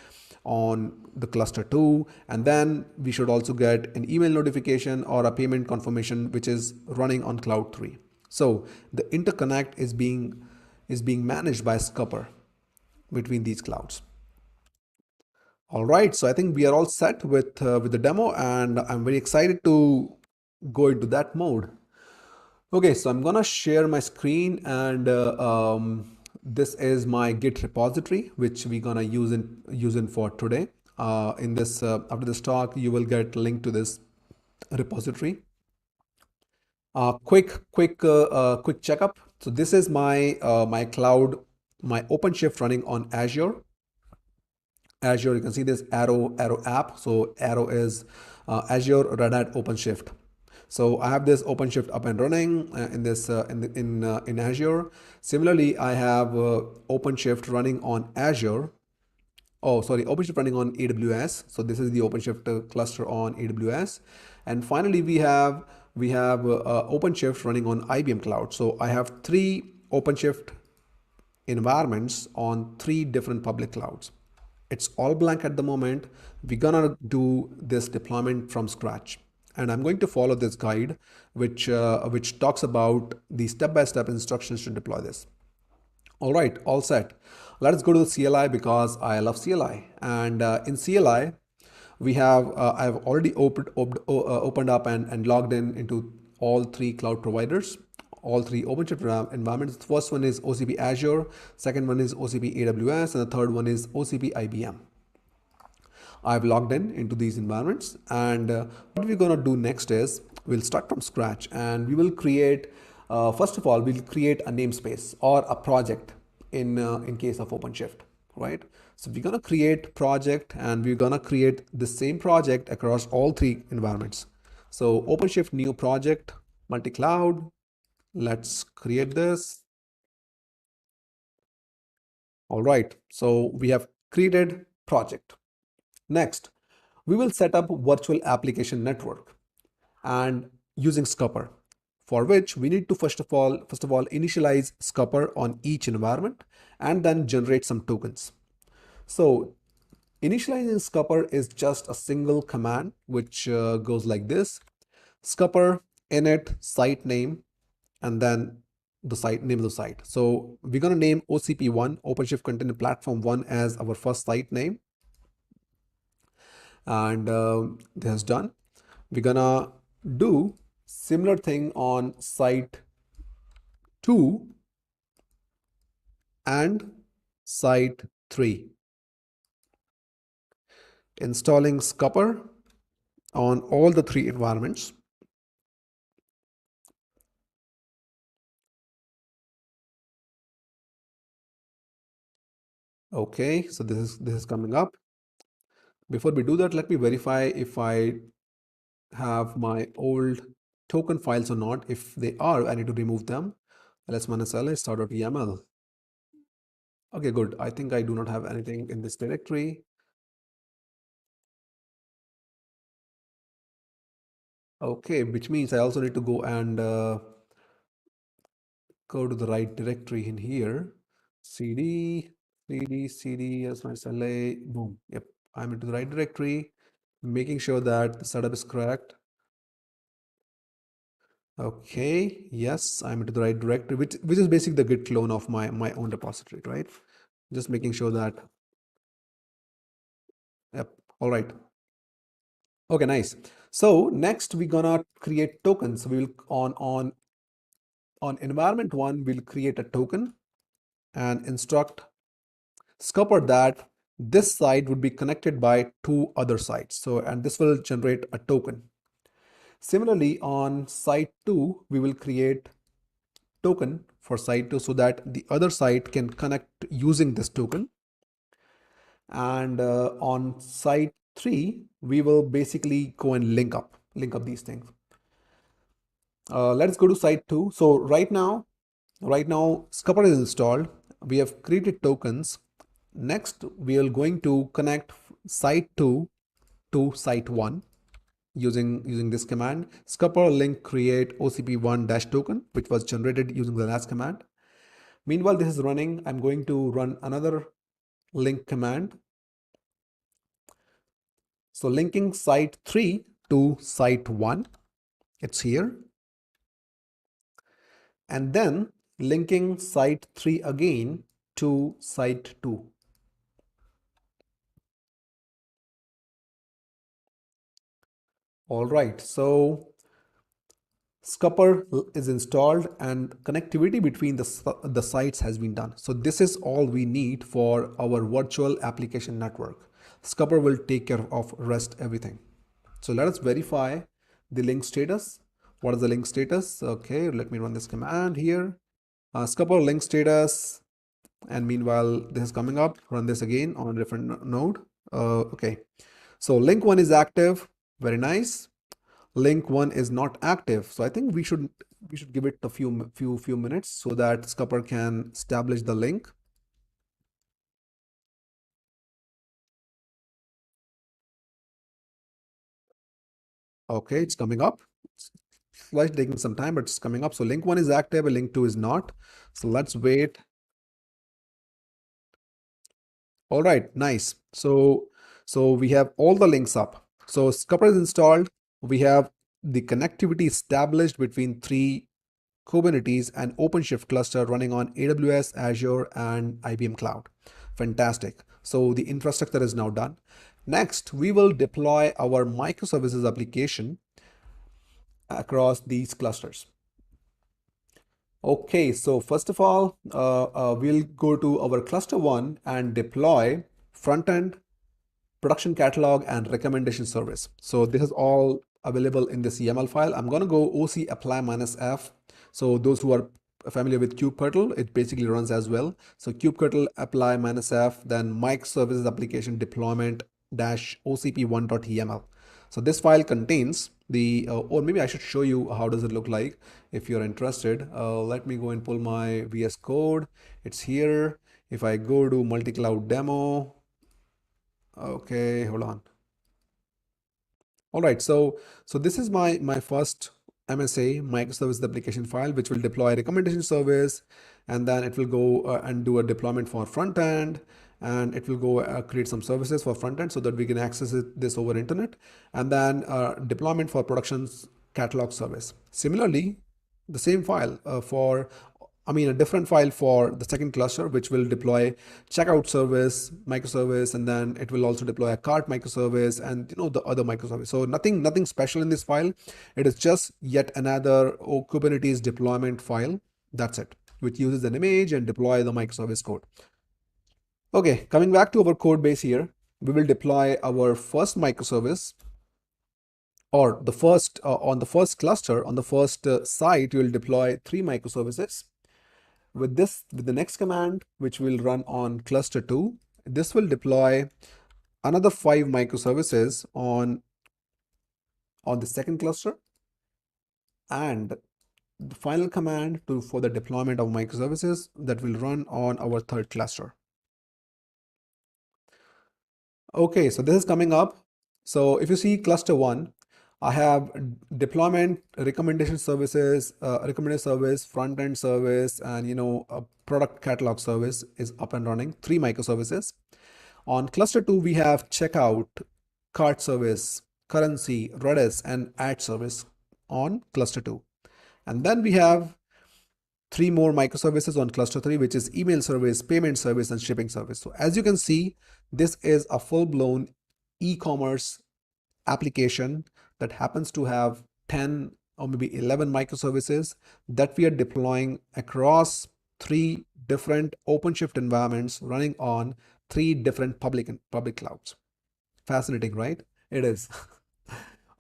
on the cluster 2, and then we should also get an email notification or a payment confirmation which is running on cloud 3. So the interconnect is being managed by Scupper between these clouds. All right, so I think we are all set with the demo, and I'm very excited to go into that mode. Okay, so I'm gonna share my screen, and this is my Git repository, which we're gonna use in for today. In this after this talk, you will get link to this repository. Quick checkup. So this is my my cloud, my OpenShift running on Azure. You can see this arrow app. So arrow is Azure Red Hat OpenShift. So I have this OpenShift up and running in Azure. Similarly, I have OpenShift running on Azure. Oh, sorry, OpenShift running on AWS. So this is the OpenShift cluster on AWS. And finally, we have OpenShift running on IBM Cloud. So I have 3 OpenShift environments on 3 different public clouds. It's all blank at the moment. We're gonna do this deployment from scratch. And I'm going to follow this guide, which talks about the step-by-step instructions to deploy this. All right, all set. Let's go to the CLI because I love CLI. And in CLI, we have I've already opened up and logged into all 3 cloud providers, all 3 OpenShift environments. The first one is OCP Azure, second one is OCP AWS, and the third one is OCP IBM. I've logged into these environments, and what we're gonna do next is we'll start from scratch, and we will create. First of all, we'll create a namespace or a project in case of OpenShift, right? So we're gonna create project, and we're gonna create the same project across all 3 environments. So OpenShift new project, multi-cloud. Let's create this. All right, so we have created project. Next, we will set up virtual application network and using Scupper, for which we need to first of all initialize Scupper on each environment and then generate some tokens. So initializing Scupper is just a single command which goes like this: Scupper init site name and then the site name of the site. So we're gonna name OCP1, OpenShift Container Platform 1, as our first site name. And this is done. We're gonna do similar thing on site 2 and site 3. Installing Scupper on all the 3 environments. Okay, so this is coming up. Before we do that, let me verify if I have my old token files or not. If they are, I need to remove them. ls-ls start.yaml. Okay, good. I think I do not have anything in this directory. Okay, which means I also need to go and go to the right directory in here. cd ls-sla, boom. Yep, I'm into the right directory, making sure that the setup is correct. Okay, yes, I'm into the right directory, which is basically the git clone of my own repository, right? Just making sure that. Yep, all right. Okay, nice. So next we're gonna create tokens. We will on environment 1, we'll create a token and instruct Scupper that this site would be connected by 2 other sites. So, and this will generate a token. Similarly, on site 2, we will create token for site 2 so that the other site can connect using this token. And on site 3, we will basically go and link up these things. Let's go to site 2. So right now Scupper is installed. We have created tokens. Next, we are going to connect site 2 to site 1 using this command, Scupper link create OCP1 dash token, which was generated using the last command. Meanwhile, this is running. I'm going to run another link command. So linking site 3 to site 1, it's here. And then linking site 3 again to site 2. All right, so Scupper is installed and connectivity between the sites has been done. So this is all we need for our virtual application network. Scupper will take care of rest everything. So let us verify the link status. What is the link status? Okay, let me run this command here. Scupper link status. And meanwhile, this is coming up. Run this again on a different node. Okay, so link 1 is active. Very nice. link 1 is not active. So I think we should give it a few minutes so that Scupper can establish the link. Okay, it's coming up. It's slightly taking some time, but it's coming up. So link 1 is active and link 2 is not. So let's wait. All right, nice. So we have all the links up. So Scupper is installed. We have the connectivity established between 3 Kubernetes and OpenShift cluster running on AWS, Azure, and IBM Cloud. Fantastic. So the infrastructure is now done. Next, we will deploy our microservices application across these clusters. Okay, so first of all, we'll go to our cluster 1 and deploy front-end, production catalog, and recommendation service. So this is all available in this YAML file. I'm going to go OC apply -f. So those who are familiar with kubectl, it basically runs as well. So kubectl apply -f, then microservices application deployment -ocp1.yml. So this file contains the, or maybe I should show you how does it look like if you're interested. Let me go and pull my VS Code. It's here. If I go to multi-cloud demo, okay, hold on. All right, so this is my first MSA microservice application file, which will deploy recommendation service, and then it will go and do a deployment for front end, and it will go create some services for front end so that we can access this over internet, and then deployment for productions catalog service. Similarly, the same file a different file for the second cluster, which will deploy checkout service, microservice, and then it will also deploy a cart microservice and the other microservice. So nothing special in this file. It is just yet another Kubernetes deployment file. That's it, which uses an image and deploy the microservice code. Okay, coming back to our code base here, we will deploy our first microservice, or the first on the first cluster, on the first site, you will deploy 3 microservices. With the next command, which will run on cluster 2, this will deploy another 5 microservices on the second cluster, and the final command for the deployment of microservices that will run on our third cluster. Okay, so this is coming up. So if you see cluster 1, I have deployment, recommendation services, recommended service, front-end service, and a product catalog service is up and running, 3 microservices. On cluster 2, we have checkout, cart service, currency, Redis, and ad service on cluster 2. And then we have 3 more microservices on cluster 3, which is email service, payment service, and shipping service. So as you can see, this is a full-blown e-commerce application that happens to have 10 or maybe 11 microservices that we are deploying across 3 different OpenShift environments running on 3 different public clouds. Fascinating, right? It is.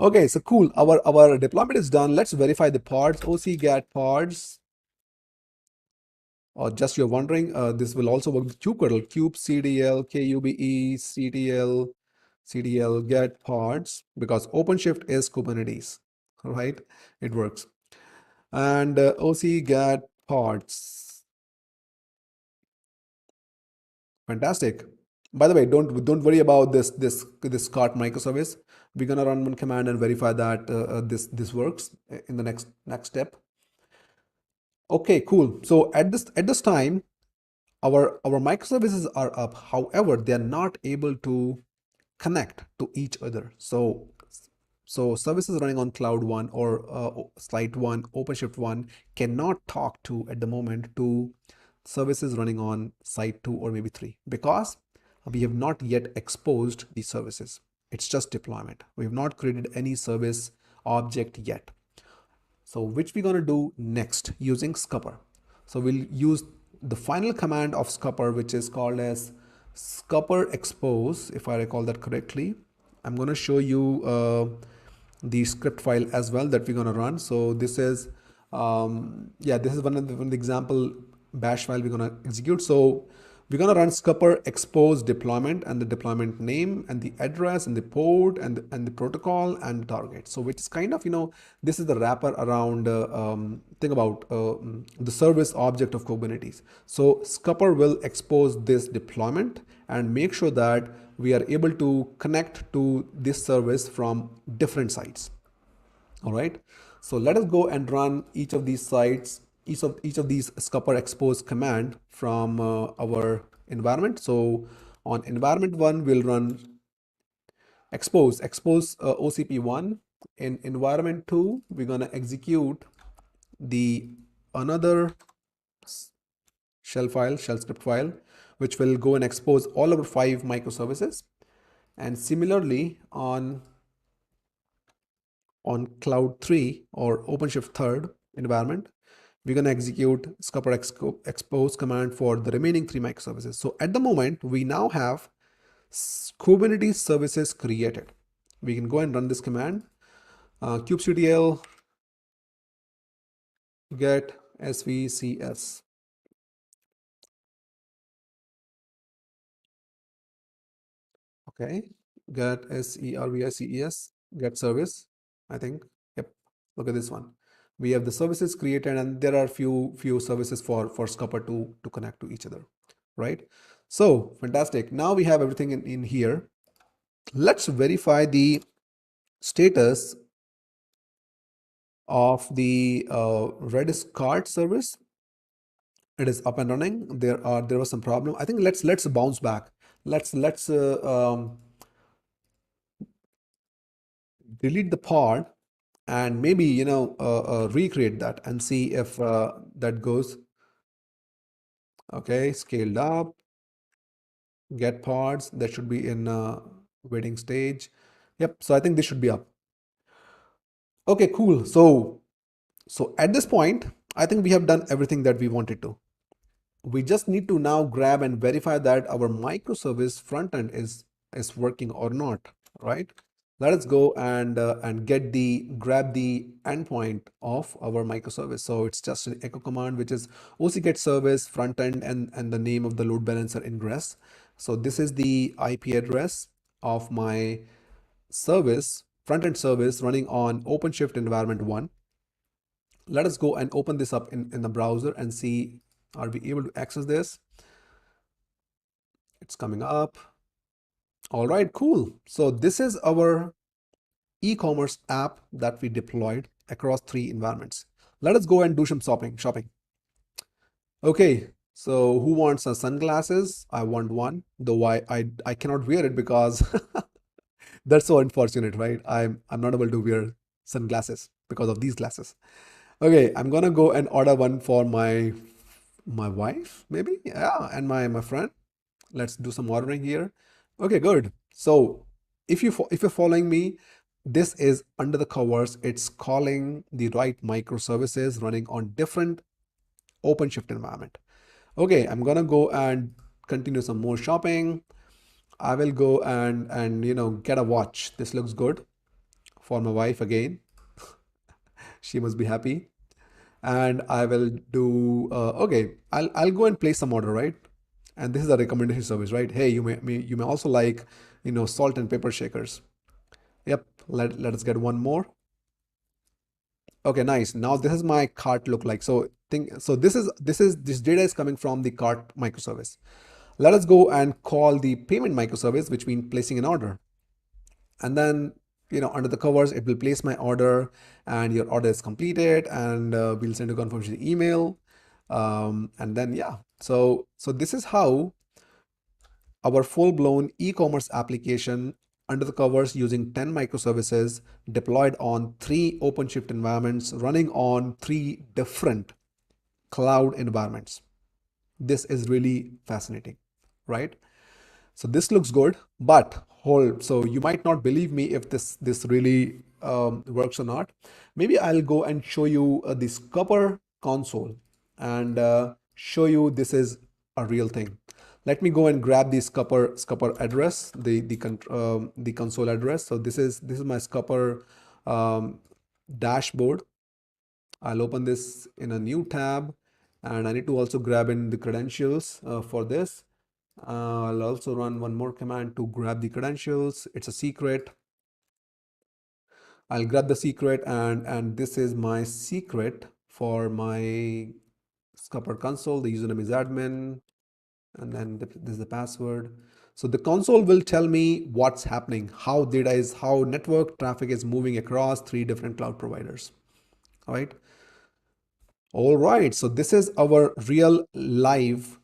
Okay, so cool. Our deployment is done. Let's verify the pods. OC get pods. Or just you're wondering, this will also work with kubectl, kube cdl, kube cdl get pods, because OpenShift is Kubernetes, right? It works. And OC get pods. Fantastic. By the way, don't worry about this cart microservice. We're gonna run one command and verify that this works in the next step. Okay, cool. So at this time, our microservices are up. However, they are not able to connect to each other. So services running on cloud 1 or site 1, OpenShift 1 cannot talk to at the moment to services running on site 2 or maybe 3, because we have not yet exposed these services. It's just deployment. We have not created any service object yet. So which we're going to do next using Scupper. So we'll use the final command of Scupper, which is called as Scupper expose, if I recall that correctly. I'm going to show you the script file as well that we're going to run. So this is this is one of the example bash file we're going to execute. So we're going to run Scupper expose deployment and the deployment name and the address and the port and the protocol and the target. So which is kind of, this is the wrapper around, think about the service object of Kubernetes. So Scupper will expose this deployment and make sure that we are able to connect to this service from different sites. All right, so let us go and run each of these sites, each of these Scupper expose command from our environment. So on environment 1, we'll run expose OCP1. In environment 2, we're going to execute the another shell script file, which will go and expose all our 5 microservices. And similarly on Cloud 3 or OpenShift 3rd environment, we're going to execute Scupper expose command for the remaining 3 microservices. So at the moment, we now have Kubernetes services created. We can go and run this command, kubectl get svcs. Okay, get services, get service, I think. Yep, look at this one. We have the services created, and there are few services for Scupper to connect to each other, right? So fantastic. Now we have everything in here. Let's verify the status of the Redis card service. It is up and running. There was some problem. I think let's bounce back. Let's delete the pod and maybe recreate that and see if that goes. Okay, scaled up, get pods, that should be in waiting stage. Yep, so I think this should be up. Okay, cool. So at this point, I think we have done everything that we wanted to. We just need to now grab and verify that our microservice front end is working or not, right? Let us go and grab the endpoint of our microservice. So it's just an echo command, which is OC get service front end and the name of the load balancer ingress. So this is the IP address of my service, front end service running on OpenShift environment 1. Let us go and open this up in the browser and see, are we able to access this? It's coming up. All right, cool. So this is our e-commerce app that we deployed across 3 environments. Let us go and do some shopping. Okay, so who wants sunglasses? I want one, though I cannot wear it because that's so unfortunate, right? I'm not able to wear sunglasses because of these glasses. Okay, I'm gonna go and order one for my wife, maybe, yeah, and my friend. Let's do some ordering here. Okay, good. So if you're following me, this is under the covers. It's calling the right microservices running on different OpenShift environment. Okay, I'm gonna go and continue some more shopping. I will go and get a watch. This looks good for my wife again. She must be happy. And I will do okay. I'll go and place some order, right? And this is a recommendation service, right? Hey, you may also like salt and pepper shakers. Yep. Let us get one more. Okay, nice. Now this is my cart look like. So this data is coming from the cart microservice. Let us go and call the payment microservice, which means placing an order. And then under the covers, it will place my order and your order is completed, and we'll send a confirmation email. And then, yeah, so this is how our full-blown e-commerce application under the covers using 10 microservices deployed on 3 OpenShift environments running on 3 different cloud environments. This is really fascinating, right? So this looks good, but so you might not believe me if this really works or not. Maybe I'll go and show you the Scupper console and show you this is a real thing. Let me go and grab the Scupper address, the console address. So this is my Scupper dashboard. I'll open this in a new tab, and I need to also grab in the credentials for this. I'll also run one more command to grab the credentials. It's a secret. I'll grab the secret, and this is my secret for my Scupper console. The username is admin, and then this is the password. So the console will tell me what's happening, how network traffic is moving across 3 different cloud providers. All right. All right. So this is our real live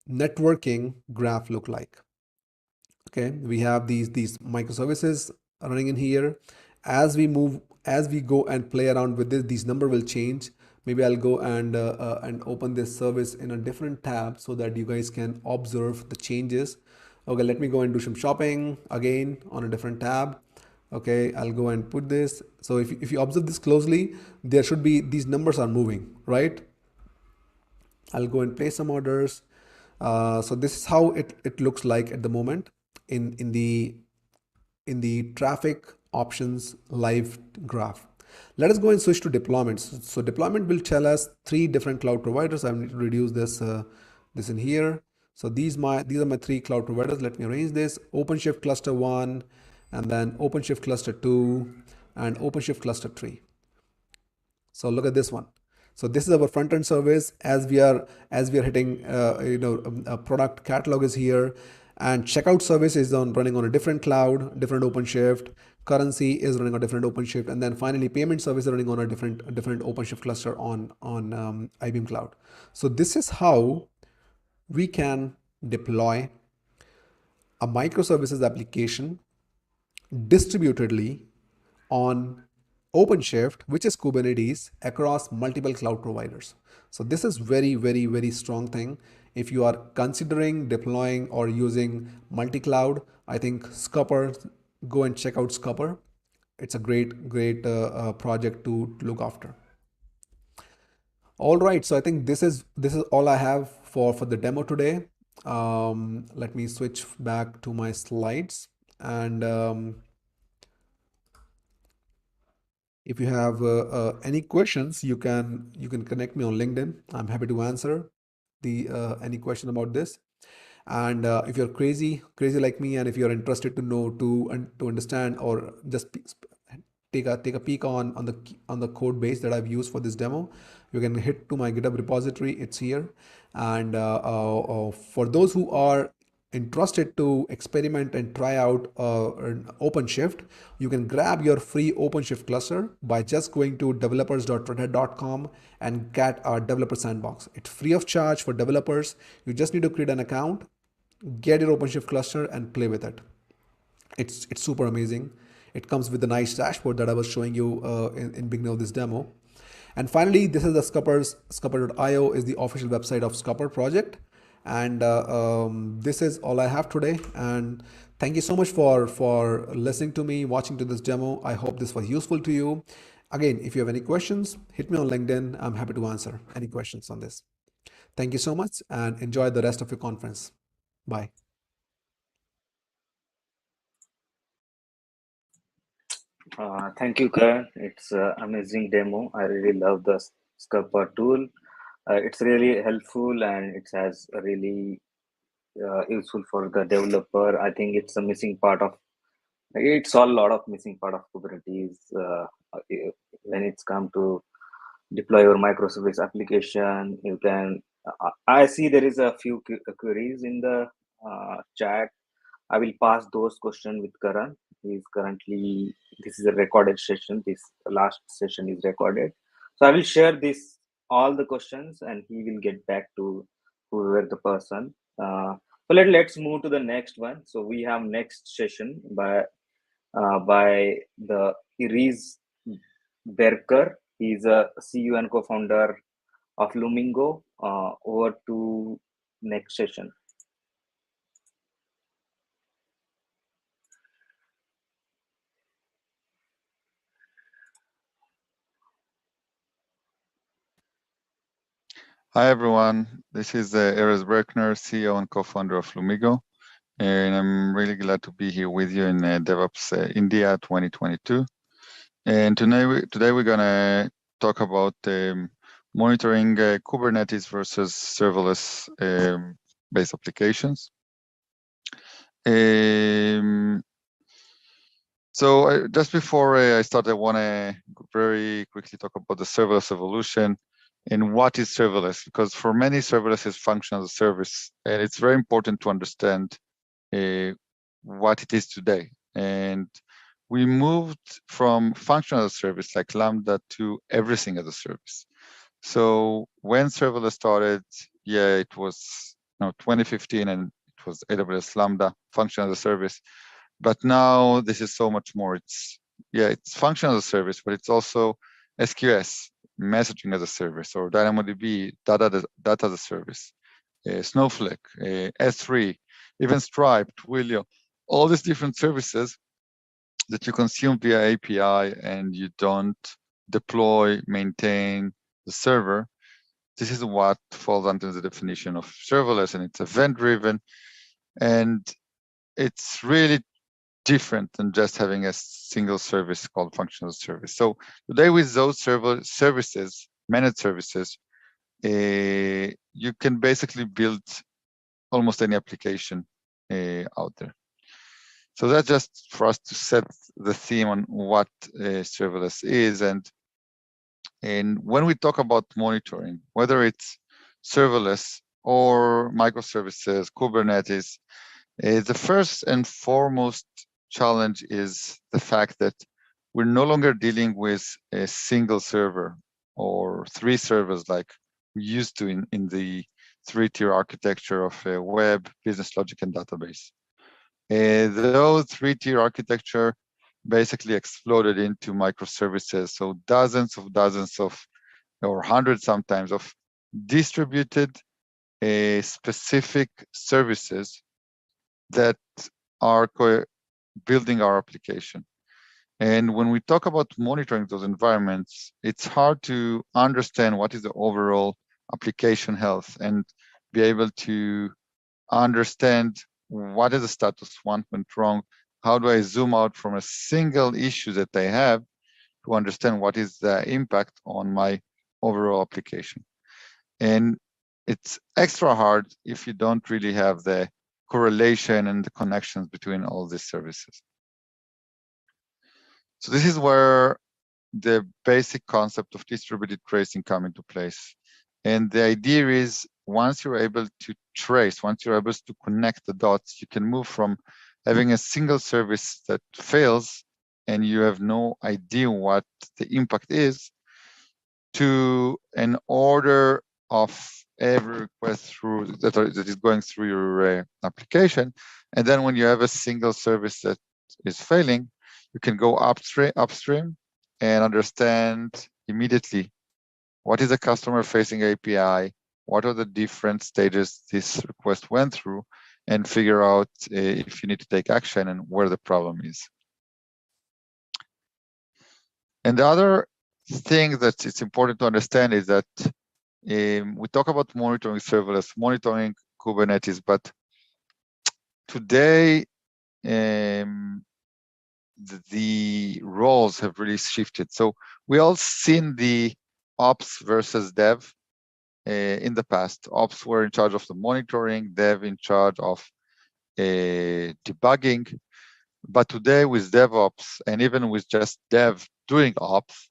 networking graph look like. Okay, we have these microservices running in here. As we go and play around with this, these number will change. Maybe I'll go and open this service in a different tab so that you guys can observe the changes. Okay, let me go and do some shopping again on a different tab. Okay, I'll go and put this. So if you observe this closely, there should be, these numbers are moving, right? I'll go and place some orders. So this is how it looks like at the moment in the traffic options live graph. Let us go and switch to deployments. So deployment will tell us 3 different cloud providers. I need to reduce this this in here. So these are my 3 cloud providers. Let me arrange this. OpenShift cluster 1, and then OpenShift cluster 2, and OpenShift cluster 3. So look at this one. So this is our front end service. As we are hitting, a product catalog is here, and checkout service is running on a different cloud, different OpenShift. Currency is running on a different OpenShift, and then finally payment service is running on a different OpenShift cluster on IBM Cloud. So this is how we can deploy a microservices application distributedly on OpenShift, which is Kubernetes, across multiple cloud providers. So this is very, very, very strong thing. If you are considering deploying or using multi-cloud, I think Scupper, go and check out Scupper. It's a great project to look after. All right, so I think this is all I have for the demo today. Let me switch back to my slides, and if you have any questions, you can connect me on LinkedIn. I'm happy to answer any question about this. And if you're crazy like me, and if you're interested to know to understand, or just take a peek on the code base that I've used for this demo, you can hit to my GitHub repository. It's here. And for those who are interested to experiment and try out an OpenShift, you can grab your free OpenShift cluster by just going to developers.redhat.com and get our developer sandbox. It's free of charge for developers. You just need to create an account, get your OpenShift cluster, and play with it. It's super amazing. It comes with a nice dashboard that I was showing you in beginning of this demo. And finally, this is the Scupper.io is the official website of Scupper project. And this is all I have today. And thank you so much for listening to me, watching to this demo. I hope this was useful to you. Again, if you have any questions, hit me on LinkedIn. I'm happy to answer any questions on this. Thank you so much, and enjoy the rest of your conference. Bye. Thank you, Karan. It's an amazing demo. I really love the Scupper tool. It's really helpful, and it has a really useful for the developer. I think it's a missing part of, it's all a lot of missing part of Kubernetes when it's come to deploy your microservice application. You can, I see there is a few queries in the chat. I will pass those questions with Karan. He's currently, this is a recorded session. This last session is recorded. So I will share this, all the questions, and he will get back to whoever the person. So let's move to the next one. So we have next session by the Erez Berkner. He's a CEO and co-founder of Lumigo. Over to next session. Hi, everyone. This is Erez Berkner, CEO and co-founder of Lumigo. And I'm really glad to be here with you in DevOps India 2022. And today we're going to talk about monitoring Kubernetes versus serverless based applications. So just before I start, I want to very quickly talk about the serverless evolution and what is serverless, because for many serverless is function as a service, and it's very important to understand what it is today. And we moved from function as a service like Lambda to everything as a service. So when serverless started, yeah, it was 2015, and it was AWS Lambda function as a service. But now this is so much more. It's function as a service, but it's also SQS, messaging as a service, or DynamoDB, data as a service, Snowflake, S3, even Stripe, Twilio, all these different services that you consume via API and you don't deploy, maintain the server. This is what falls under the definition of serverless, and it's event-driven, and it's really different than just having a single service called functional service. So today with those services, managed services, you can basically build almost any application out there. So that's just for us to set the theme on what serverless is. And when we talk about monitoring, whether it's serverless or microservices, Kubernetes, the first and foremost challenge is the fact that we're no longer dealing with a single server or 3 servers like we used to in the 3-tier architecture of a web, business logic, and database. Those 3-tier architecture basically exploded into microservices. So dozens of, or hundreds sometimes, of distributed specific services that are building our application. And when we talk about monitoring those environments, it's hard to understand what is the overall application health and be able to understand what is the status, what went wrong, how do I zoom out from a single issue that I have to understand what is the impact on my overall application. And it's extra hard if you don't really have the correlation and the connections between all these services. So this is where the basic concept of distributed tracing come into place. And the idea is once you're able to trace, once you're able to connect the dots, you can move from having a single service that fails and you have no idea what the impact is, to an order of every request that is going through your application. And then when you have a single service that is failing, you can go upstream and understand immediately what is a customer-facing API, what are the different stages this request went through, and figure out if you need to take action and where the problem is. And the other thing that it's important to understand is that we talk about monitoring serverless, monitoring Kubernetes, but today the roles have really shifted. So we all seen the ops versus dev in the past. Ops were in charge of the monitoring, dev in charge of debugging. But today with DevOps and even with just dev doing ops,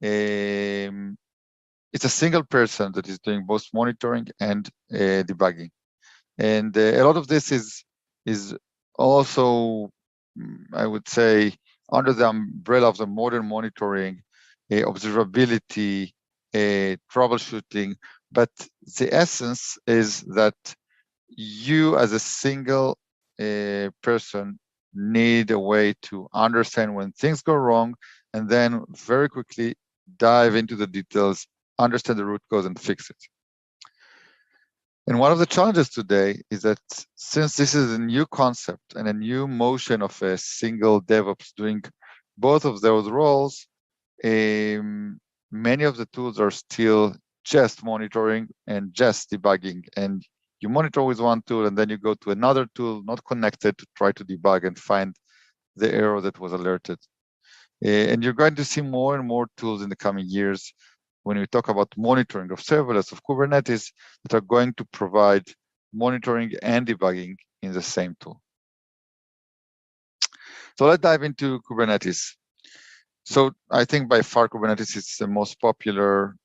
it's a single person that is doing both monitoring and debugging. And a lot of this is also, I would say, under the umbrella of the modern monitoring, observability, troubleshooting. But the essence is that you as a single person need a way to understand when things go wrong and then very quickly dive into the details, understand the root cause and fix it. And one of the challenges today is that since this is a new concept and a new motion of a single DevOps doing both of those roles, many of the tools are still just monitoring and just debugging. And you monitor with one tool and then you go to another tool not connected to try to debug and find the error that was alerted. And you're going to see more and more tools in the coming years when we talk about monitoring of serverless, of Kubernetes, that are going to provide monitoring and debugging in the same tool. So let's dive into Kubernetes. So I think by far Kubernetes is the most popular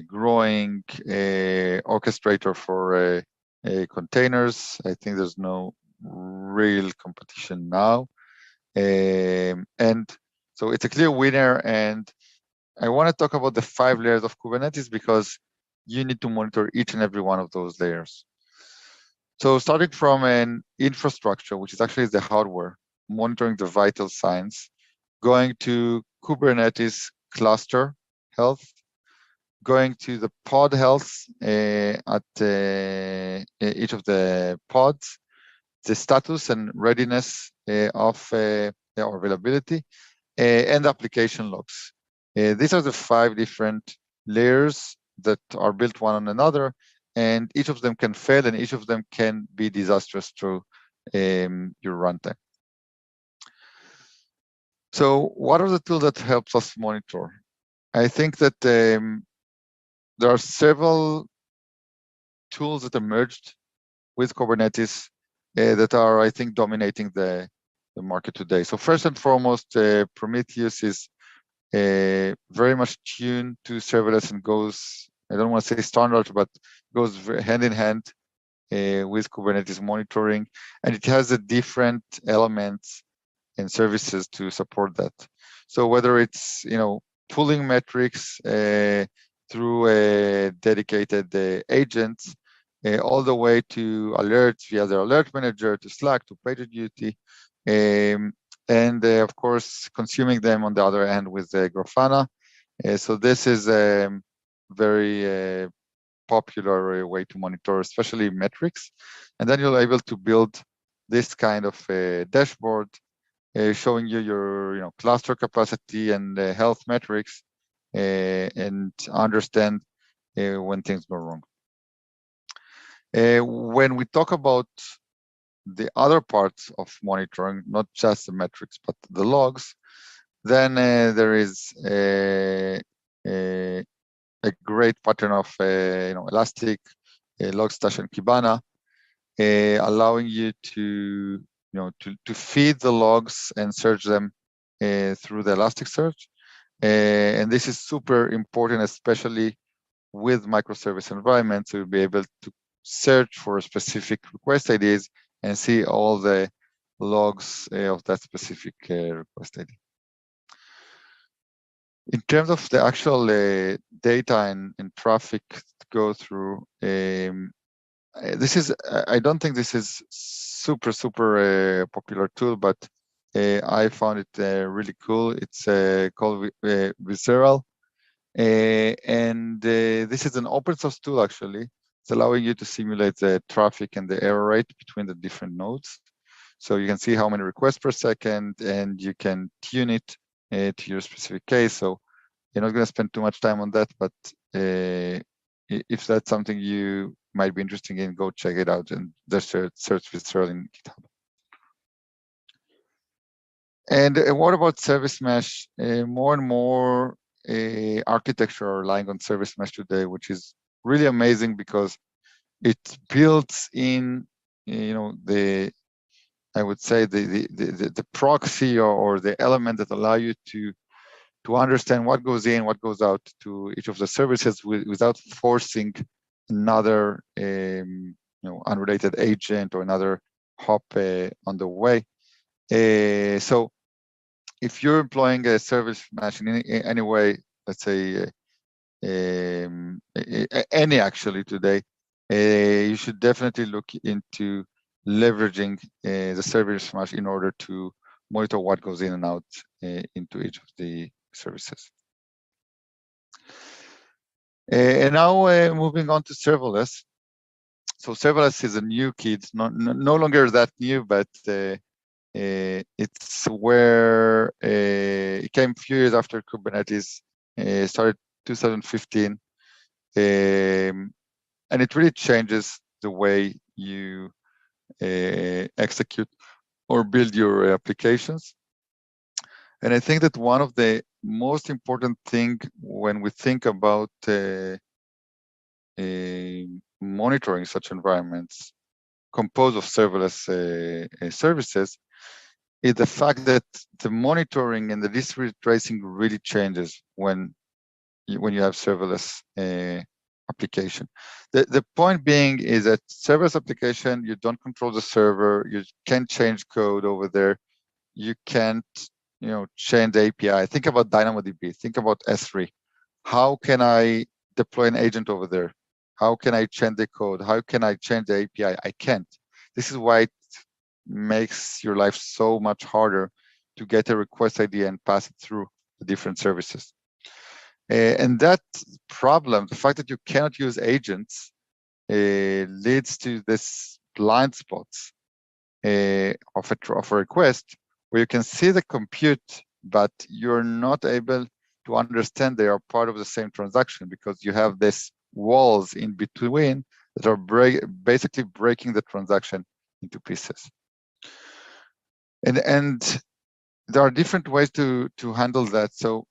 growing orchestrator for containers. I think there's no real competition now. And so it's a clear winner. And I want to talk about the 5 layers of Kubernetes because you need to monitor each and every one of those layers. So starting from an infrastructure, which is actually the hardware, monitoring the vital signs, going to Kubernetes cluster health, going to the pod health at each of the pods, the status and readiness of or availability, and application logs. These are the 5 different layers that are built one on another, and each of them can fail, and each of them can be disastrous through your runtime. So what are the tools that helps us monitor? I think that there are several tools that emerged with Kubernetes that are, I think, dominating the market today. So first and foremost, Prometheus is very much tuned to serverless and goes, I don't want to say standard, but goes hand in hand with Kubernetes monitoring, and it has the different elements and services to support that. So whether it's pulling metrics through a dedicated agents, all the way to alerts via the alert manager, to Slack, to PagerDuty, and of course consuming them on the other end with Grafana. So this is a very popular way to monitor, especially metrics. And then you're able to build this kind of dashboard showing you your cluster capacity and health metrics and understand when things go wrong. When we talk about the other parts of monitoring, not just the metrics, but the logs, then there is a great pattern of Elastic, Logstash, and Kibana, allowing you to feed the logs and search them through the Elasticsearch. And this is super important, especially with microservice environments, to be able to search for specific request IDs and see all the logs of that specific request ID. In terms of the actual data and traffic to go through, I don't think this is super popular tool, but I found it really cool. It's called Visceral, and this is an open source tool actually. It's allowing you to simulate the traffic and the error rate between the different nodes. So you can see how many requests per second, and you can tune it to your specific case. So you're not going to spend too much time on that, but if that's something you might be interested in, go check it out and just search Visceral in GitHub. And what about service mesh? More and more architecture are relying on service mesh today, which is really amazing because it builds in, I would say the proxy or the element that allow you to understand what goes in, what goes out to each of the services without forcing another unrelated agent or another hop on the way. So if you're employing a service mesh in any way, let's say any actually today, you should definitely look into leveraging the service mesh in order to monitor what goes in and out into each of the services. And now moving on to serverless. So serverless is a new kid, no longer that new, but it's where it came a few years after Kubernetes started 2015, and it really changes the way you execute or build your applications. And I think that one of the most important thing when we think about monitoring such environments composed of serverless services is the fact that the monitoring and the distributed tracing really changes when you have serverless application. The point being is that serverless application, you don't control the server, you can't change code over there, you can't change the API. Think about DynamoDB, think about S3. How can I deploy an agent over there? How can I change the code? How can I change the API? I can't. This is why it makes your life so much harder to get a request ID and pass it through the different services. And that problem, the fact that you cannot use agents, leads to this blind spots of a request where you can see the compute, but you're not able to understand they are part of the same transaction because you have these walls in between that are basically breaking the transaction into pieces. And there are different ways to handle that. So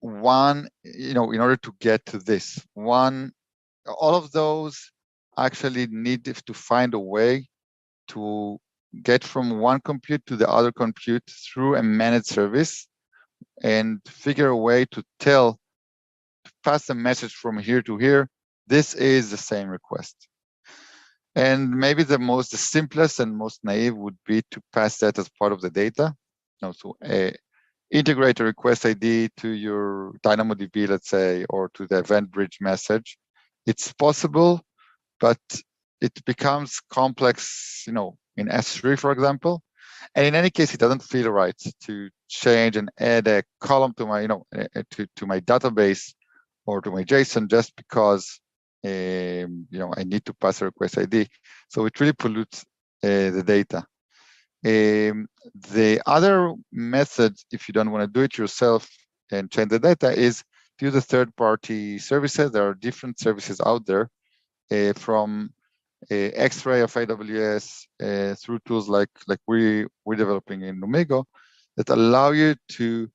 one, in order to get to this, all of those actually need to find a way to get from one compute to the other compute through a managed service and figure a way to pass a message from here to here. This is the same request. And maybe the simplest and most naive would be to pass that as part of the data. So integrate a request ID to your DynamoDB, let's say, or to the event bridge message. It's possible, but it becomes complex, in S3, for example. And in any case, it doesn't feel right to change and add a column to my, to my database or to my JSON just because, I need to pass a request ID. So it really pollutes the data. The other method, if you don't want to do it yourself and change the data, is to use a third-party services. There are different services out there, from X-ray of AWS through tools like we're developing in Lumigo that allow you to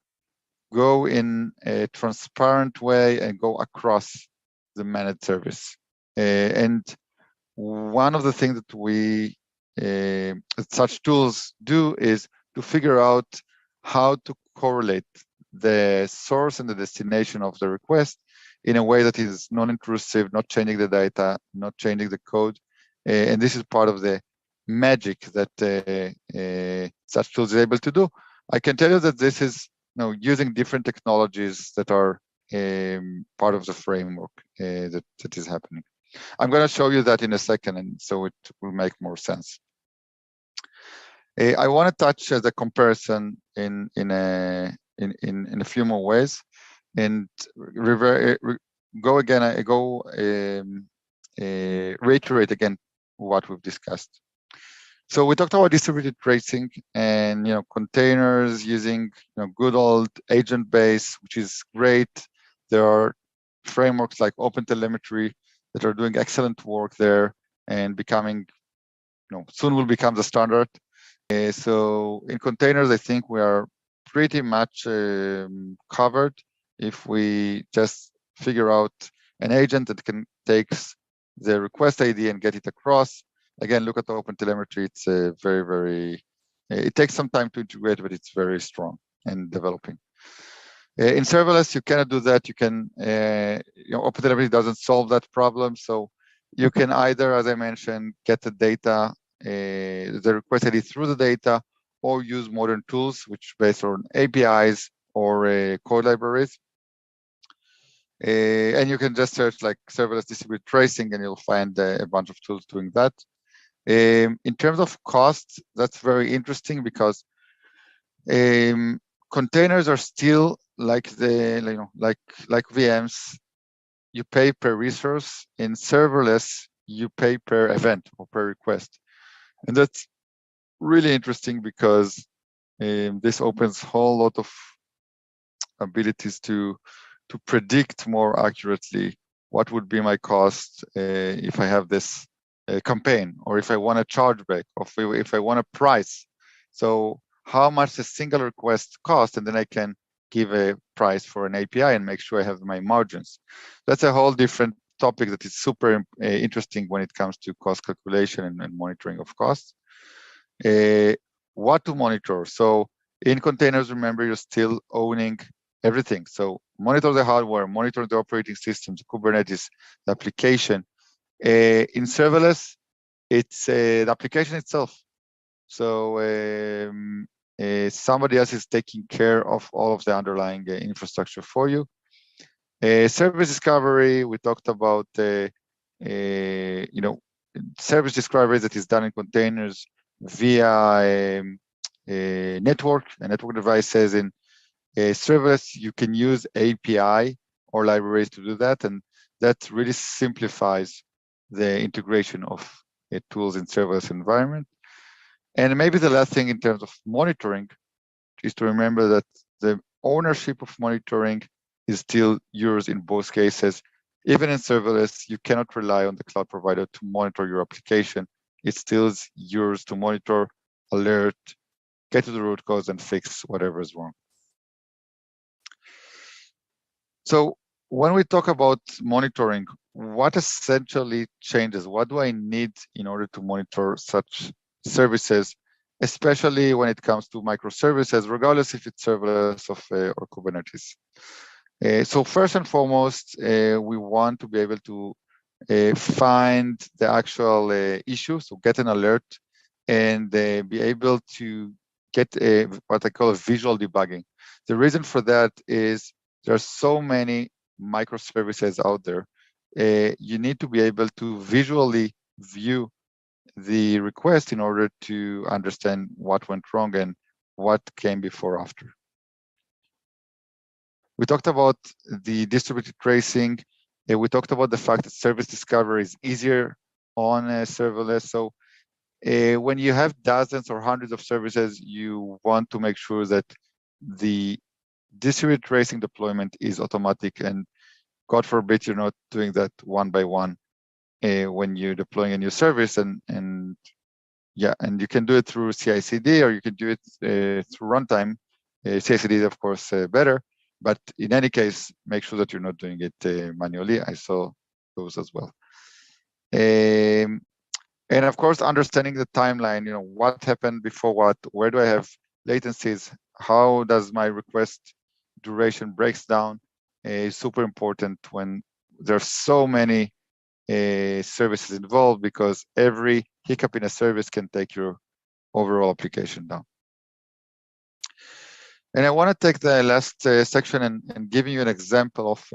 go in a transparent way and go across the managed service. And one of the things that such tools do is to figure out how to correlate the source and the destination of the request in a way that is non-intrusive, not changing the data, not changing the code. And this is part of the magic that such tools are able to do. I can tell you that this is using different technologies that are part of the framework that is happening. I'm going to show you that in a second, and so it will make more sense. I want to touch the comparison in a few more ways, and reiterate again what we've discussed. So we talked about distributed tracing and containers using good old agent base, which is great. There are frameworks like OpenTelemetry that are doing excellent work there and becoming, soon will become the standard. So in containers, I think we are pretty much covered if we just figure out an agent that can take the request ID and get it across. Again, look at the OpenTelemetry. It's very, very, it takes some time to integrate, but it's very strong and developing. In serverless, you cannot do that. You can, OpenTelemetry doesn't solve that problem. So you can either, as I mentioned, get the data, the request ID through the data, or use modern tools, which based on APIs or code libraries. And you can just search like serverless distributed tracing, and you'll find a bunch of tools doing that. In terms of cost, that's very interesting because containers are still like like VMs. You pay per resource. In serverless, you pay per event or per request, and that's really interesting because this opens a whole lot of abilities to predict more accurately what would be my cost if I have this campaign, or if I want a chargeback, or if I want a price. So how much a single request costs, and then I can give a price for an API and make sure I have my margins. That's a whole different topic that is super interesting when it comes to cost calculation and monitoring of costs. What to monitor? So in containers, remember, you're still owning everything. So monitor the hardware, monitor the operating systems, Kubernetes, the application. In serverless, it's the application itself. So somebody else is taking care of all of the underlying infrastructure for you. Service discovery, we talked about, service discovery that is done in containers via network devices. In serverless, you can use API or libraries to do that, and that really simplifies the integration of tools in serverless environment. And maybe the last thing in terms of monitoring is to remember that the ownership of monitoring is still yours in both cases. Even in serverless, you cannot rely on the cloud provider to monitor your application. It's still yours to monitor, alert, get to the root cause, and fix whatever is wrong. So when we talk about monitoring, what essentially changes? What do I need in order to monitor such services, especially when it comes to microservices, regardless if it's serverless or Kubernetes? So first and foremost, we want to be able to find the actual issue, so get an alert, and be able to get what I call a visual debugging. The reason for that is there are so many microservices out there. You need to be able to visually view the request in order to understand what went wrong and what came before or after. We talked about the distributed tracing. We talked about the fact that service discovery is easier on serverless. So when you have dozens or hundreds of services, you want to make sure that the distributed tracing deployment is automatic, and God forbid you're not doing that one by one when you're deploying a new service. And you can do it through CI/CD, or you can do it through runtime. CI/CD is of course better, but in any case, make sure that you're not doing it manually. I saw those as well. And of course, understanding the timeline, what happened before what, where do I have latencies, how does my request duration breaks down, is super important when there's so many services involved, because every hiccup in a service can take your overall application down. And I want to take the last section and give you an example of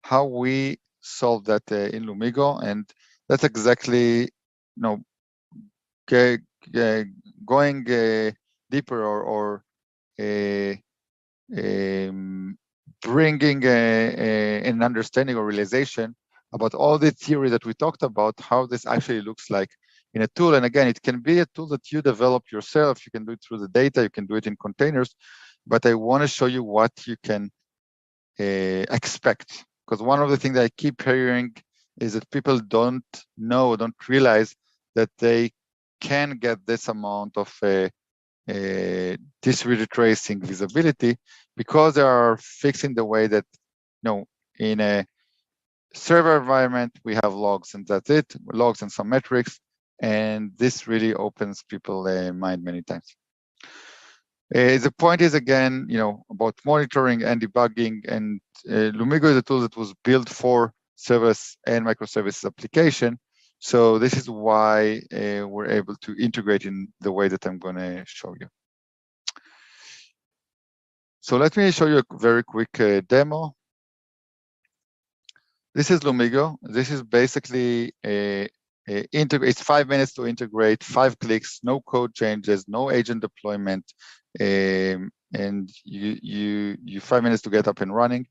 how we solved that in Lumigo, and that's exactly, going deeper or bringing an understanding or realization about all the theory that we talked about, how this actually looks like in a tool. And again, it can be a tool that you develop yourself. You can do it through the data. You can do it in containers. But I want to show you what you can expect. Because one of the things that I keep hearing is that people don't realize that they can get this amount of distributed tracing visibility, because they are fixing the way that, in a server environment, we have logs and that's it, logs and some metrics. And this really opens people's mind many times. The point is, again, about monitoring and debugging, and Lumigo is a tool that was built for service and microservices application. So this is why we're able to integrate in the way that I'm going to show you. So let me show you a very quick demo. This is Lumigo. This is basically it's 5 minutes to integrate, 5 clicks, no code changes, no agent deployment, and you 5 minutes to get up and running.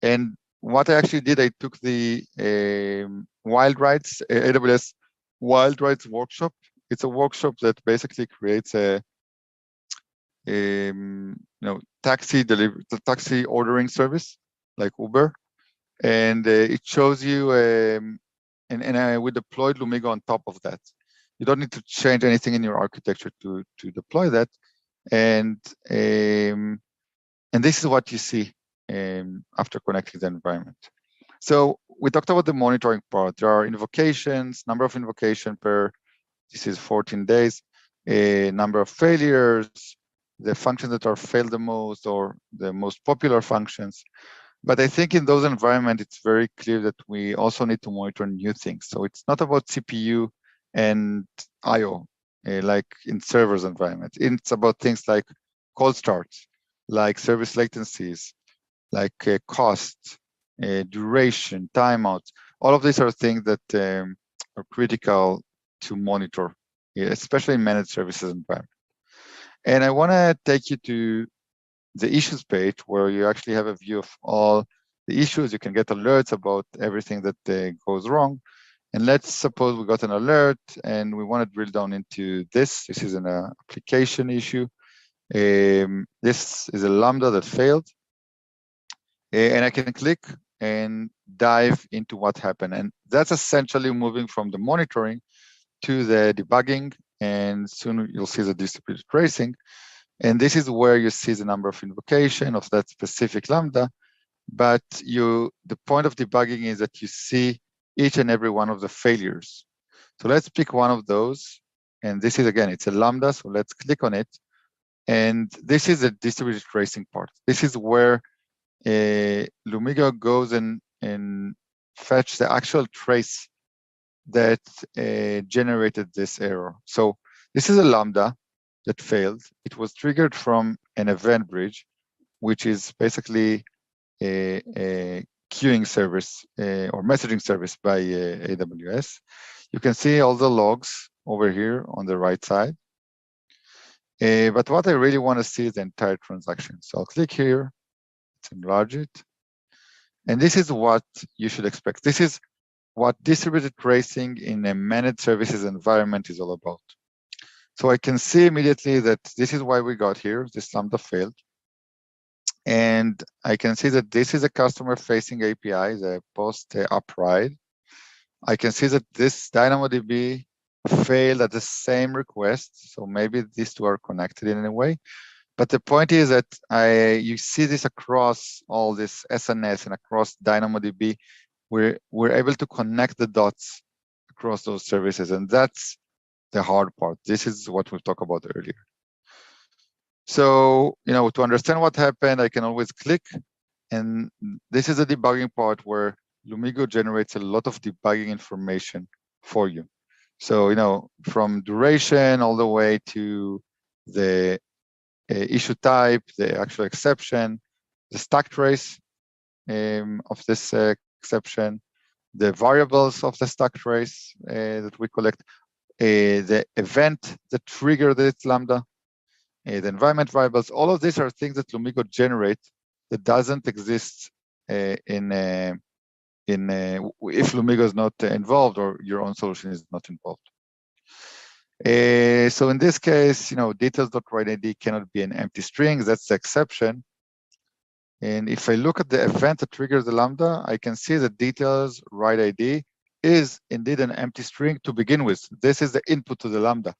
And what I actually did, I took the Wild Rights, AWS Wild Rights workshop. It's a workshop that basically creates a taxi ordering service like Uber, and it shows you we deployed Lumigo on top of that. You don't need to change anything in your architecture to deploy that, and this is what you see. after connecting the environment. So we talked about the monitoring part. There are invocations, number of invocation per, this is 14 days, a number of failures, the functions that are failed the most or the most popular functions. But I think in those environments, it's very clear that we also need to monitor new things. So it's not about CPU and IO, like in servers environment. It's about things like cold starts, like service latencies, like cost, duration, timeouts. All of these are things that are critical to monitor, especially in managed services environment. And I want to take you to the issues page where you actually have a view of all the issues. You can get alerts about everything that goes wrong. And let's suppose we got an alert and we want to drill down into this. This is an application issue. This is a Lambda that failed. And I can click and dive into what happened. And that's essentially moving from the monitoring to the debugging. And soon you'll see the distributed tracing. And this is where you see the number of invocation of that specific Lambda. But the point of debugging is that you see each and every one of the failures. So let's pick one of those. And this is, again, it's a Lambda. So let's click on it. And this is the distributed tracing part. This is where Lumigo goes and fetch the actual trace that generated this error. So this is a Lambda that failed. It was triggered from an event bridge, which is basically a queuing service or messaging service by AWS. You can see all the logs over here on the right side. But what I really want to see is the entire transaction. So I'll click here, let's enlarge it. And this is what you should expect. This is what distributed tracing in a managed services environment is all about. So I can see immediately that this is why we got here. This Lambda failed. And I can see that this is a customer-facing API, the post upride. I can see that this DynamoDB failed at the same request. So maybe these two are connected in a way. But the point is that you see this across all this SNS and across DynamoDB. We're able to connect the dots across those services. And that's the hard part. This is what we talked about earlier. So, to understand what happened, I can always click. And this is the debugging part where Lumigo generates a lot of debugging information for you. So, from duration all the way to the issue type, the actual exception, the stack trace of this exception, the variables of the stack trace that we collect, the event that triggered this Lambda, the environment variables. All of these are things that Lumigo generates that doesn't exist if Lumigo is not involved or your own solution is not involved. So in this case, details.writeID cannot be an empty string. That's the exception. And if I look at the event that triggers the Lambda, I can see that details write ID is indeed an empty string to begin with. This is the input to the Lambda.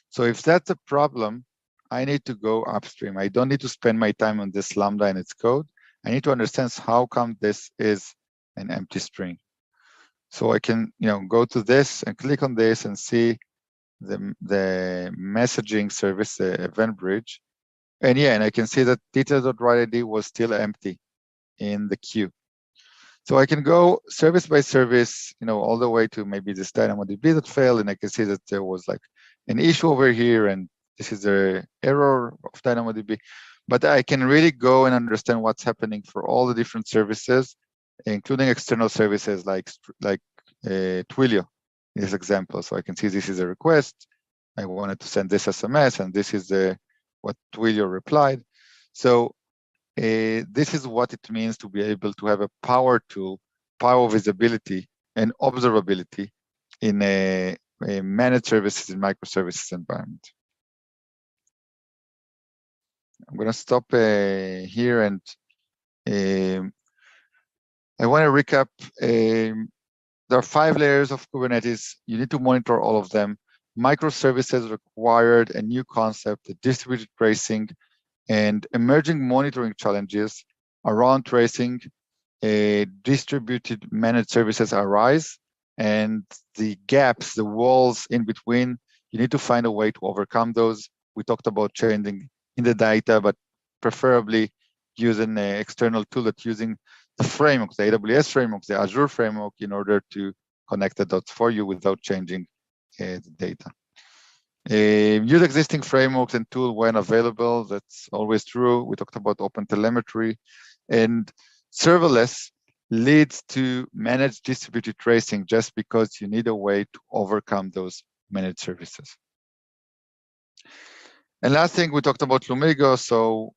So if that's a problem, I need to go upstream. I don't need to spend my time on this Lambda and its code. I need to understand how come this is an empty string. So I can go to this and click on this and see the messaging service, the event bridge. And yeah, and I can see that details.writeID was still empty in the queue. So I can go service by service, all the way to maybe this DynamoDB that failed, and I can see that there was like an issue over here, and this is the error of DynamoDB. But I can really go and understand what's happening for all the different services, including external services like Twilio in this example. So I can see this is a request. I wanted to send this SMS, and this is what Twilio replied. So this is what it means to be able to have a power tool, power visibility, and observability in a managed services and microservices environment. I'm going to stop here, and I want to recap. There are 5 layers of Kubernetes. You need to monitor all of them. Microservices required a new concept, the distributed tracing, and emerging monitoring challenges around tracing, distributed managed services arise, and the gaps, the walls in between, you need to find a way to overcome those. We talked about changing in the data, but preferably using an external tool that's using the framework, the AWS framework, the Azure framework, in order to connect the dots for you without changing the data. Use existing frameworks and tools when available. That's always true. We talked about OpenTelemetry. And serverless leads to managed distributed tracing just because you need a way to overcome those managed services. And last thing, we talked about Lumigo. So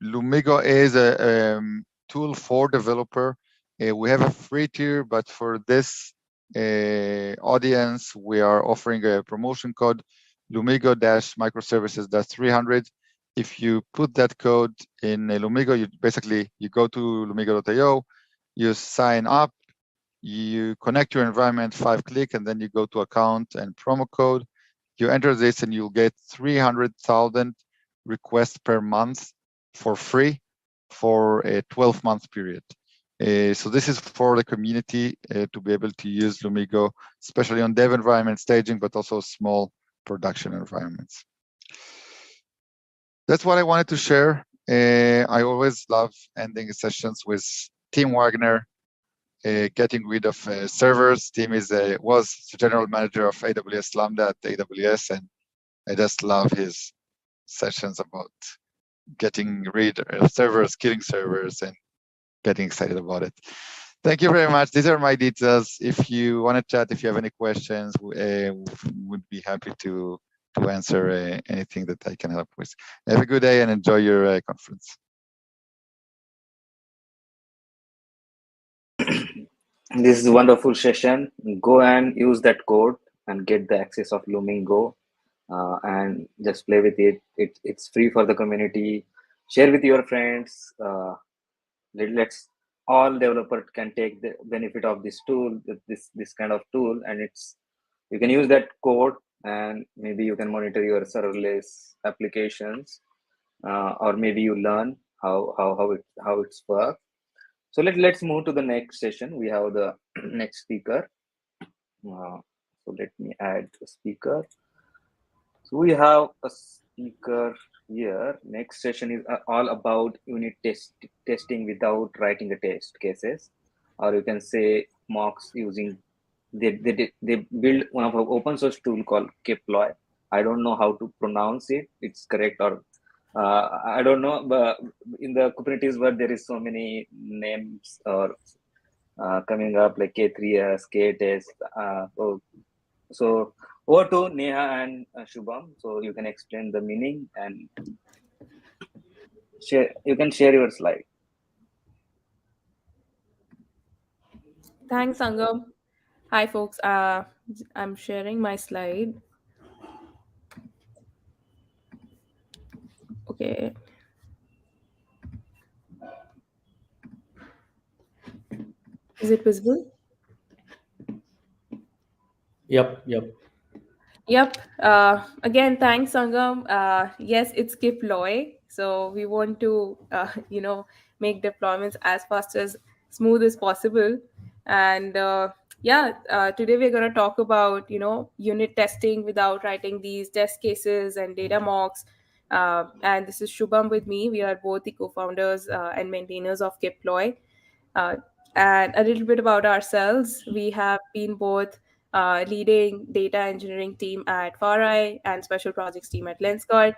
Lumigo is a tool for developer. We have a free tier, but for this audience, we are offering a promotion code, Lumigo-microservices-300. If you put that code in Lumigo, you go to lumigo.io, you sign up, you connect your environment, 5-click, and then you go to account and promo code. You enter this and you'll get 300,000 requests per month for free for a 12-month period. So this is for the community to be able to use Lumigo, especially on dev environment staging, but also small production environments. That's what I wanted to share. I always love ending sessions with Tim Wagner, getting rid of servers. Tim was the general manager of AWS Lambda at AWS, and I just love his sessions about getting rid of servers, killing servers, and getting excited about it. Thank you very much. These are my details. If you want to chat, if you have any questions, would be happy to answer anything that I can help with. Have a good day and enjoy your conference. This is a wonderful session. Go and use that code and get the access of Lumingo and just play with it. It's free for the community. Share with your friends. Let's all developers can take the benefit of this tool, this kind of tool, and you can use that code and maybe you can monitor your serverless applications, or maybe you learn how it's work. So let's move to the next session. We have the next speaker. So let me add the speaker. So we have a speaker here. Next session is all about unit testing without writing a test cases, or you can say mocks using. They build one of our open source tool called Keploy. I don't know how to pronounce it. It's correct or I don't know. But in the Kubernetes world, there is so many names or coming up like K3s, K-test. So over to Neha and Shubham. So you can explain the meaning and share. You can share your slide. Thanks, Sangam. Hi, folks. I'm sharing my slide. Okay. Is it visible? Yep. Yep. Again, thanks, Sangam. Yes, it's Keploy. So we want to, make deployments as fast as smooth as possible. And today we're going to talk about, unit testing without writing these test cases and data mocks. And this is Shubham with me. We are both the co-founders and maintainers of Keploy. And a little bit about ourselves. We have been both leading data engineering team at FarEye and special projects team at Lenskart.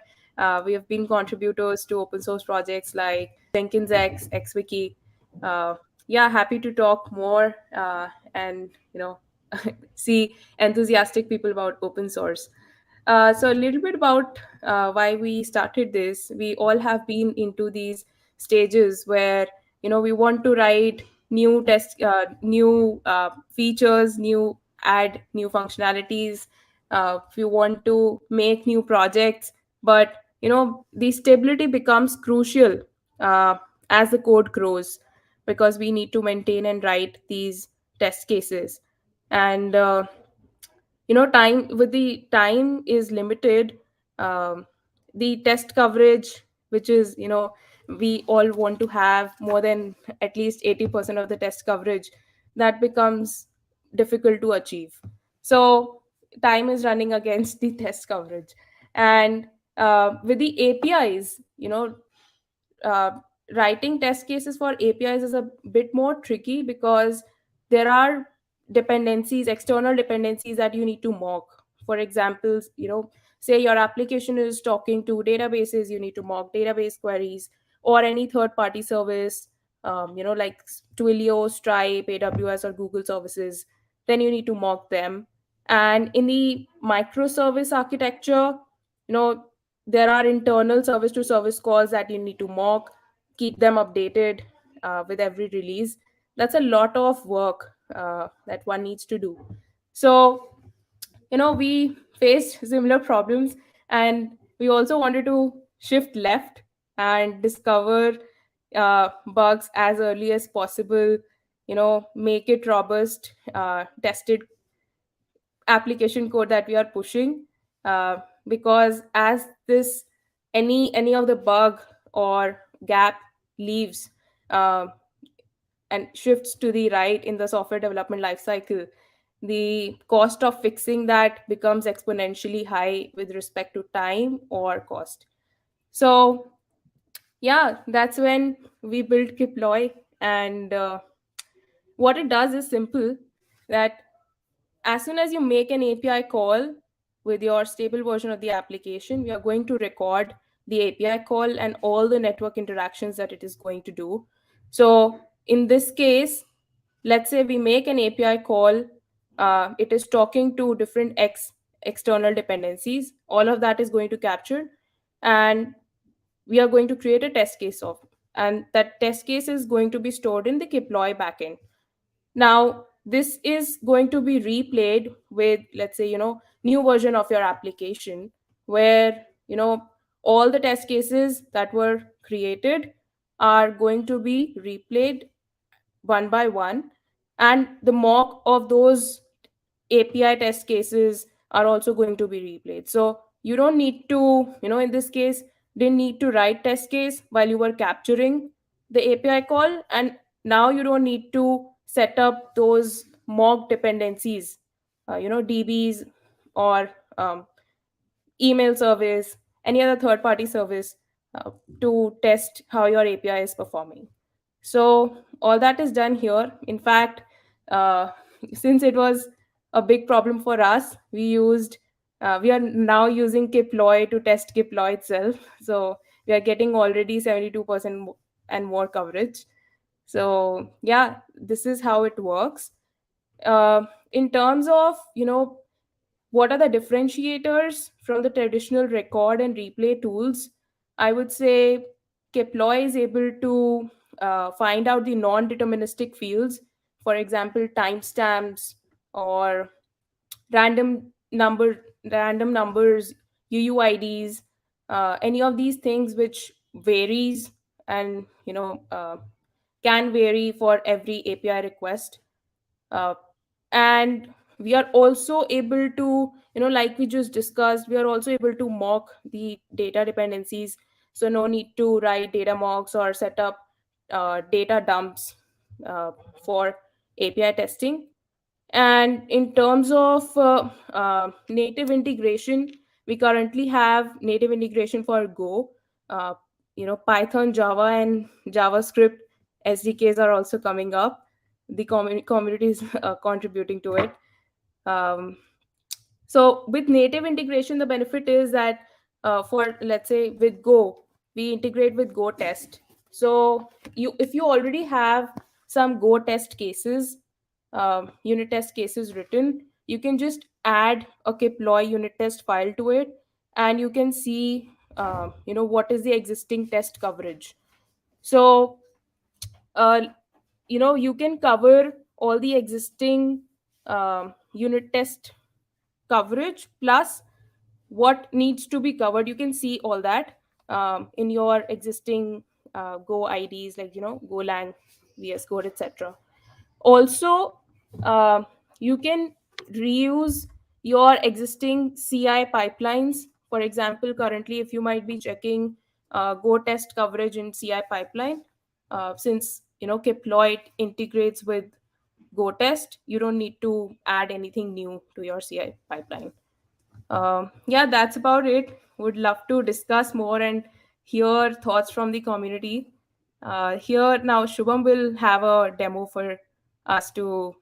We have been contributors to open source projects like Jenkins X, XWiki. Happy to talk more and see enthusiastic people about open source. So a little bit about why we started this. We all have been into these stages where we want to write new features, add new functionalities. We want to make new projects, but the stability becomes crucial as the code grows, because we need to maintain and write these test cases. And time is limited. The test coverage, which is we all want to have more than at least 80% of the test coverage, that becomes difficult to achieve. So time is running against the test coverage. And with the APIs, uh, writing test cases for APIs is a bit more tricky, because there are dependencies, external dependencies that you need to mock. For example, say your application is talking to databases, you need to mock database queries, or any third party service, like Twilio, Stripe, AWS, or Google services. Then you need to mock them. And in the microservice architecture, you know there are internal service to service calls that you need to mock, keep them updated with every release. That's a lot of work that one needs to do. So we faced similar problems, and we also wanted to shift left and discover bugs as early as possible, make it robust, tested application code that we are pushing, because as this any of the bug or gap leaves uh, and shifts to the right in the software development lifecycle, the cost of fixing that becomes exponentially high with respect to time or cost. So yeah, that's when we built Keploy. And what it does is simple, that as soon as you make an API call with your stable version of the application, we are going to record the API call and all the network interactions that it is going to do. So in this case, let's say we make an API call, it is talking to different external dependencies. All of that is going to capture, and we are going to create a test case of, and that test case is going to be stored in the Keploy backend. Now this is going to be replayed with, let's say, new version of your application, where all the test cases that were created are going to be replayed one by one, and the mock of those API test cases are also going to be replayed. So you don't need to, in this case, didn't need to write test case while you were capturing the API call, and now you don't need to set up those mock dependencies, DBs, or email service, any other third party service, to test how your API is performing. So all that is done here. In fact, uh, since it was a big problem for us, we are now using Keploy to test Keploy itself. So we are getting already 72% and more coverage. So yeah, this is how it works. In terms of what are the differentiators from the traditional record and replay tools, I would say Keploy is able to find out the non-deterministic fields, for example, timestamps or random random numbers, UUIDs, any of these things which varies, and can vary for every API request. uh, and we are also able to, like we just discussed, we are also able to mock the data dependencies. So no need to write data mocks or set up data dumps uh, for API testing. And in terms of native integration, we currently have native integration for Go. uh, Python, Java, and JavaScript SDKs are also coming up. The community is contributing to it. um, so with native integration, the benefit is that, for, let's say, with Go, we integrate with Go test. So if you already have some Go test cases, unit test cases written, you can just add a Keploy unit test file to it, and you can see what is the existing test coverage. So uh, you can cover all the existing unit test coverage, plus what needs to be covered. You can see all that in your existing Go IDs, like Golang, VS Code, etc. Also, uh, you can reuse your existing CI pipelines. For example, currently, if you might be checking Go test coverage in CI pipeline. Since Keploy integrates with Go test, you don't need to add anything new to your CI pipeline. Yeah, that's about it. Would love to discuss more and hear thoughts from the community. Here now, Shubham will have a demo for us to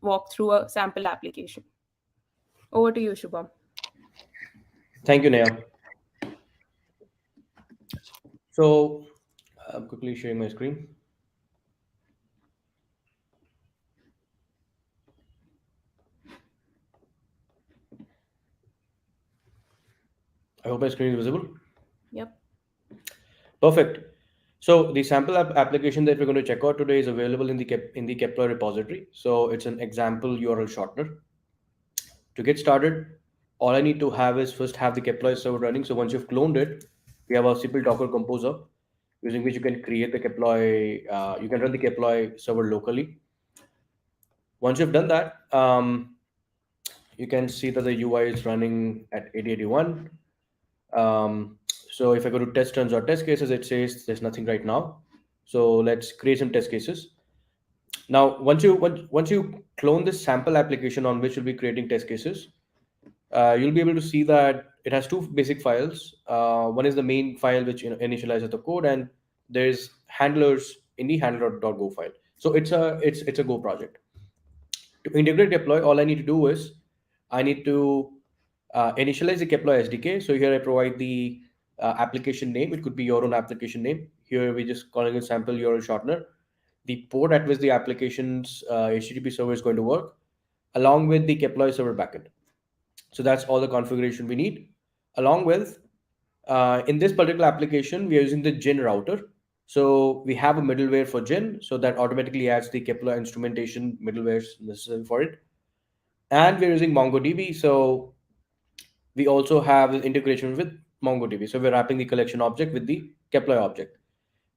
walk through a sample application. Over to you, Shubham. Thank you, Neha. So I'm quickly sharing my screen. I hope my screen is visible. Yep. Perfect. So the sample application that we're going to check out today is available in the Keploy repository. So it's an example URL shortener. To get started, all I need to have is first have the Keploy server running. So once you've cloned it, we have a simple Docker composer using which you can create the Keploy. You can run the Keploy server locally. Once you've done that, you can see that the UI is running at 8081. So if I go to test runs or test cases, it says there's nothing right now. So let's create some test cases. Now, once you clone this sample application on which you'll be creating test cases, you'll be able to see that it has two basic files. One is the main file which initializes the code, and there's handlers in the handler.go file. So it's a Go project. To integrate Keploy, all I need to do is I need to initialize the Keploy SDK. So here I provide the application name. It could be your own application name. Here we're just calling it sample URL shortener. The port at which the application's HTTP server is going to work, along with the Keploy server backend. So that's all the configuration we need. Along with, in this particular application, we are using the Jin router. So we have a middleware for Jin, so that automatically adds the Keploy instrumentation middleware necessary for it. And we're using MongoDB, so we also have this integration with MongoDB. So we're wrapping the collection object with the Keploy object.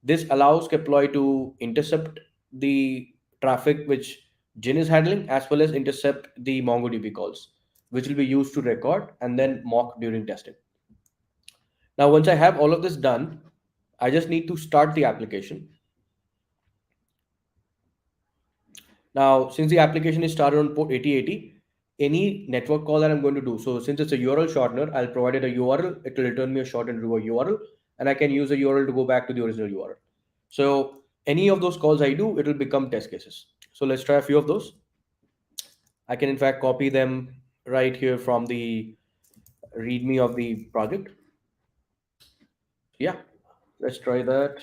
This allows Keploy to intercept the traffic which Jin is handling, as well as intercept the MongoDB calls, which will be used to record and then mock during testing. Now, once I have all of this done, I just need to start the application. Now, since the application is started on port 8080, any network call that I'm going to do, so since it's a URL shortener, I'll provide it a URL. It will return me a shortened URL, and I can use a URL to go back to the original URL. So any of those calls I do, it will become test cases. So let's try a few of those. I can in fact copy them right here from the README of the project. Yeah, let's try that.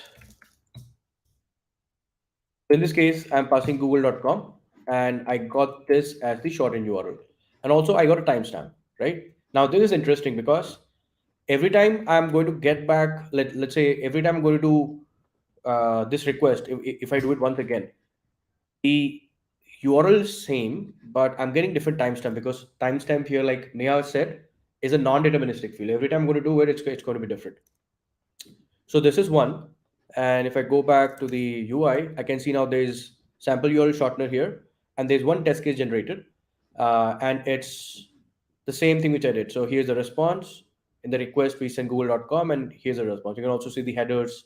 In this case, I'm passing google.com, and I got this as the shortened URL. And also I got a timestamp, right? Now this is interesting because every time I'm going to get back, let's say every time I'm going to do this request, if I do it once again, the URL is same, but I'm getting different timestamp because timestamp here, like Neha said, is a non-deterministic field. Every time I'm going to do it, it's going to be different. So this is one. And if I go back to the UI, I can see now there's sample URL shortener here, and there's one test case generated. And it's the same thing which I did. So here's the response. In the request, we send google.com, and here's the response. You can also see the headers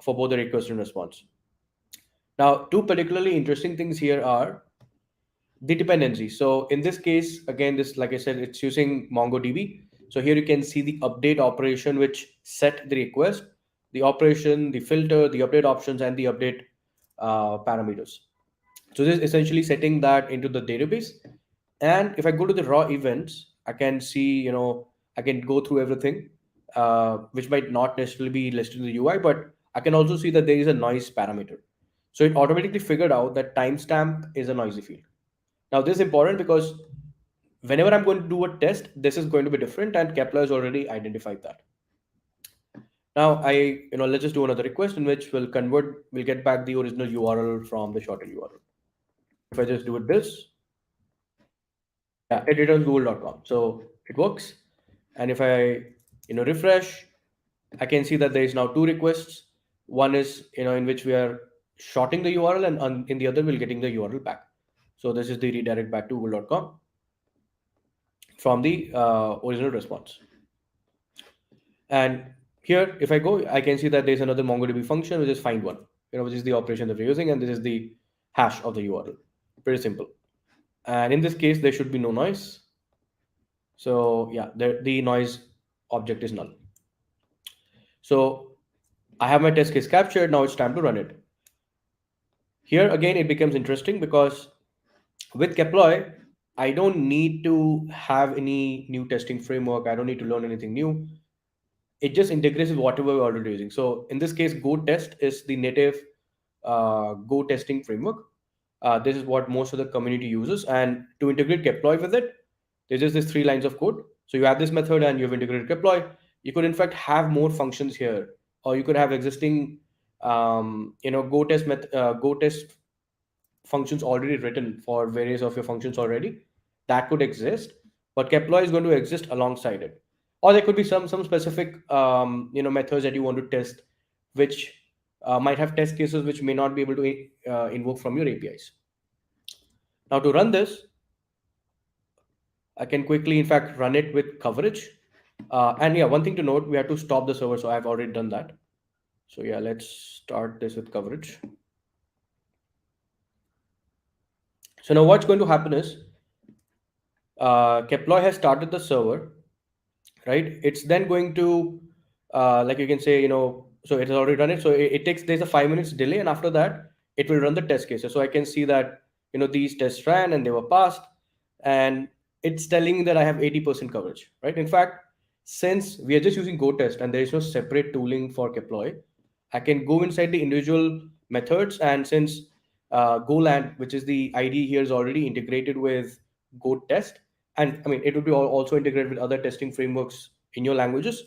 for both the request and response. Now, two particularly interesting things here are the dependency. So in this case, again, this, like I said, it's using MongoDB. So here you can see the update operation, which set the request, the operation, the filter, the update options, and the update parameters. So this is essentially setting that into the database. And if I go to the raw events, I can see, I can go through everything, which might not necessarily be listed in the UI, but I can also see that there is a noise parameter. So it automatically figured out that timestamp is a noisy field. Now this is important because whenever I'm going to do a test, this is going to be different, and Kepler has already identified that. Now let's just do another request in which we'll get back the original URL from the shortened URL. If I just do it this, yeah, it returns google.com. So it works. And if I, refresh, I can see that there is now two requests. One is, in which we are shorting the URL, and in the other, we're getting the URL back. So this is the redirect back to google.com from the original response. And Here, if I go, I can see that there's another MongoDB function, which is find one, which is the operation that we're using, and this is the hash of the URL. Pretty simple. And in this case, there should be no noise. So yeah, the noise object is null. So I have my test case captured. Now it's time to run it. Here again, it becomes interesting because with Keploy, I don't need to have any new testing framework. I don't need to learn anything new. It just integrates with whatever we're already using. So in this case, Go test is the native Go testing framework. This is what most of the community uses. And to integrate Keploy with it, there's just these 3 lines of code. So you have this method and you've integrated Keploy. You could in fact have more functions here, or you could have existing Go test functions already written for various of your functions already. That could exist, but Keploy is going to exist alongside it. Or there could be some specific methods that you want to test, which might have test cases which may not be able to invoke from your APIs. Now to run this, I can quickly, in fact, run it with coverage. And yeah, one thing to note, we have to stop the server. So I've already done that. So yeah, let's start this with coverage. So now what's going to happen is Keploy has started the server, right? It's then going to, like you can say, so it has already run it. So there's a 5 minutes delay. And after that, it will run the test cases. So I can see that, these tests ran and they were passed. And it's telling me that I have 80% coverage, right? In fact, since we are just using Go test and there is no separate tooling for Keploy, I can go inside the individual methods. And since Golang, which is the IDE here, is already integrated with Go test, and I mean, it would be also integrated with other testing frameworks in your languages,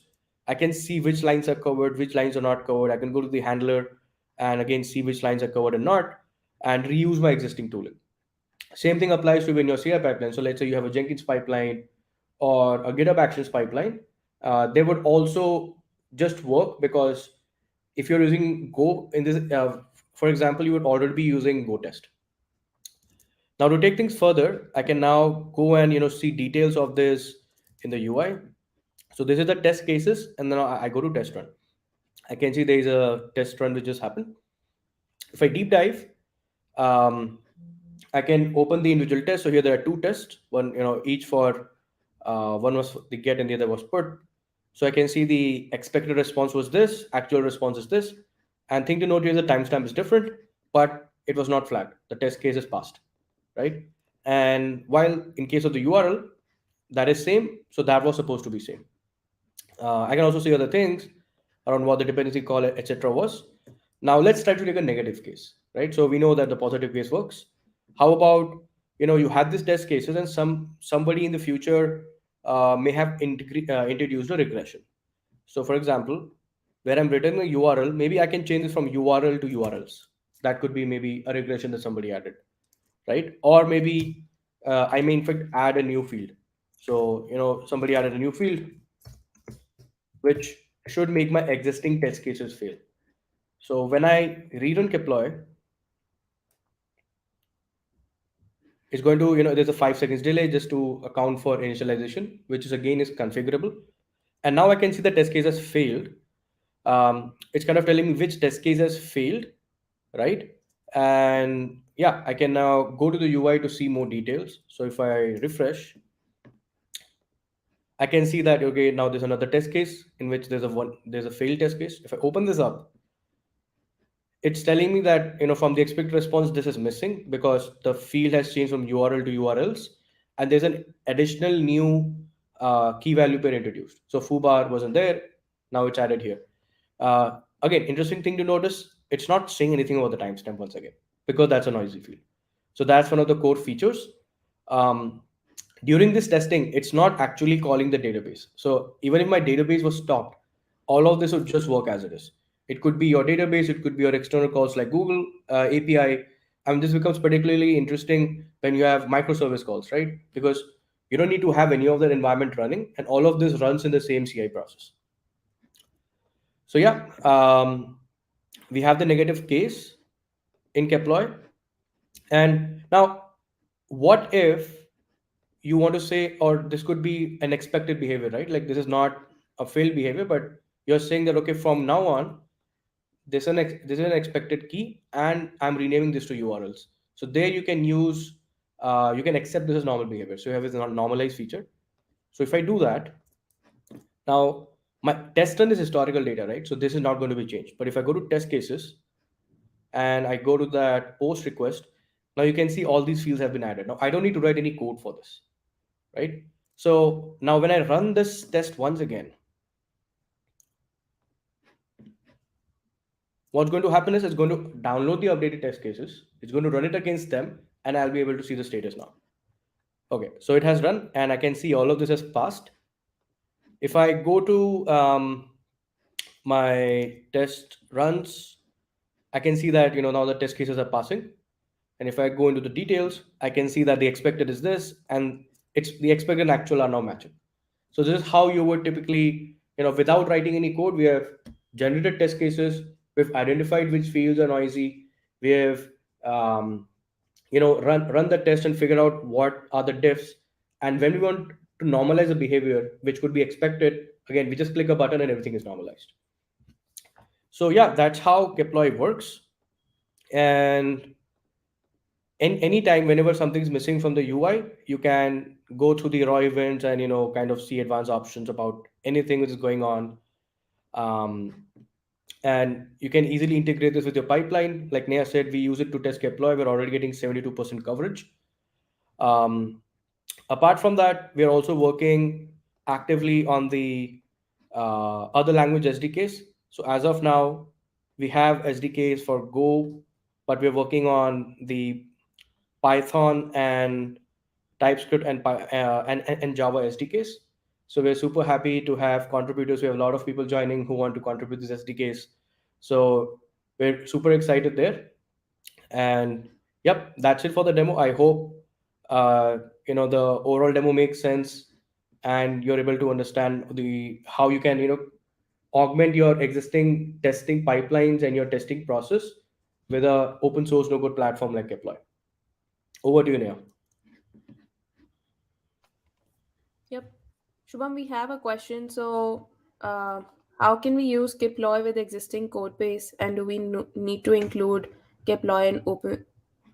I can see which lines are covered, which lines are not covered. I can go to the handler and again see which lines are covered and not, and reuse my existing tooling. Same thing applies to when your CI pipeline. So let's say you have a Jenkins pipeline or a GitHub Actions pipeline. They would also just work because if you're using Go in this, for example, you would already be using Go test. Now to take things further, I can now go and see details of this in the UI. So this is the test cases, and then I go to test run. I can see there is a test run which just happened. If I deep dive, I can open the individual test. So here there are 2 tests, one each for one was the get and the other was put. So I can see the expected response was this, actual response is this, and thing to note here is the timestamp is different, but it was not flagged. The test case is passed, right? And while in case of the URL, that is same, so that was supposed to be same. I can also see other things around what the dependency call, etc. was. Now let's try to take a negative case, right? So we know that the positive case works. How about you had these test cases and somebody in the future may have introduced a regression. So for example, where I'm written a URL, maybe I can change this from URL to URLs. That could be maybe a regression that somebody added, right? Or maybe I may in fact add a new field. So somebody added a new field, which should make my existing test cases fail. So when I rerun Keploy, it's going to, there's a 5 seconds delay just to account for initialization, which is again is configurable. And now I can see the test case has failed. It's kind of telling me which test case has failed, right? And yeah, I can now go to the UI to see more details. So if I refresh, I can see that, okay, now there's another test case in which there's a failed test case. If I open this up, it's telling me that, from the expected response, this is missing because the field has changed from URL to URLs. And there's an additional new key value pair introduced. So foobar wasn't there. Now it's added here. Again, interesting thing to notice, it's not saying anything about the timestamp once again, because that's a noisy field. So that's one of the core features. During this testing, it's not actually calling the database. So even if my database was stopped, all of this would just work as it is. It could be your database, it could be your external calls like Google API. And this becomes particularly interesting when you have microservice calls, right? Because you don't need to have any of that environment running, and all of this runs in the same CI process. So yeah, we have the negative case in Keploy. And now, what if you want to say, or this could be an expected behavior, right? Like this is not a failed behavior, but you're saying that, okay, from now on, this is an expected key, and I'm renaming this to URLs. So there you can use, you can accept this as normal behavior. So you have this normalized feature. So if I do that, now my test run is historical data, right? So this is not going to be changed. But if I go to test cases and I go to that post request, now you can see all these fields have been added. Now I don't need to write any code for this, right? So now when I run this test once again, what's going to happen is it's going to download the updated test cases, it's going to run it against them, and I'll be able to see the status now. Okay, so it has run, and I can see all of this has passed. If I go to my test runs, I can see that, now the test cases are passing. And if I go into the details, I can see that the expected is this, and it's the expected and actual are now matching. So this is how you would typically, without writing any code, we have generated test cases, we've identified which fields are noisy, we have run the test and figure out what are the diffs. And when we want to normalize a behavior which could be expected, again, we just click a button and everything is normalized. So yeah, that's how Keploy works. And anytime whenever something's missing from the UI, you can go through the raw events and kind of see advanced options about anything which is going on. And you can easily integrate this with your pipeline. Like Neha said, we use it to test Keploy. We're already getting 72% coverage. Apart from that, we're also working actively on the other language SDKs. So as of now, we have SDKs for Go, but we're working on the Python and TypeScript and Java SDKs. So we're super happy to have contributors. We have a lot of people joining who want to contribute these SDKs. So we're super excited there. And yep, that's it for the demo. I hope the overall demo makes sense, and you're able to understand how you can augment your existing testing pipelines and your testing process with a open source no code platform like Keploy. Over to you, Neha. Yep. Shubham, we have a question. So, how can we use Keploy with existing code base, and do we need to include Keploy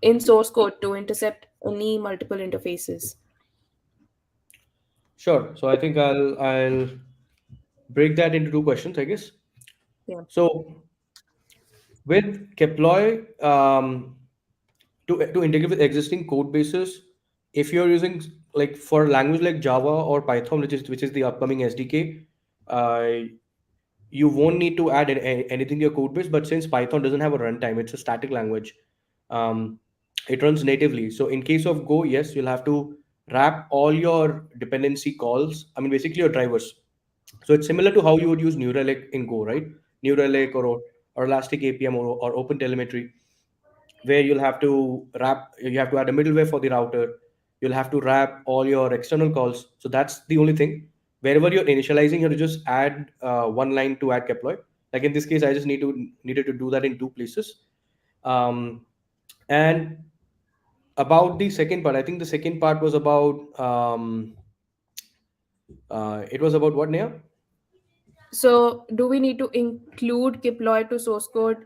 in source code to intercept any multiple interfaces? Sure. So I think I'll break that into two questions, I guess. Yeah. So with Keploy, to integrate with existing code bases, if you're using like for language like Java or Python, which is the upcoming SDK, you won't need to add anything to your code base. But since Python doesn't have a runtime, it's a static language. It runs natively. So in case of Go, yes, you'll have to wrap all your dependency calls. I mean, basically your drivers. So it's similar to how you would use New Relic in Go, right? New Relic or Elastic API or Open Telemetry, where you have to add a middleware for the router. You'll have to wrap all your external calls. So that's the only thing. Wherever you're initializing, you have to just add one line to add Keploy. Like in this case, I just needed to do that in two places. And about the second part, I think the second part was about it was about what, Neha? So, do we need to include Keploy to source code?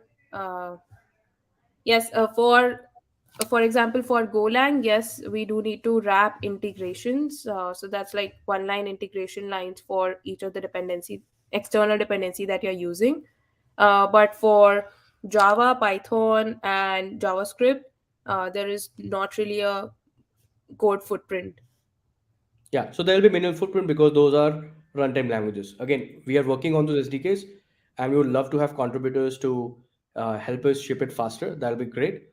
Yes, for example, for Golang, yes, we do need to wrap integrations. So that's like one line integration lines for each of the external dependency that you're using. But for Java, Python, and JavaScript, there is not really a code footprint. Yeah, so there will be minimal footprint because those are runtime languages. Again, we are working on those SDKs, and we would love to have contributors to help us ship it faster. That'll be great.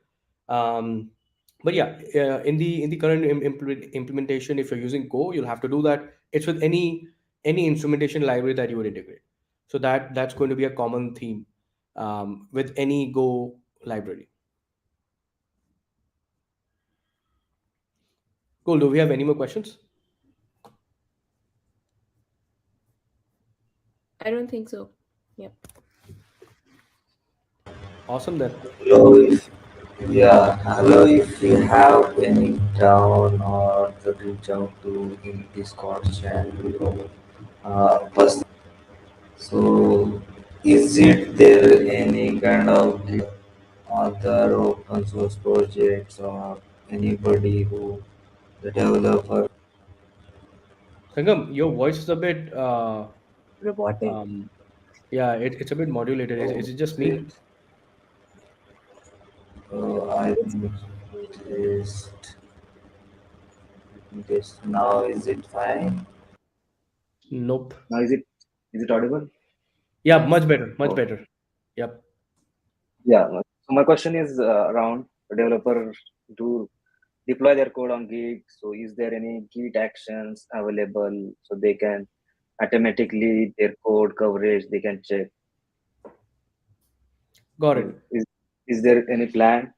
But yeah, in the current implementation, if you're using Go, you'll have to do that. It's with any instrumentation library that you would integrate. So that's going to be a common theme with any Go library. Cool. Do we have any more questions? I don't think so. Yep. Awesome then. Hello, if you have any down or to reach out to in Discord channel, So, is it there any kind of other open source projects or anybody who the developer? Sangam, your voice is a bit, Robotic. um, yeah, it's a bit modulated. Is Oh, it just is me? it? I It's think just just now is it fine? Nope. Now is it audible? Yeah, much better, much Oh, better. Yep. yeah. So my question is around the developer to deploy their code on Git. So is there any Git actions available so they can automatically their code coverage they can check? Got Is it. is, is there any plan?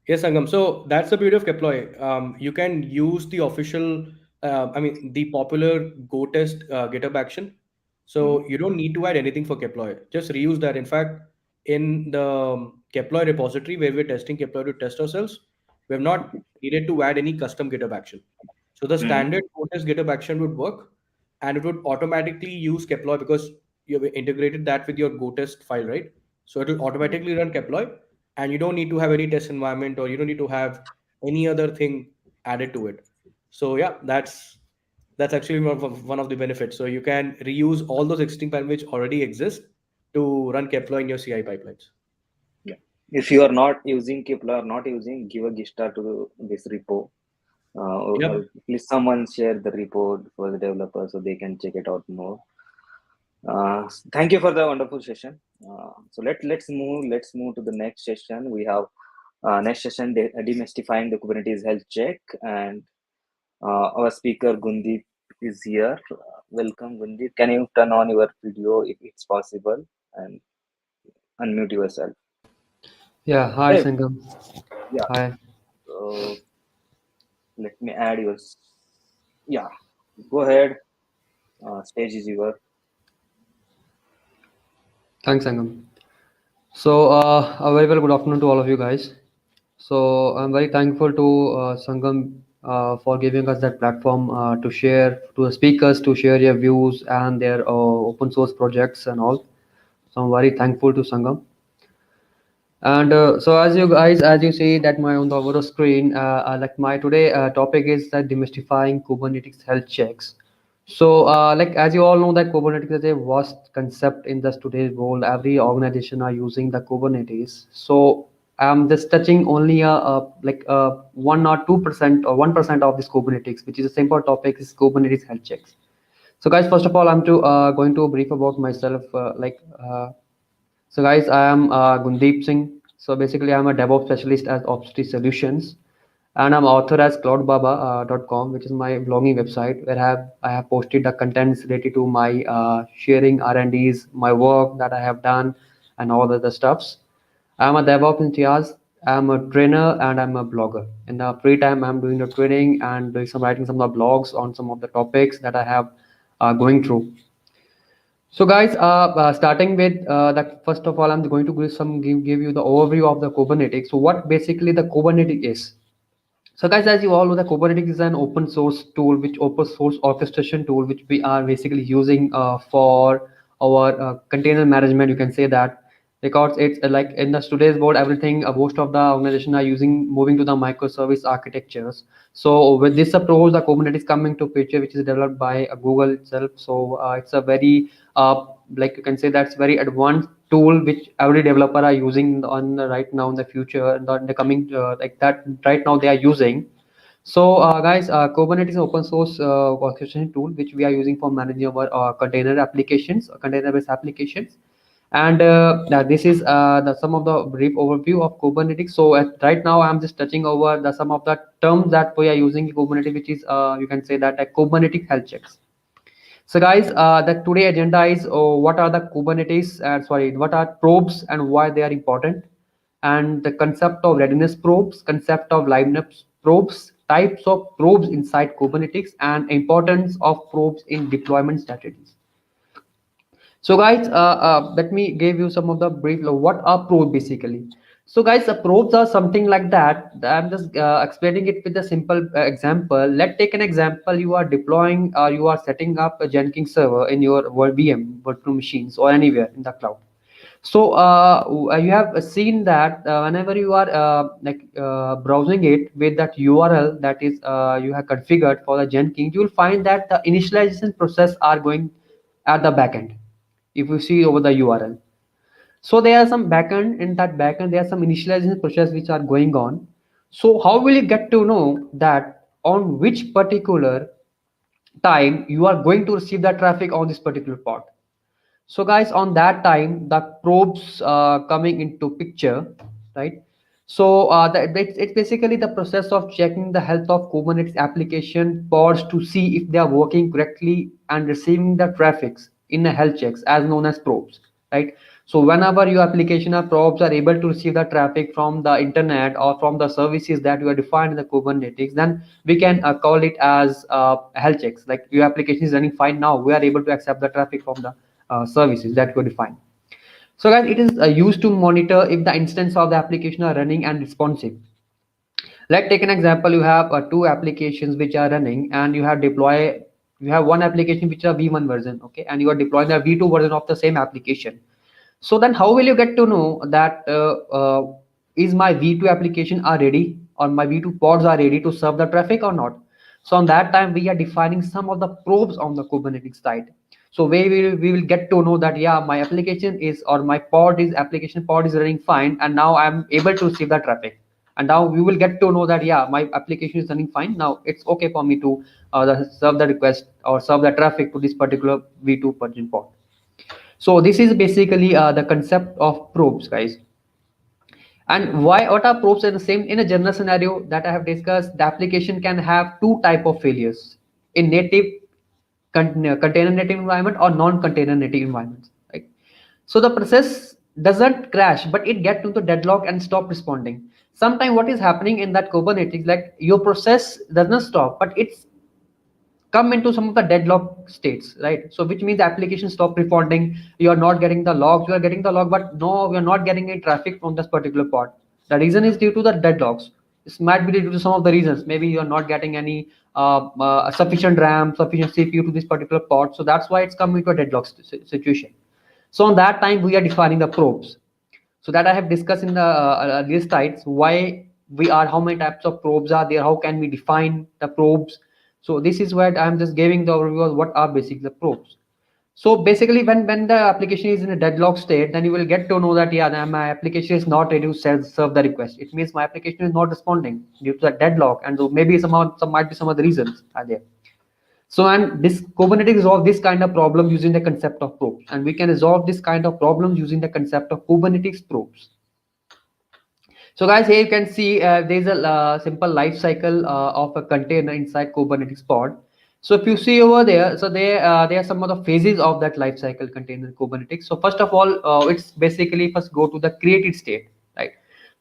Yes, Sangam. So that's the beauty of Keploy. You can use the official, the popular Go test GitHub action. Mhm. So you don't need to add anything for Keploy. Just reuse that. In fact, in the Keploy repository where we're testing Keploy to test ourselves, we have not needed to add any custom GitHub action. So the Mhm. standard Go test GitHub action would work, and it would automatically use Keploy because you've integrated that with your Go test file, right? So it will automatically run Keploy, and you don't need to have any test environment, or you don't need to have any other thing added to it. So yeah, that's actually one of the benefits. So you can reuse all those existing pipelines which already exist to run Keploy in your CI pipelines. Yeah. If you are not using Kepler or not using, give a star to this repo. Yep. Or please someone share the report for the developer so they can check it out more. Thank you for the wonderful session. So let's move to the next session. We have next session demystifying the Kubernetes health check, and our speaker Gundeep is here. Welcome, Gundeep. Can you turn on your video if it's possible and unmute yourself? Yeah, hi Hey, Sangam. yeah. Hi. So let me add yours. Yeah, go ahead. Stage is yours. Thanks, Sangam. So, a very well good afternoon to all of you guys. So, I'm very thankful to Sangam for giving us that platform to share to the speakers to share their views and their open source projects and all. So, I'm very thankful to Sangam. And so, as you guys, as you see that my on the over screen, like my today topic is that demystifying Kubernetes health checks. So, like as you all know, that Kubernetes is a vast concept in this today's world. Every organization are using the Kubernetes. So, I'm just touching only like 1 or 2% or 1% of this Kubernetes, which is a simple topic is Kubernetes health checks. So, guys, first of all, I'm going to brief about myself. So guys, I am Gundeep Singh. So basically, I'm a DevOps specialist at Opsity Solutions, and I'm author as cloudbaba.com, which is my blogging website where I have posted the contents related to my sharing R&Ds, my work that I have done, and all the other stuffs. I'm a DevOps enthusiast. I'm a trainer and I'm a blogger. In the free time, I'm doing the training and doing some writing some of the blogs on some of the topics that I have going through. So guys, starting with that, first of all, I'm going to give you the overview of the Kubernetes. So what basically the Kubernetes is. So guys, as you all know, the Kubernetes is an open source tool, which open source orchestration tool, which we are basically using for our container management. You can say that because it's like in the today's world, everything most of the organization are using moving to the microservice architectures. So with this approach, the Kubernetes is coming to picture, which is developed by Google itself. So it's a very like you can say that's very advanced tool which every developer are using on right now in the future in the coming like that right now they are using. So guys, Kubernetes is an open source orchestration tool which we are using for managing our container applications, container based applications. And now this is the some of the brief overview of Kubernetes. So right now I'm just touching over the some of the terms that we are using in Kubernetes, which is you can say that Kubernetes health checks. So guys, the today agenda is what are the Kubernetes, what are probes and why they are important, and the concept of readiness probes, concept of liveness probes, types of probes inside Kubernetes, and importance of probes in deployment strategies. So guys, let me give you some of the brief what are probes basically. So guys, the probes are something like that. I'm just explaining it with a simple example. Let's take an example. You are deploying or you are setting up a Jenkins server in your VM, virtual machines, or anywhere in the cloud. So you have seen that whenever you are browsing it with that URL that is you have configured for the Jenkins, you will find that the initialization process are going at the backend. If you see over the URL, so there are some backend, in that backend there are some initialization process which are going on. So how will you get to know that on which particular time you are going to receive the traffic on this particular pod? So guys, on that time the probes coming into picture, right? So it's basically the process of checking the health of Kubernetes application pods to see if they are working correctly and receiving the traffics in a health checks as known as probes, right? So whenever your application or probes are able to receive the traffic from the internet or from the services that you are defined in the Kubernetes, then we can call it as health checks. Like your application is running fine now, we are able to accept the traffic from the services that you define. So guys, it is used to monitor if the instance of the application are running and responsive. Let's take an example. You have two applications which are running, and you have one application which is a V1 version, okay, and you are deploying the V2 version of the same application. So then how will you get to know that is my V2 application are ready, or my V2 pods are ready to serve the traffic or not? So on that time we are defining some of the probes on the Kubernetes side. So we will get to know that yeah, my application is, or my application pod is running fine, and now I'm able to receive the traffic. And now we will get to know that yeah, my application is running fine, now it's okay for me to serve the request or serve the traffic to this particular V2 version pod. So this is basically the concept of probes, guys. And why, what are probes? In the same, in a general scenario that I have discussed, the application can have two type of failures: in native container native environment or non-container native environments, right? So the process doesn't crash, but it get to the deadlock and stop responding. Sometimes what is happening in that Kubernetes, like your process does not stop, but it's come into some of the deadlock states, right? So which means the application stop responding, you are not getting the logs, you are getting the log, but no, we are not getting any traffic from this particular pod. The reason is due to the deadlocks. This might be due to some of the reasons. Maybe you are not getting any sufficient RAM, sufficient CPU to this particular pod, so that's why it's coming to a deadlock situation. So on that time we are defining the probes. So that I have discussed in the earlier slides, why we are, how many types of probes are there, how can we define the probes. So this is what I'm just giving the overview of what are basically the probes. So basically when the application is in a deadlock state, then you will get to know that yeah, my application is not ready to serve the request. It means my application is not responding due to the deadlock, and so maybe some might be some other reasons are there. So, and this Kubernetes resolve this kind of problem using the concept of probes, and we can resolve this kind of problems using the concept of Kubernetes probes. So guys, here you can see there's a simple life cycle of a container inside Kubernetes pod. So if you see over there, so there are some of the phases of that life cycle container in Kubernetes. So first of all, it's basically first go to the created state, right?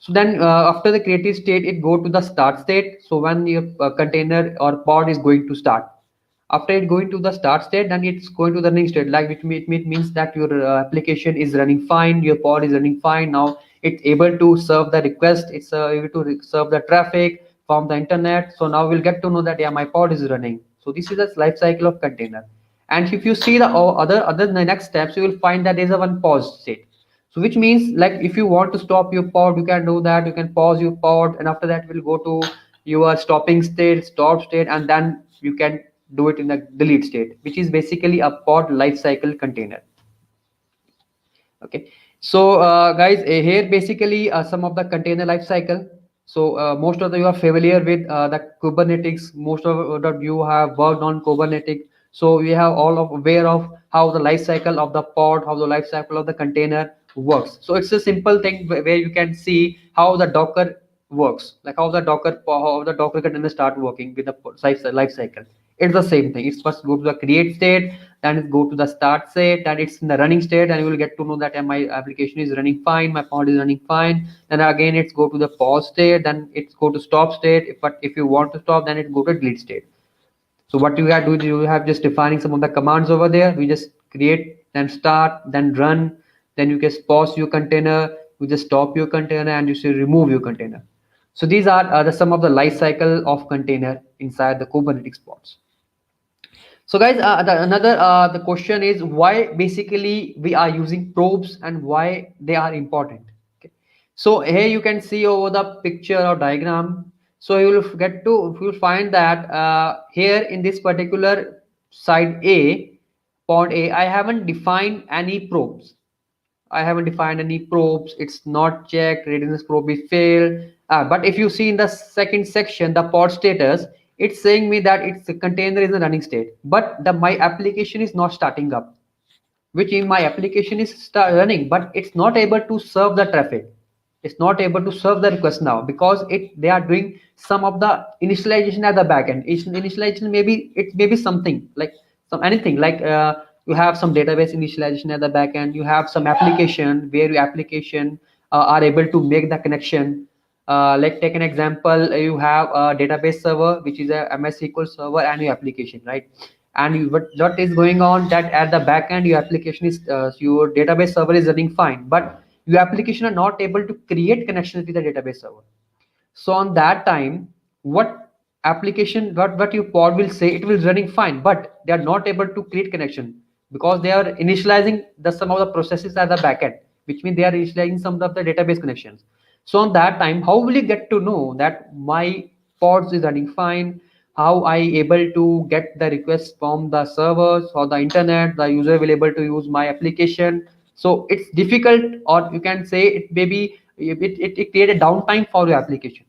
So then after the created state, it go to the start state. So when your container or pod is going to start, after it going to the start state, then it's going to the running state, like which means that your application is running fine, your pod is running fine. Now it's able to serve the request, it's able to serve the traffic from the internet. So now we'll get to know that yeah, my pod is running. So this is the life cycle of container. And if you see the the next steps, you will find that there's a one pause state. So which means, like, if you want to stop your pod, you can do that. You can pause your pod, and after that we'll go to your stopping state, stop state, and then you can do it in the delete state, which is basically a pod lifecycle container. Okay, so guys, here basically some of the container lifecycle. So most of you are familiar with the Kubernetes. Most of you have worked on Kubernetes. So we have all of aware of how the life cycle of the pod, how the life cycle of the container works. So it's a simple thing where you can see how the Docker works, like how the Docker container start working with the life cycle. It's the same thing. It's first go to the create state, then it go to the start state, and it's in the running state, and you will get to know that my application is running fine, my pod is running fine. Then again it's go to the pause state, then it's go to stop state. But if you want to stop, then it go to delete state. So what you have to do, you have just defining some of the commands over there. We just create, then start, then run, then you can pause your container, you just stop your container and you say remove your container. So these are some of the life cycle of container inside the Kubernetes pods. So guys, the question is why basically we are using probes and why they are important. Okay. So here you can see over the picture or diagram. So you will find that here in this particular side A, pod A, I haven't defined any probes. I haven't defined any probes. It's not checked. Readiness probe is failed. But if you see in the second section, the pod status, it's saying me that its container is in the running state, but my application is not starting up, which in my application is running, but it's not able to serve the traffic. It's not able to serve the request now because they are doing some of the initialization at the backend. Initialization maybe it may be something like anything like you have some database initialization at the backend. You have some application where your application are able to make the connection. Like take an example, you have a database server which is a MS SQL server and your application, right? And what is going on that at the back end your application is your database server is running fine, but your application are not able to create connections with the database server. So on that time, what application what your pod will say, it will running fine, but they are not able to create connection because they are initializing some of the processes at the back end, which means they are initializing some of the database connections. So on that time, how will you get to know that my pods is running fine? How I able to get the request from the servers or the internet? The user will able to use my application. So it's difficult, or you can say it maybe it create a downtime for your application.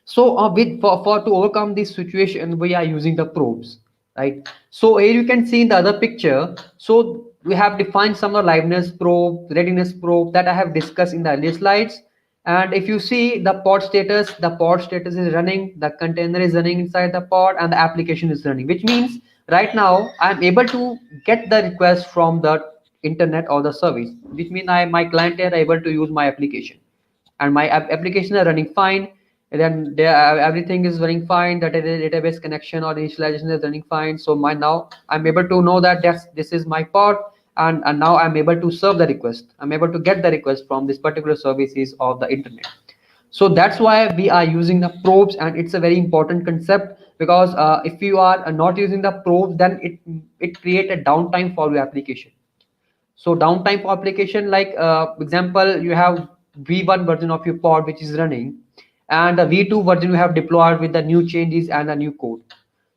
So for to overcome this situation, we are using the probes, right? So here you can see in the other picture. So we have defined some of the liveness probe, readiness probe that I have discussed in the earlier slides. And if you see the pod status is running, the container is running inside the pod, and the application is running, which means right now I'm able to get the request from the internet or the service, which means my client are able to use my application, and my application are running fine. And then everything is running fine, that database connection or initialization is running fine. So now I'm able to know that this is my pod, and now I'm able to serve the request. I'm able to get the request from this particular services of the internet. So that's why we are using the probes, and it's a very important concept because if you are not using the probes, then it create a downtime for your application. So downtime for application, like example, you have v1 version of your pod which is running, and the v2 version you have deployed with the new changes and the new code.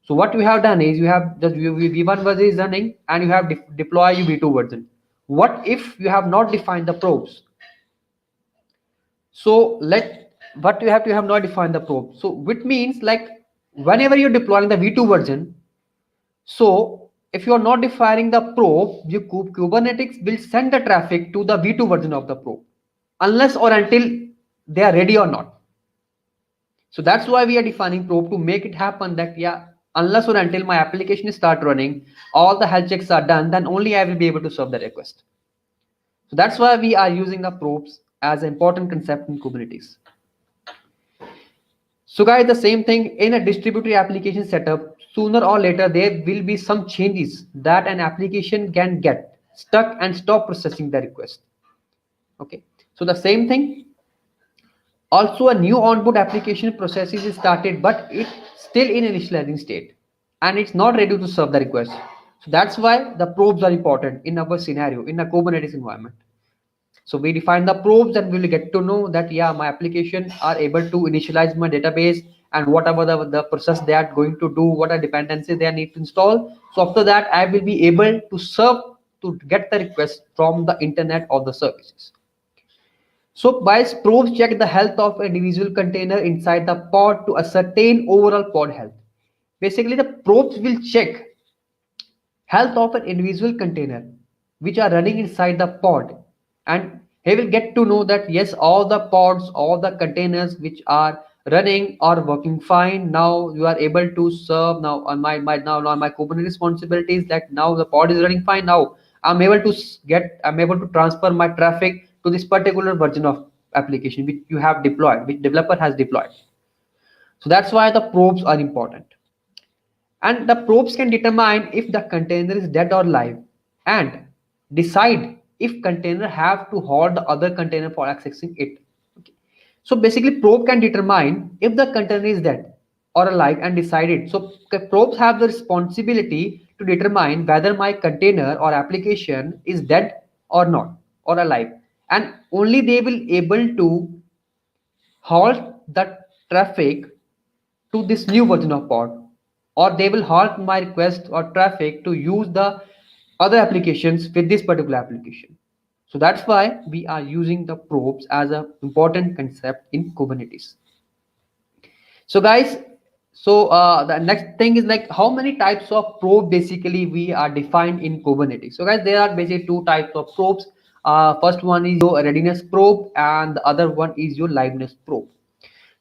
So what we have done is you have the v1 version is running and you have deployed your v2 version. What if you have not defined the probes? So what you have not defined the probe. So which means like whenever you're deploying the v2 version, so if you are not defining the probe, your Kubernetes will send the traffic to the v2 version of the probe unless or until they are ready or not. So that's why we are defining probe, to make it happen that unless or until my application start running, all the health checks are done, then only I will be able to serve the request. So that's why we are using the probes as an important concept in Kubernetes. So guys, the same thing in a distributed application setup, sooner or later there will be some changes that an application can get stuck and stop processing the request. Okay, so the same thing. Also, a new onboard application processes is started, but it's still in initializing state and it's not ready to serve the request. So that's why the probes are important in our scenario in a Kubernetes environment. So we define the probes and we'll get to know that my application are able to initialize my database and whatever the process they are going to do, what are dependencies they need to install. So after that, I will be able to serve to get the request from the internet or the services. So by probes check the health of an individual container inside the pod to ascertain overall pod health. Basically, the probes will check health of an individual container which are running inside the pod, and he will get to know that yes, all the pods, all the containers which are running are working fine. Now you are able to serve. Now on my Kubernetes responsibilities, that now the pod is running fine. Now I'm able to transfer my traffic to this particular version of application which you have deployed, which developer has deployed. So that's why the probes are important. And the probes can determine if the container is dead or alive and decide if container have to halt the other container for accessing it. Okay. So basically probe can determine if the container is dead or alive and decide it. So probes have the responsibility to determine whether my container or application is dead or not or alive, and only they will able to halt the traffic to this new version of pod, or they will halt my request or traffic to use the other applications with this particular application. So that's why we are using the probes as an important concept in Kubernetes. So guys, so the next thing is like how many types of probe basically we are defined in Kubernetes. So guys, there are basically two types of probes. First one is your readiness probe and the other one is your liveness probe.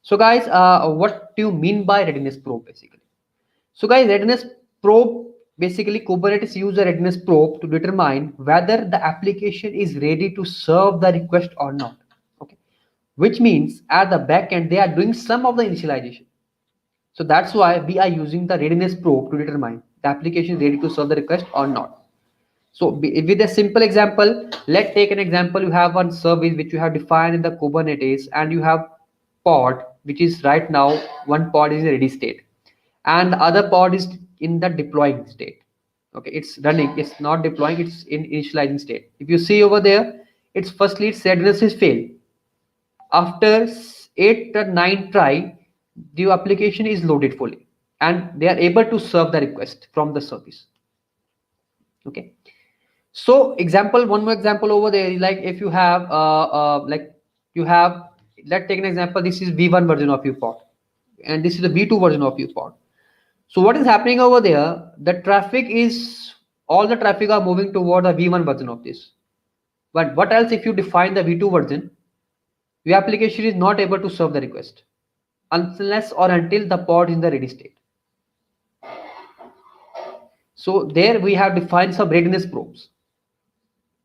So guys, what do you mean by readiness probe basically? So guys, readiness probe, basically Kubernetes use a readiness probe to determine whether the application is ready to serve the request or not. Okay, which means at the backend they are doing some of the initialization. So that's why we are using the readiness probe to determine the application is ready to serve the request or not. So with a simple example, let's take an example. You have one service which you have defined in the Kubernetes, and you have pod which is right now one pod is in ready state and the other pod is in the deploying state. Okay, it's running, it's not deploying, it's in initializing state. If you see over there, it's firstly its readiness is failed. After 8 or 9 try, the application is loaded fully and they are able to serve the request from the service. Okay, so example, one more example over there, like if you have like you have, let's take an example, this is v1 version of your pod and this is the v2 version of your pod. So what is happening over there, the traffic is, all the traffic are moving toward the v1 version of this. But what else if you define the v2 version, your application is not able to serve the request unless or until the pod is in the ready state. So there we have defined some readiness probes.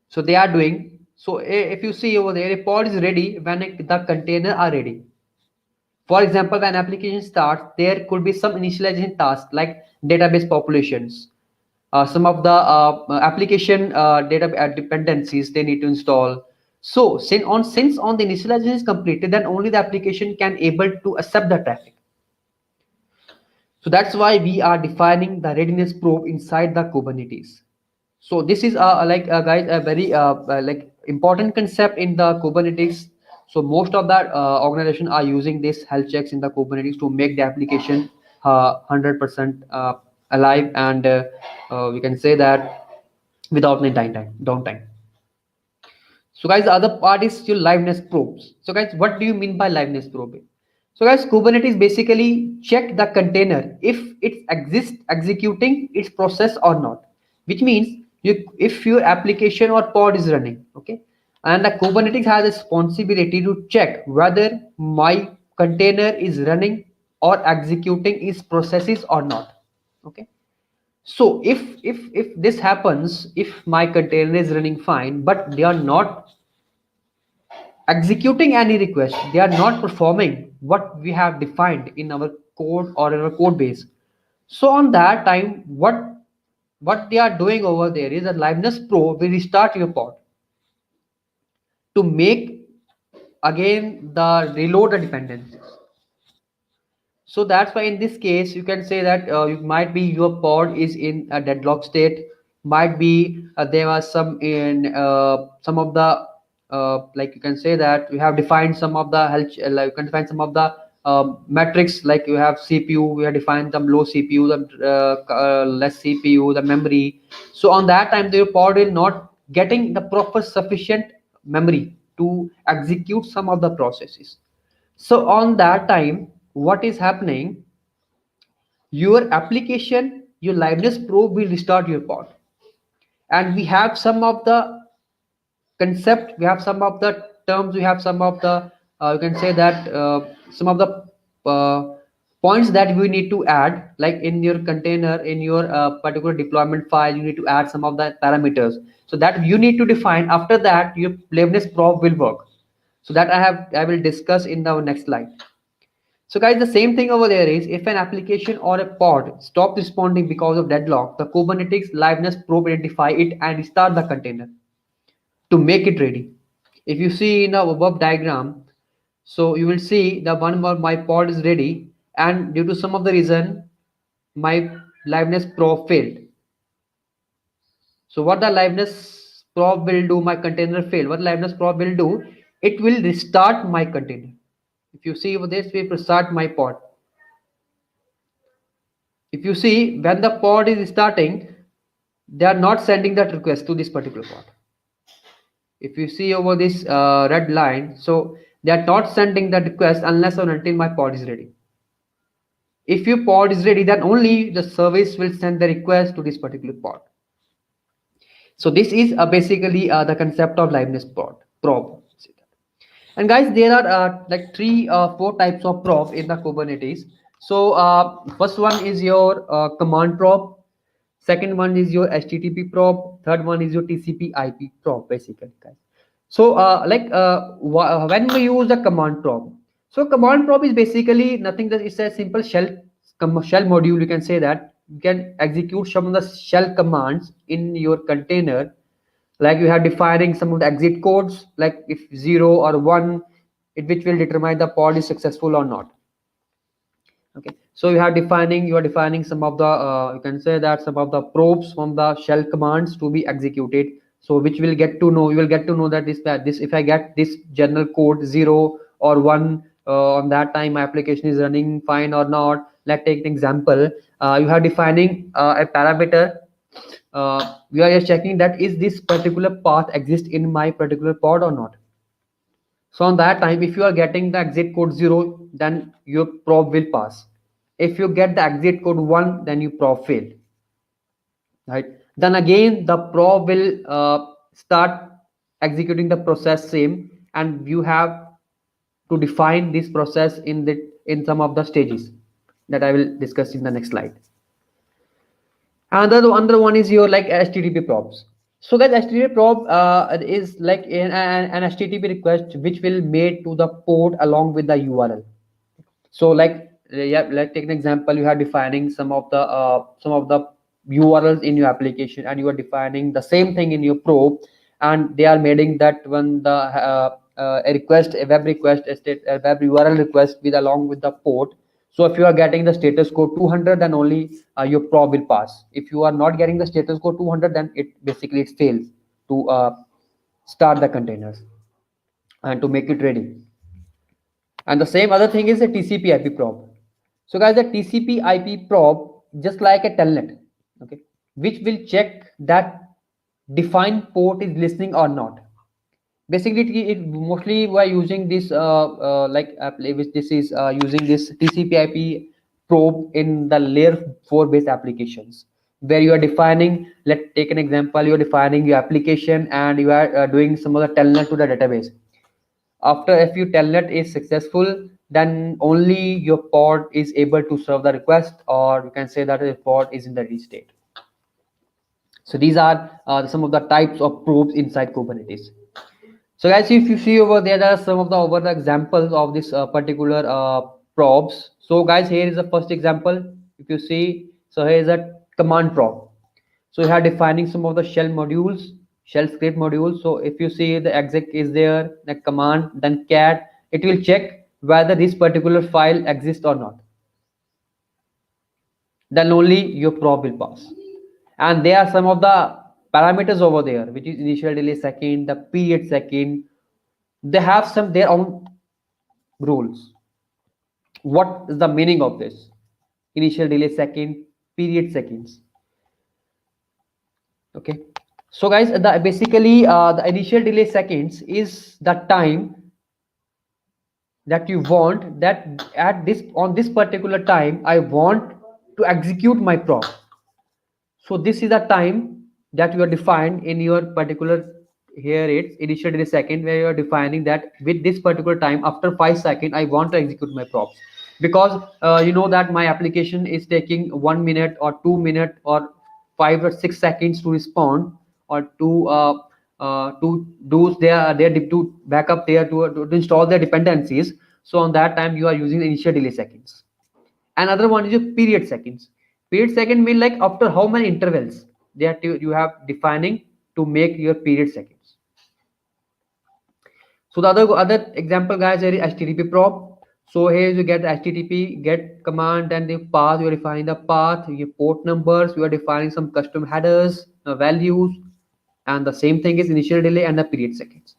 So they are doing, so if you see over there, a pod is ready when the container are ready. For example, when application starts, there could be some initialization tasks like database populations, some of the application data dependencies they need to install. So since on the initialization is completed, then only the application can able to accept the traffic. So that's why we are defining the readiness probe inside the Kubernetes. So this is guys, a very like important concept in the Kubernetes. So most of that organization are using this health checks in the Kubernetes to make the application 100% alive, and we can say that without any downtime. So guys, the other part is your liveness probes. So guys, what do you mean by liveness probe? So guys, Kubernetes basically check the container if it exists executing its process or not, which means if your application or pod is running, okay, and the Kubernetes has a responsibility to check whether my container is running or executing its processes or not. Okay, so if this happens, if my container is running fine but they are not executing any request, they are not performing what we have defined in our code or in our code base, so on that time what they are doing over there is a liveness probe will restart your pod to make again the reload the dependencies. So that's why in this case you can say that you might be your pod is in a deadlock state, might be there are some in some of the like you can say that we have defined some of the health, like you can define some of the metrics, like you have CPU, we have defined some low CPU, the less CPU, the memory. So on that time your pod is not getting the proper sufficient memory to execute some of the processes. So on that time what is happening, your application, your liveness probe will restart your pod, and we have some of the concept, we have some of the terms, we have some of the you can say that some of the points that we need to add, like in your container, in your particular deployment file, you need to add some of the parameters, so that you need to define. After that your liveness probe will work. So that I will discuss in the next slide. So guys, the same thing over there is if an application or a pod stops responding because of deadlock, the Kubernetes liveness probe identify it and restart the container. to make it ready. If you see in the above diagram, so you will see the one more my pod is ready, and due to some of the reason my liveness probe failed. So what the liveness probe will do, my container failed. What liveness probe will do, it will restart my container. If you see over this, we restart my pod. If you see when the pod is starting, they are not sending that request to this particular pod. If you see over this red line, so they are not sending that request unless or until my pod is ready. If your pod is ready, then only the service will send the request to this particular pod. So this is basically the concept of liveness probe. And guys, there are like 4 types of probe in the Kubernetes. So first one is your command probe. Second one is your HTTP probe. Third one is your TCP IP probe, basically, guys. So when we use the command probe, so command probe is basically nothing, that it's a simple shell module. You can say that you can execute some of the shell commands in your container, like you have defining some of the exit codes, like if 0 or 1, which will determine the pod is successful or not. Okay, so you are defining some of the you can say that some of the probes from the shell commands to be executed, so which will get to know, you will get to know that this if I get this general code 0 or 1 on that time my application is running fine or not. Let's take an example. You are defining a parameter. We are just checking that is this particular path exist in my particular pod or not. So on that time, if you are getting the exit code 0, then your probe will pass. If you get the exit code 1, then you probe fail. Right? Then again, the probe will start executing the process same, and you have to define this process in some of the stages that I will discuss in the next slide. Another one is your like HTTP probes. So guys, HTTP probe is like an HTTP request which will made to the port along with the URL. So like yeah, let's take an example. You are defining some of the URLs in your application, and you are defining the same thing in your probe, and they are making that when the a web request, a web URL request with along with the port. So if you are getting the status code 200, then only your probe will pass. If you are not getting the status code 200, then it fails to start the containers and to make it ready. And the same other thing is a TCP IP probe. So guys, the TCP IP probe just like a telnet, okay, which will check that defined port is listening or not. Basically, it mostly we are using this this is using this TCP IP probe in the layer 4 based applications, where you are defining, let's take an example, you are defining your application and you are doing some of the telnet to the database. After if your telnet is successful, then only your pod is able to serve the request, or you can say that the pod is in the ready state. So these are some of the types of probes inside Kubernetes. So guys, if you see over there, there are some of the examples of this particular probes. So guys, here is the first example. If you see, so here is a command probe. So you are defining some of the shell modules, shell script modules. So if you see the exec is there, the command, then cat, it will check whether this particular file exists or not. Then only your probe will pass. And there are some of the parameters over there, which is initial delay second, the period second. They have some their own rules. What is the meaning of this? Initial delay second, period seconds. Okay. So guys, basically the initial delay seconds is the time that you want that at this particular time I want to execute my probe. So this is the time that you are defined in your particular, here it's initial delay second, where you are defining that with this particular time after 5 seconds I want to execute my probes, because you know that my application is taking 1 minute or 2 minutes or 5 or 6 seconds to respond, or to do to back up there to install their dependencies. So on that time you are using the initial delay seconds. Another one is your period seconds. Period second mean like after how many intervals that you have defining to make your period seconds. So the other example, guys, here is HTTP probe. So here you get the HTTP get command, and the path, you are defining the path, your port numbers, you are defining some custom headers, values, and the same thing is initial delay and the period seconds.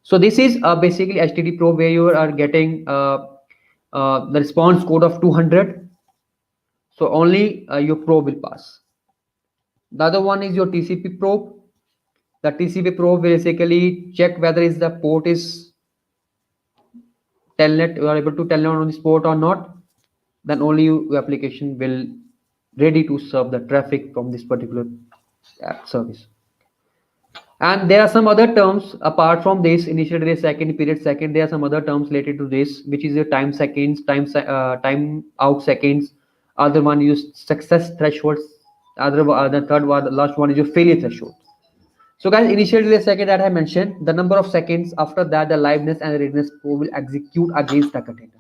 So this is basically HTTP probe, where you are getting the response code of 200. So only your probe will pass. The other one is your TCP probe. The TCP probe will basically check whether is the port is telnet, you are able to telnet on this port or not. Then only your application will ready to serve the traffic from this particular app service. And there are some other terms apart from this initial delay second, period second. There are some other terms related to this, which is your time seconds, time out seconds. Other one is success thresholds. The third one, the last one is your failure threshold. So guys, initial delay second that I mentioned, the number of seconds after that the liveness and readiness probe will execute against the container.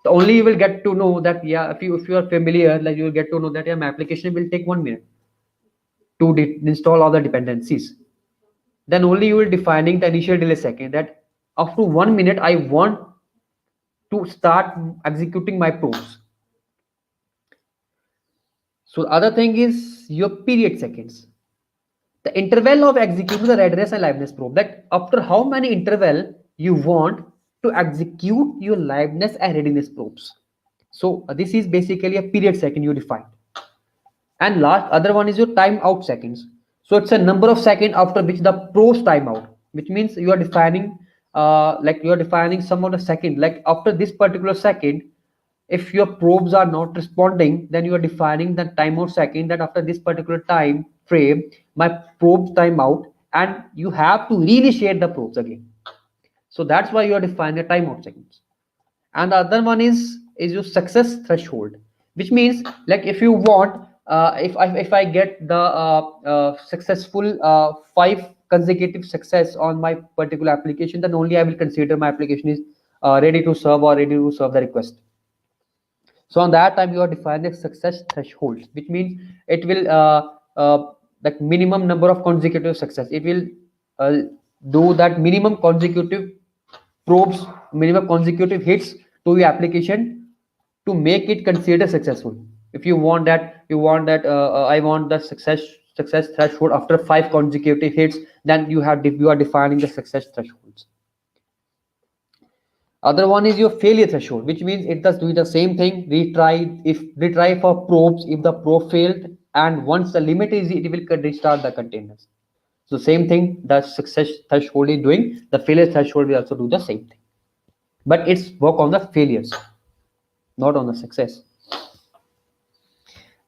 So only you will get to know that, yeah, if you are familiar, like you will get to know that my application will take 1 minute to install all the dependencies. Then only you will defining the initial delay second, that after 1 minute I want to start executing my probes. So the other thing is your period seconds, the interval of executing the readiness and liveness probe, that after how many interval you want to execute your liveness and readiness probes. So this is basically a period second you define. And last other one is your time out seconds. So it's a number of seconds after which the probes time out, which means you are defining like you are defining some of the second, like after this particular second, if your probes are not responding, then you are defining the timeout second, that after this particular time frame my probes time out, and you have to reinitiate the probes again. So that's why you are defining the timeout seconds. And the other one is your success threshold, which means like if you want if I get the successful 5 consecutive success on my particular application, then only I will consider my application is ready to serve or ready to serve the request. So on that time you are defining success threshold, which means it will like minimum number of consecutive success, it will do that minimum consecutive probes, minimum consecutive hits to your application to make it considered successful. If you want that I want the success threshold after 5 consecutive hits, then you are defining the success thresholds. Other one is your failure threshold, which means it does do the same thing, retry for probes if the probe failed, and once the limit is, it will restart the containers. So same thing the success threshold is doing, the failure threshold will also do the same thing, but it's work on the failures, not on the success.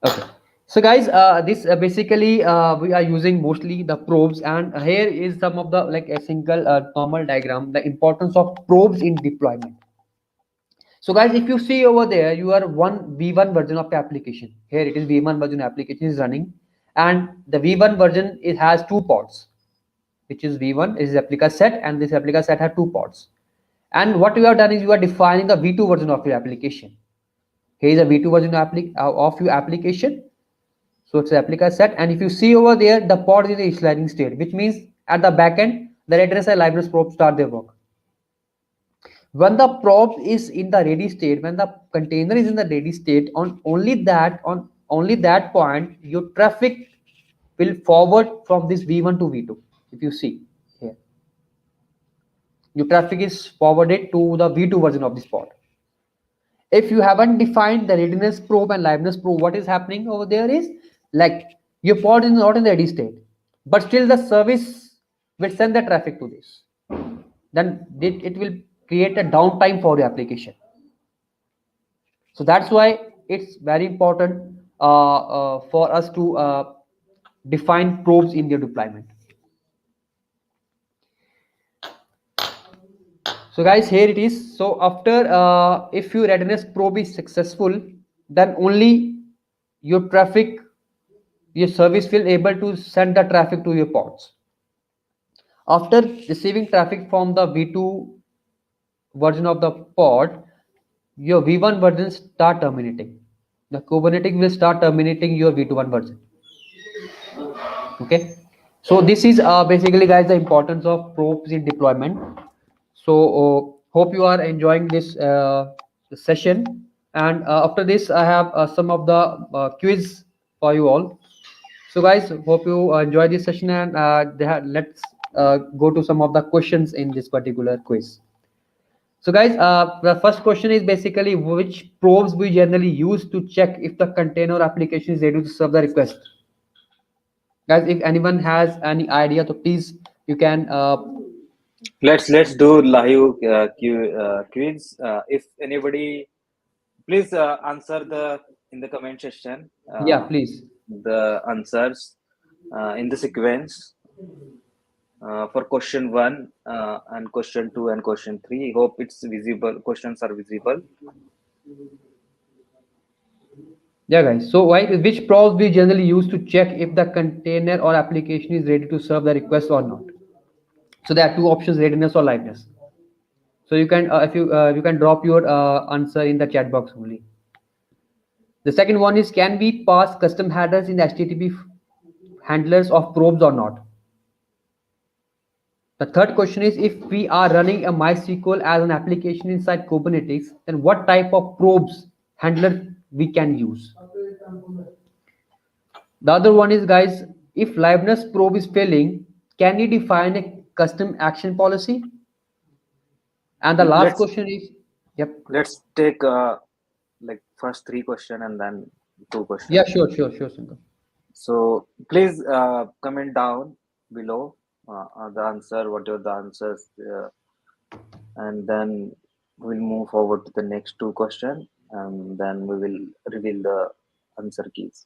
Okay, so guys, this basically we are using mostly the probes, and here is some of the like a single normal diagram, the importance of probes in deployment. So guys, if you see over there, you are v1 version of the application. Here it is v1 version application is running, and the v1 version, it has 2 pods, which is v1 is applica set, and this applica set has 2 pods. And what you have done is you are defining the v2 version of your application. Here is a v2 version of your application. So it's applica set, and if you see over there, the pod is in initializing state, which means at the back end, the readiness and liveness probe start their work. When the probe is in the ready state, when the container is in the ready state, on only that point, your traffic will forward from this v1 to v2. If you see here, your traffic is forwarded to the v2 version of this pod. If you haven't defined the readiness probe and liveness probe, what is happening over there is like your pod is not in the ready state, but still the service will send the traffic to this. Then it will create a downtime for your application. So that's why it's very important for us to define probes in your deployment. So guys, here it is. So after if your readiness probe is successful, then only your traffic, your service will able to send the traffic to your pods. After receiving traffic from the v2 version of the pod, your v1 version start terminating. The Kubernetes will start terminating your v21 version. Okay, So this is basically, guys, the importance of probes in deployment. So hope you are enjoying this session. And after this, I have some of the quiz for you all. So guys, hope you enjoy this session, and let's go to some of the questions in this particular quiz. So guys, the first question is basically which probes we generally use to check if the container application is ready to serve the request. Guys, if anyone has any idea, so please you can. Let's do live quiz. If anybody, please answer in the comment section Yeah, please. the answers in the sequence for question 1 and question 2 and question 3. Hope it's visible. Questions are visible. Yeah, guys. So which probes we generally use to check if the container or application is ready to serve the request or not? So there are two options: readiness or liveness. So you can, if you can drop your answer in the chat box only. The second one is, can we pass custom headers in HTTP handlers of probes or not? The third question is, if we are running a MySQL as an application inside Kubernetes, then what type of probes handler we can use? The other one is, guys, if liveness probe is failing, can you define a custom action policy? And the last Let's question is, yep. let's take like first 3 question and then 2 questions. Yeah, sure, Sundar. So please comment down below the answer, whatever the answers, and then we'll move forward to the next 2 questions, and then we will reveal the answer keys.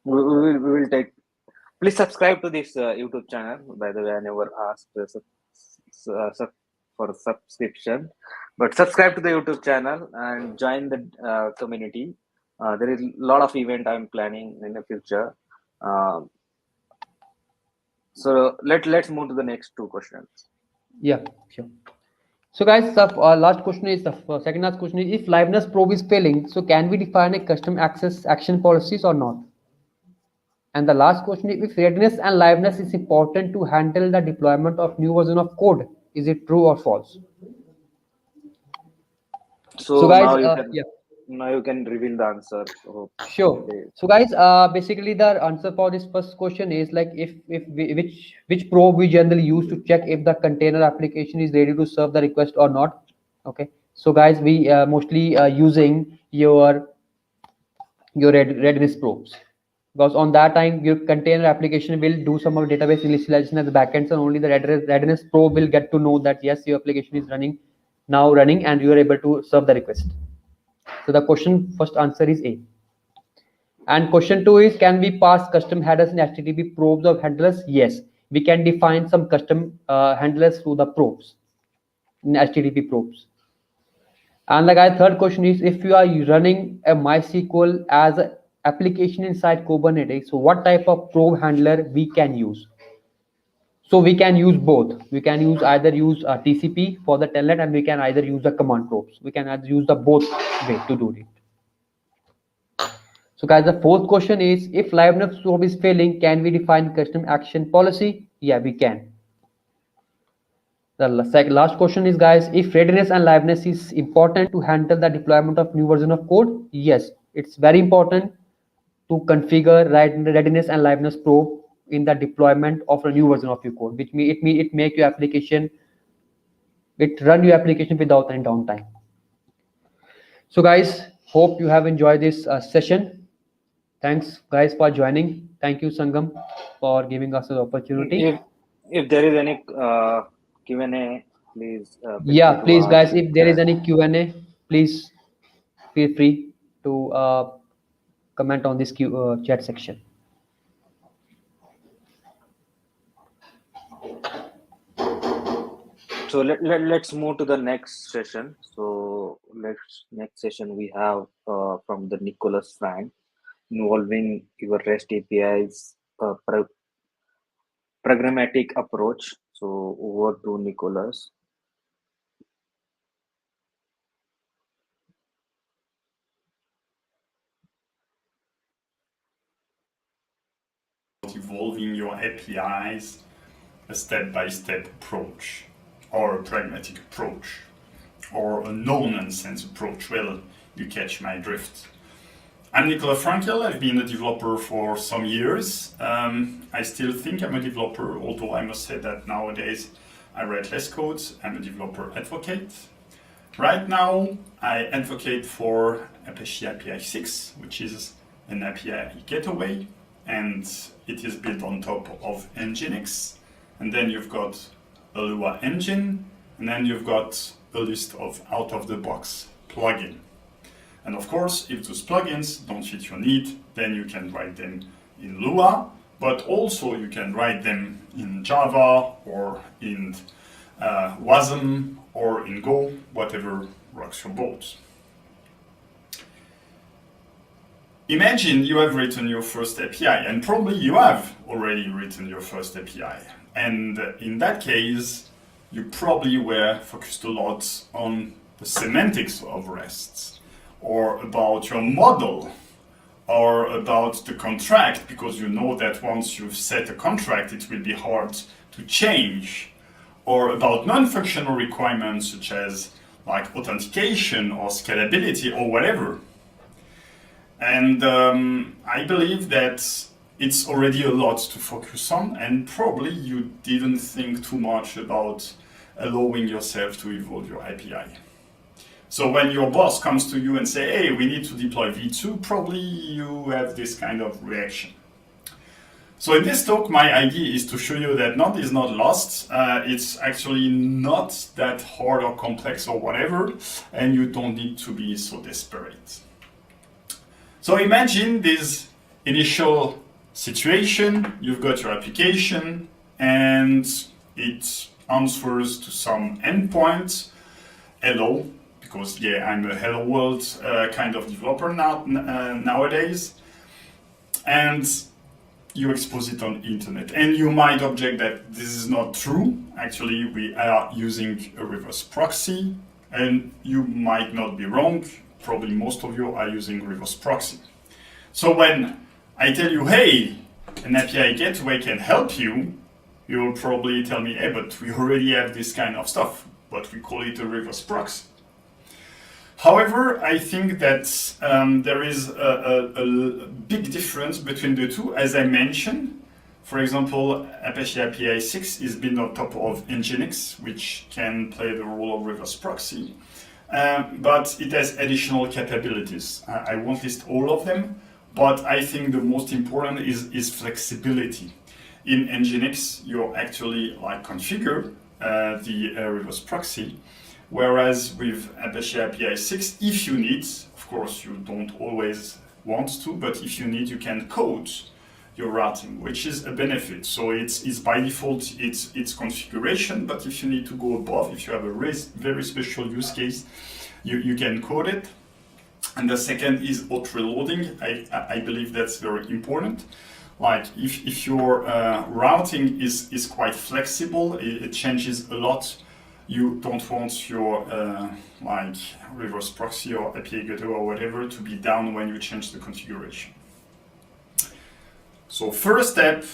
We will take. Please subscribe to this YouTube channel. By the way, I never asked for subscription, but subscribe to the YouTube channel and join the community. There is a lot of event I'm planning in the future. So let's move to the next 2 questions. Yeah, sure. So guys, the last question is, the second last question is, if liveness probe is failing, so can we define a custom access action policies or not? And the last question is, if readiness and liveness is important to handle the deployment of new version of code, is it true or false? So guys, yeah. Now you can reveal the answer. Sure. So guys, basically the answer for this first question is like, which probe we generally use to check if the container application is ready to serve the request or not. Okay. So guys, we mostly using your readiness probes, because on that time your container application will do some of database initialization at the backends, and only the readiness probe will get to know that yes, your application is running and you are able to serve the request. So the question first answer is A. And question 2 is, can we pass custom headers in HTTP probes of handlers? Yes, we can define some custom handlers through the probes in HTTP probes. And the guy, third question is, if you are running a MySQL as an application inside Kubernetes, so what type of probe handler we can use? So we can use both. We can either use TCP for the telnet, and we can either use the command probes. We can either use the both way to do it. So guys, the fourth question is, if liveness probe is failing, can we define custom action policy? Yeah, we can. The last question is, guys, if readiness and liveness is important to handle the deployment of new version of code? Yes, it's very important to configure readiness and liveness probe in the deployment of a new version of your code, which means it make your application, it run your application without any downtime. So guys, hope you have enjoyed this session. Thanks guys for joining. Thank you, Sangam, for giving us the opportunity. If there is any Q&A, please Yeah, please guys, if there is any Q&A, please feel free to comment on this chat section. So let's move to the next session. So next session we have from the Nicholas Frank, involving your REST APIs programmatic approach. So over to Nicholas. evolving your APIs a step-by-step approach, or a pragmatic approach, or a no-nonsense approach. Well, you catch my drift. I'm Nicolas Frankel. I've been a developer for some years. I still think I'm a developer, although I must say that nowadays I write less code. I'm a developer advocate. Right now, I advocate for Apache API 6, which is an API gateway, and it is built on top of Nginx. And then you've got a Lua engine, and then you've got a list of out-of-the-box plugins. And of course, if those plugins don't fit your need, then you can write them in Lua, but also you can write them in Java or in Wasm or in Go, whatever rocks your boat. Imagine you have written your first API, and probably you have already written your first API. And in that case, you probably were focused a lot on the semantics of REST, or about your model, or about the contract, because you know that once you've set a contract, it will be hard to change, or about non-functional requirements such as like authentication or scalability or whatever. And I believe that it's already a lot to focus on, and probably you didn't think too much about allowing yourself to evolve your API. So when your boss comes to you and say, hey, we need to deploy V2, probably you have this kind of reaction. So in this talk, my idea is to show you that none is not lost. It's actually not that hard or complex or whatever, and you don't need to be so desperate. So imagine this initial situation. You've got your application and it answers to some endpoint, hello, because yeah, I'm a hello world kind of developer nowadays. And you expose it on the internet. And you might object that this is not true. Actually, we are using a reverse proxy, and you might not be wrong. Probably most of you are using reverse proxy. So when I tell you, hey, an API gateway can help you, you will probably tell me, hey, but we already have this kind of stuff, but we call it a reverse proxy. However, I think that there is a big difference between the two. As I mentioned, for example, Apache API 6 is built on top of Nginx, which can play the role of reverse proxy, but it has additional capabilities. I won't list all of them, but I think the most important is flexibility. In Nginx, you actually like configure the reverse proxy, whereas with Apache API 6, if you need, of course you don't always want to, but if you need, you can code your routing, which is a benefit. So it's by default, it's configuration, but if you need to go above, if you have a very special use case, you can code it. And the second is auto-reloading. I believe that's very important. Like if your routing is quite flexible, it changes a lot. You don't want your like reverse proxy or API gateway or whatever to be down when you change the configuration. So first step,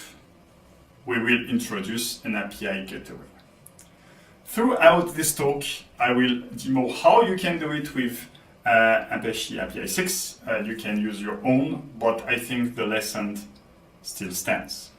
we will introduce an API gateway. Throughout this talk, I will demo how you can do it with Apache API 6. You can use your own, but I think the lesson still stands.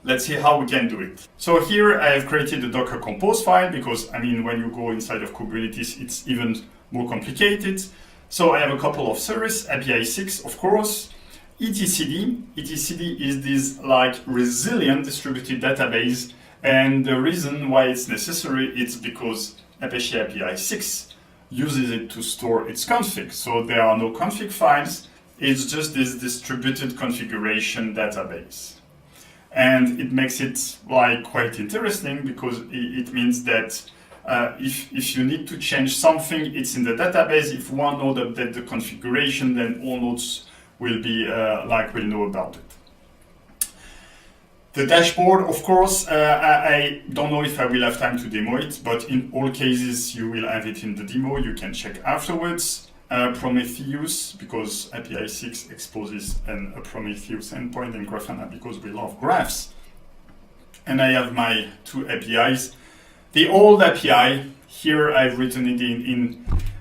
Let's see how we can do it. So here I have created a Docker Compose file because, I mean, when you go inside of Kubernetes, it's even more complicated. So I have a couple of services, API 6, of course, etcd. etcd is this like resilient distributed database. And the reason why it's necessary is because Apache API 6 uses it to store its config. So there are no config files. It's just this distributed configuration database. And it makes it like quite interesting because it means that if you need to change something, it's in the database. If one node updates the configuration, then all nodes will be will know about it. The dashboard, of course, I don't know if I will have time to demo it, but in all cases, you will have it in the demo. You can check afterwards. Prometheus, because API 6 exposes a Prometheus endpoint in Grafana because we love graphs. And I have my two APIs. The old API, here I've written it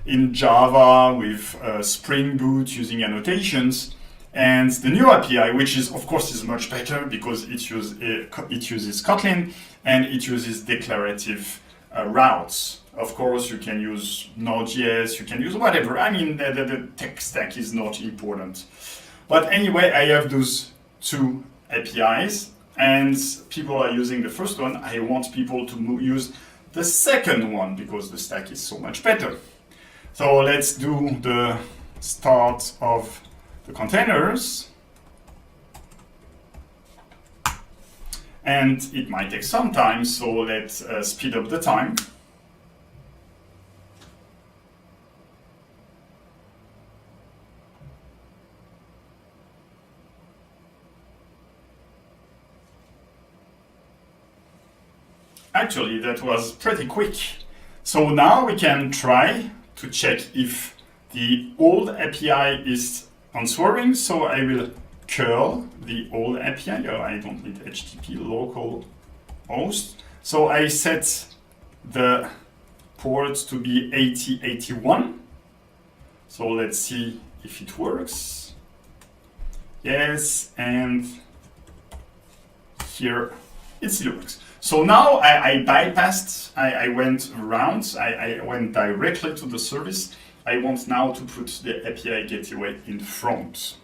in Java with Spring Boot using annotations. And the new API, which is, of course, is much better because it uses Kotlin and it uses declarative routes. Of course, you can use Node.js, you can use whatever. I mean, the tech stack is not important. But anyway, I have those two APIs, and people are using the first one. I want people to use the second one because the stack is so much better. So let's do the start of the containers. And it might take some time, so let's speed up the time. Actually, that was pretty quick. So now we can try to check if the old API is answering. So I will curl the old API. Oh, I don't need HTTP local host. So I set the port to be 8081. So let's see if it works. Yes, and here it still works. So now I bypassed, I went around, I went directly to the service. I want now to put the API gateway in front.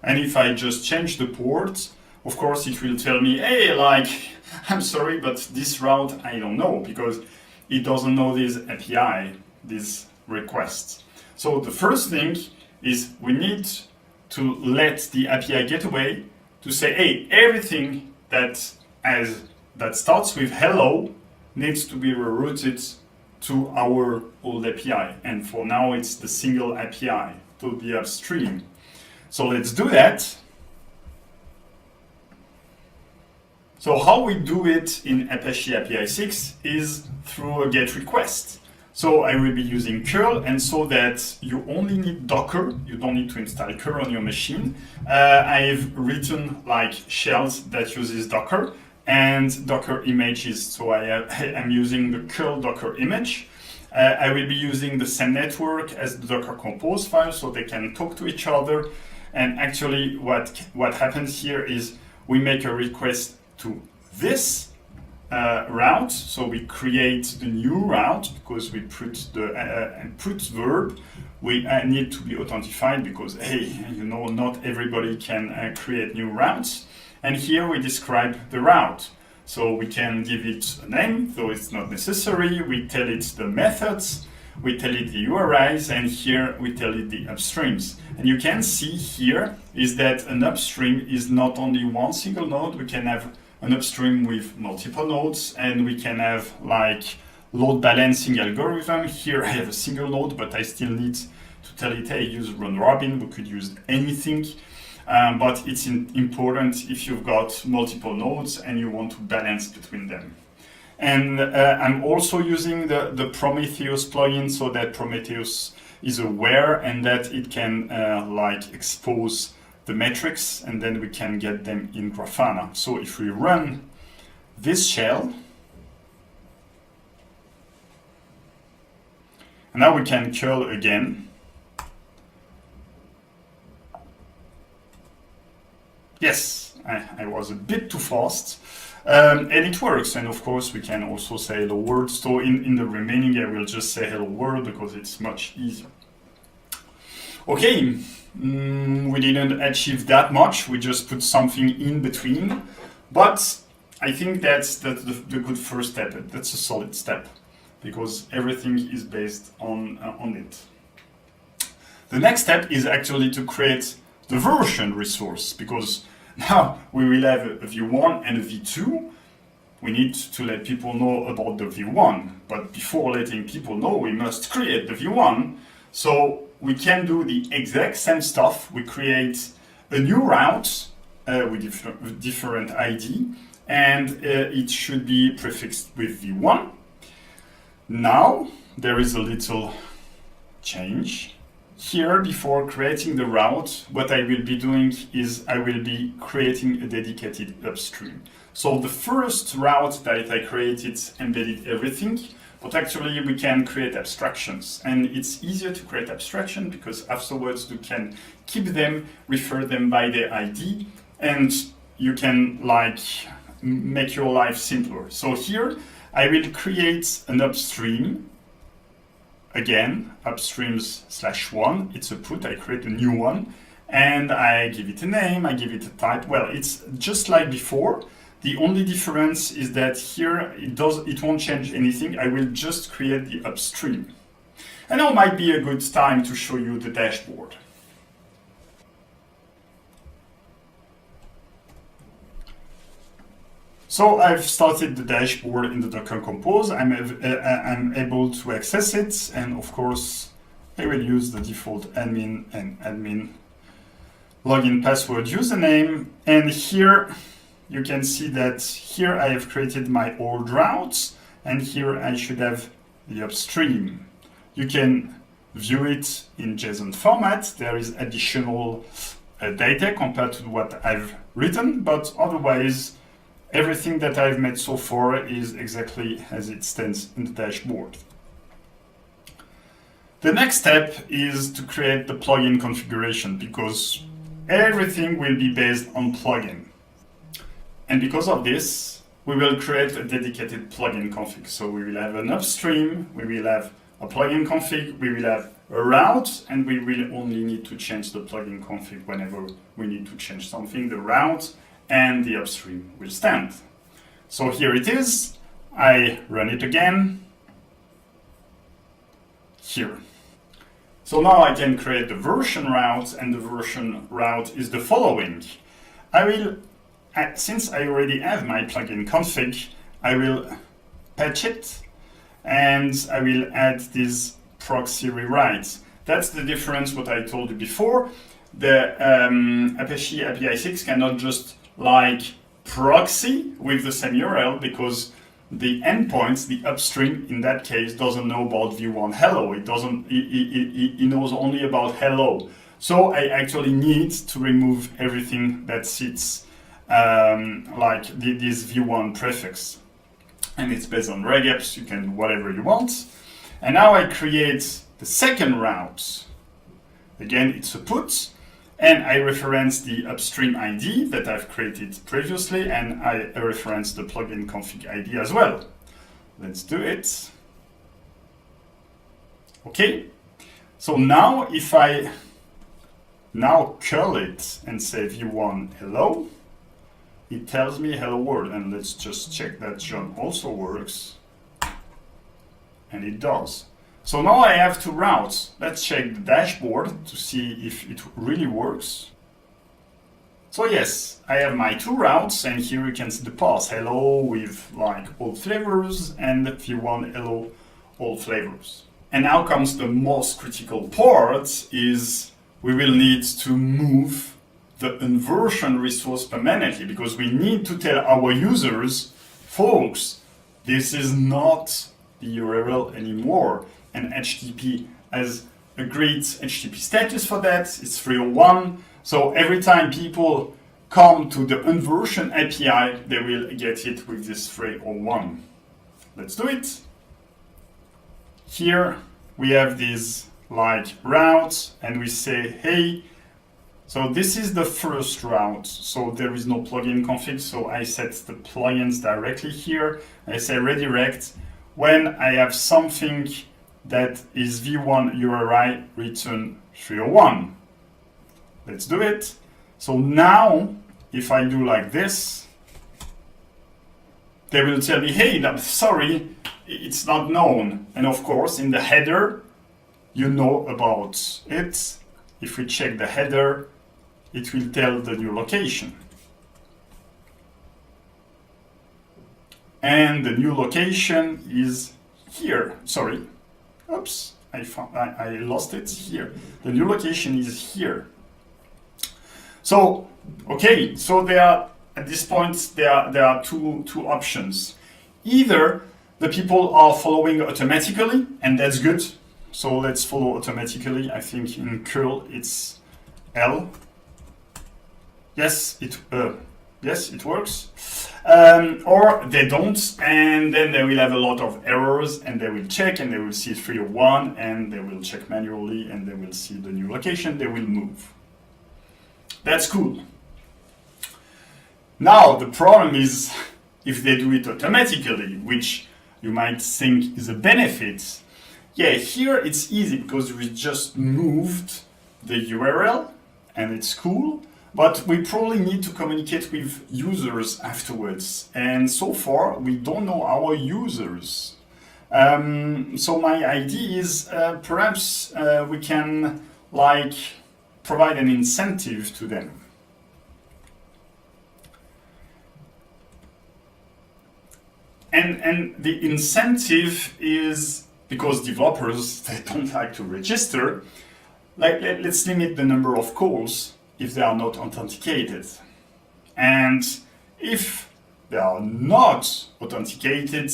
And if I just change the port, of course it will tell me, hey, like, I'm sorry, but this route I don't know because it doesn't know this API, this request. So the first thing is we need to let the API gateway to say, hey, everything that starts with hello needs to be rerouted to our old API. And for now, it's the single API to the upstream. So let's do that. So how we do it in Apache API 6 is through a GET request. So I will be using curl, and so that you only need Docker, you don't need to install curl on your machine. I've written like shells that uses Docker and Docker images. So I'm using the curl Docker image. I will be using the same network as the Docker compose file so they can talk to each other. And actually what happens here is we make a request to this route. So we create the new route because we put the put verb. We need to be authentified because, hey, you know, not everybody can create new routes. And here we describe the route. So we can give it a name, though it's not necessary. We tell it the methods, we tell it the URIs, and here we tell it the upstreams. And you can see here is that an upstream is not only one single node. We can have an upstream with multiple nodes, and we can have like load balancing algorithm. Here I have a single node, but I still need to tell it, hey, use run robin. We could use anything. But it's important if you've got multiple nodes and you want to balance between them. And I'm also using the Prometheus plugin so that Prometheus is aware and that it can like expose the metrics, and then we can get them in Grafana. So if we run this shell, and now we can curl again. Yes, I was a bit too fast. And it works. And of course, we can also say hello world. So in the remaining, I will just say hello world because it's much easier. Okay, we didn't achieve that much. We just put something in between. But I think that's the good first step. That's a solid step because everything is based on it. The next step is actually to create the version resource, because now we will have a v1 and a v2. We need to let people know about the v1, but before letting people know, we must create the v1. So we can do the exact same stuff. We create a new route with different ID, and it should be prefixed with v1. Now there is a little change. here, before creating the route, what I will be doing is I will be creating a dedicated upstream. So the first route that I created embedded everything, but actually we can create abstractions. And it's easier to create abstraction because afterwards you can keep them, refer them by their ID, and you can like make your life simpler. So here I will create an upstream. Again, upstreams/1, it's a put, I create a new one, and I give it a name, I give it a type. Well, it's just like before. The only difference is that here it won't change anything. I will just create the upstream. And now might be a good time to show you the dashboard. So I've started the dashboard in the Docker Compose. I'm able to access it, and of course, I will use the default admin and admin login password username. And here you can see that here I have created my old routes, and here I should have the upstream. You can view it in JSON format. There is additional data compared to what I've written, but otherwise, everything that I've made so far is exactly as it stands in the dashboard. The next step is to create the plugin configuration because everything will be based on plugin. And because of this, we will create a dedicated plugin config. So we will have an upstream, we will have a plugin config, we will have a route, and we will only need to change the plugin config whenever we need to change something. The route and the upstream will stand. So here it is. I run it again. Here. So now I can create the version route, and the version route is the following. I will, since I already have my plugin config, I will patch it, and I will add this proxy rewrite. That's the difference what I told you before. The Apache API 6 cannot just like proxy with the same URL because the endpoints, the upstream in that case, doesn't know about v1 hello. It doesn't. It knows only about hello. So I actually need to remove everything that sits like this v1 prefix, and it's based on regex. You can do whatever you want. And now I create the second route. Again, it's a put. And I reference the upstream ID that I've created previously, and I reference the plugin config ID as well. Let's do it. Okay. So now if I now curl it and say v1 hello, it tells me hello world. And let's just check that John also works. And it does. So now I have two routes. Let's check the dashboard to see if it really works. So yes, I have my two routes, and here you can see the parse hello with like all flavors and v1 hello all flavors. And now comes the most critical part is we will need to move the inversion resource permanently because we need to tell our users, folks, this is not the URL anymore. And HTTP has a great HTTP status for that. It's 301. So every time people come to the inversion API, they will get it with this 301. Let's do it. Here we have this like route, and we say, hey, so this is the first route. So there is no plugin config. So I set the plugins directly here. I say redirect when I have something that is v1 URI return 301. Let's do it. So now, if I do like this, they will tell me, hey, I'm sorry, it's not known. And of course, in the header, you know about it. If we check the header, it will tell the new location. And the new location is here. Sorry. Oops, I lost it here. The new location is here. So, okay, so there are, at this point, there are two options. Either the people are following automatically, and that's good. So let's follow automatically. I think in curl it's L. Yes, it works. Or they don't, and then they will have a lot of errors, and they will check, and they will see 301, and they will check manually, and they will see the new location. They will move. That's cool. Now the problem is if they do it automatically, which you might think is a benefit. Yeah, here it's easy because we just moved the URL and it's cool, but we probably need to communicate with users afterwards. And so far, we don't know our users. So my idea is perhaps we can provide an incentive to them. And the incentive is because developers, they don't like to register. Let's limit the number of calls if they are not authenticated. And if they are not authenticated,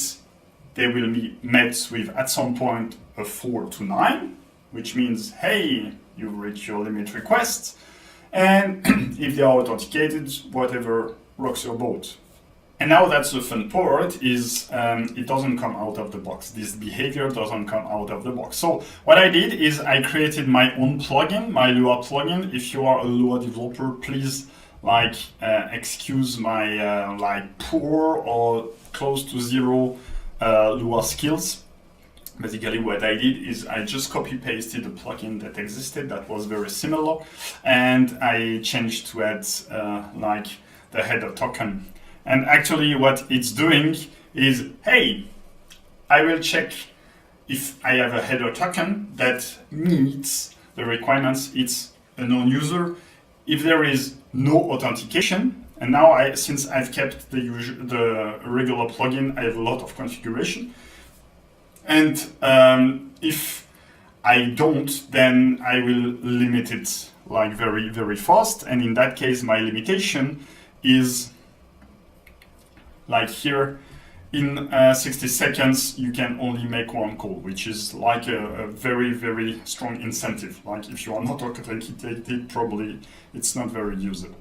they will be met with, at some point, a 4 to 9, which means, hey, you've reached your limit request. And if they are authenticated, whatever rocks your boat. And now that's the fun part, is it doesn't come out of the box. This behavior doesn't come out of the box. So what I did is I created my own plugin, my Lua plugin. If you are a Lua developer, please excuse my poor or close to zero Lua skills. Basically what I did is I just copy pasted a plugin that existed that was very similar, and I changed to add the header token. And actually what it's doing is, hey, I will check if I have a header token that meets the requirements. It's a known user. If there is no authentication, and now since I've kept the regular plugin, I have a lot of configuration. And if I don't, then I will limit it very, very fast. And in that case, my limitation is here, in 60 seconds, you can only make one call, which is a very, very strong incentive. If you are not authenticated, probably it's not very usable.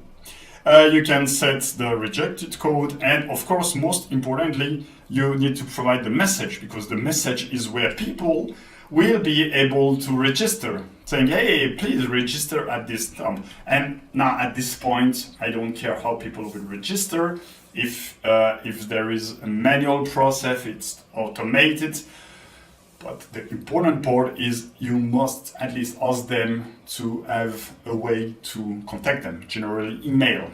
You can set the rejected code, and of course, most importantly, you need to provide the message, because the message is where people will be able to register, saying, hey, please register at this time. And now at this point, I don't care how people will register. If there is a manual process, it's automated. But the important part is you must at least ask them to have a way to contact them, generally email.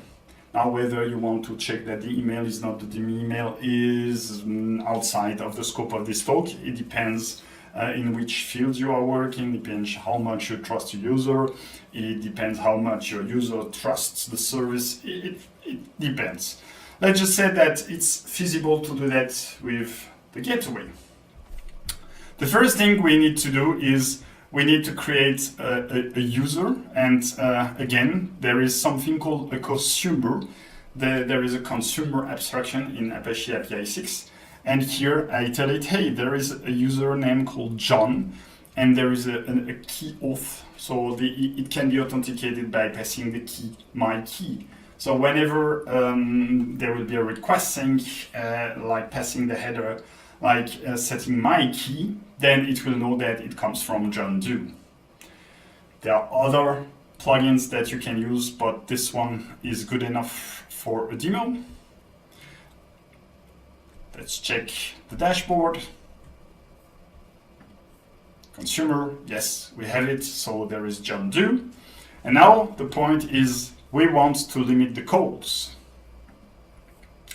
Now, whether you want to check that the email is not the email is outside of the scope of this talk, it depends in which field you are working, depends how much you trust your user, it depends how much your user trusts the service, it depends. Let's just say that it's feasible to do that with the gateway. The first thing we need to do is we need to create a user, and again, there is something called a consumer. There is a consumer abstraction in Apache API 6, and here I tell it, hey, there is a user name called John, and there is a key auth, so it can be authenticated by passing the key, my key. So whenever there will be a request saying, passing the header, setting my key, then it will know that it comes from John Doe. There are other plugins that you can use, but this one is good enough for a demo. Let's check the dashboard. Consumer, yes, we have it. So there is John Doe. And now the point is, we want to limit the calls.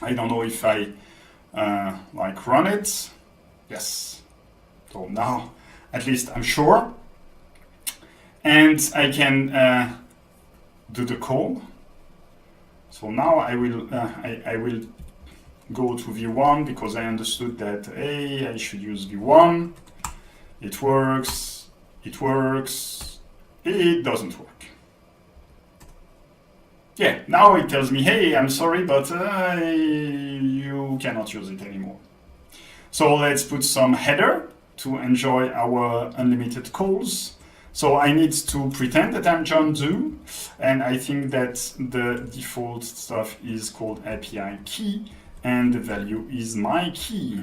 I don't know if I run it. Yes. So now, at least I'm sure. And I can do the call. So now I will go to v1 because I understood that, hey, I should use v1. It works. It works. It doesn't work. Yeah, now it tells me, hey, I'm sorry, but you cannot use it anymore. So let's put some header. to enjoy our unlimited calls. So I need to pretend that I'm John Doe, and I think that the default stuff is called API key, and the value is my key.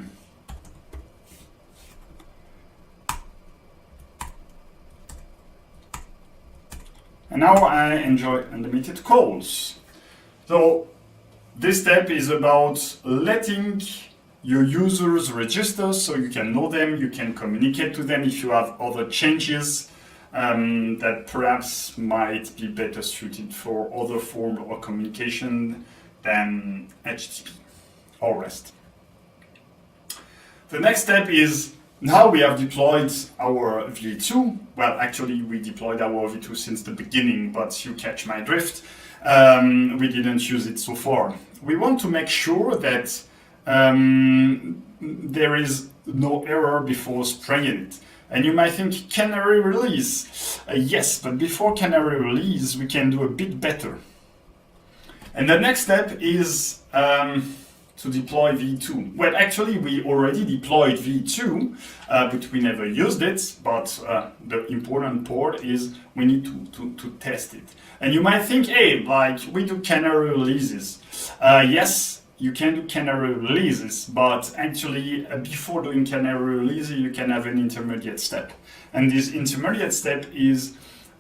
And now I enjoy unlimited calls. So this step is about letting your users register so you can know them, you can communicate to them if you have other changes that perhaps might be better suited for other form of communication than HTTP or REST. The next step is, now we have deployed our V2. Well, actually, we deployed our V2 since the beginning, but you catch my drift. We didn't use it so far. We want to make sure that there is no error before spraying it. And you might think, Canary release. Yes, but before Canary release, we can do a bit better. And the next step is to deploy V2. Well, actually, we already deployed V2, but we never used it. But the important part is we need to test it. And you might think, hey, like we do Canary releases. Yes, you can do Canary releases, but actually before doing Canary releases, you can have an intermediate step. And this intermediate step is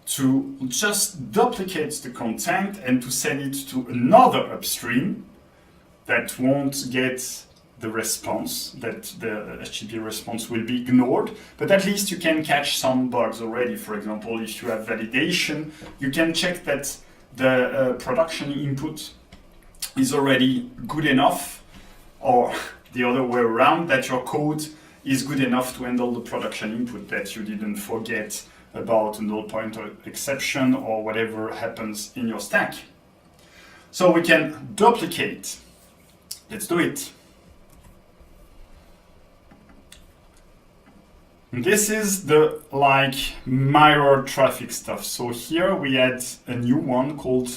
to just duplicate the content and to send it to another upstream that won't get the response, that the HTTP response will be ignored, but at least you can catch some bugs already. For example, if you have validation, you can check that the production input is already good enough, or the other way around, that your code is good enough to handle the production input, that you didn't forget about a null pointer exception or whatever happens in your stack. So we can duplicate. Let's do it. This is the mirror traffic stuff. So here we add a new one called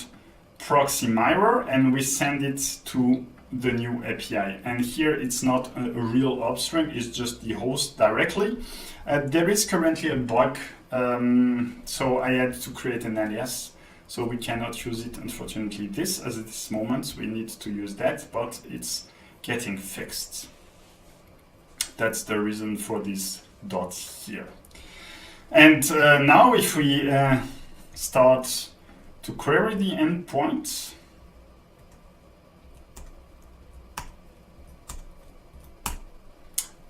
proxy mirror, and we send it to the new API. And here it's not a real upstream, it's just the host directly. There is currently a bug, so I had to create an alias. So we cannot use it, unfortunately, at this moment. We need to use that, but it's getting fixed. That's the reason for this dot here. And now if we start to query the endpoint,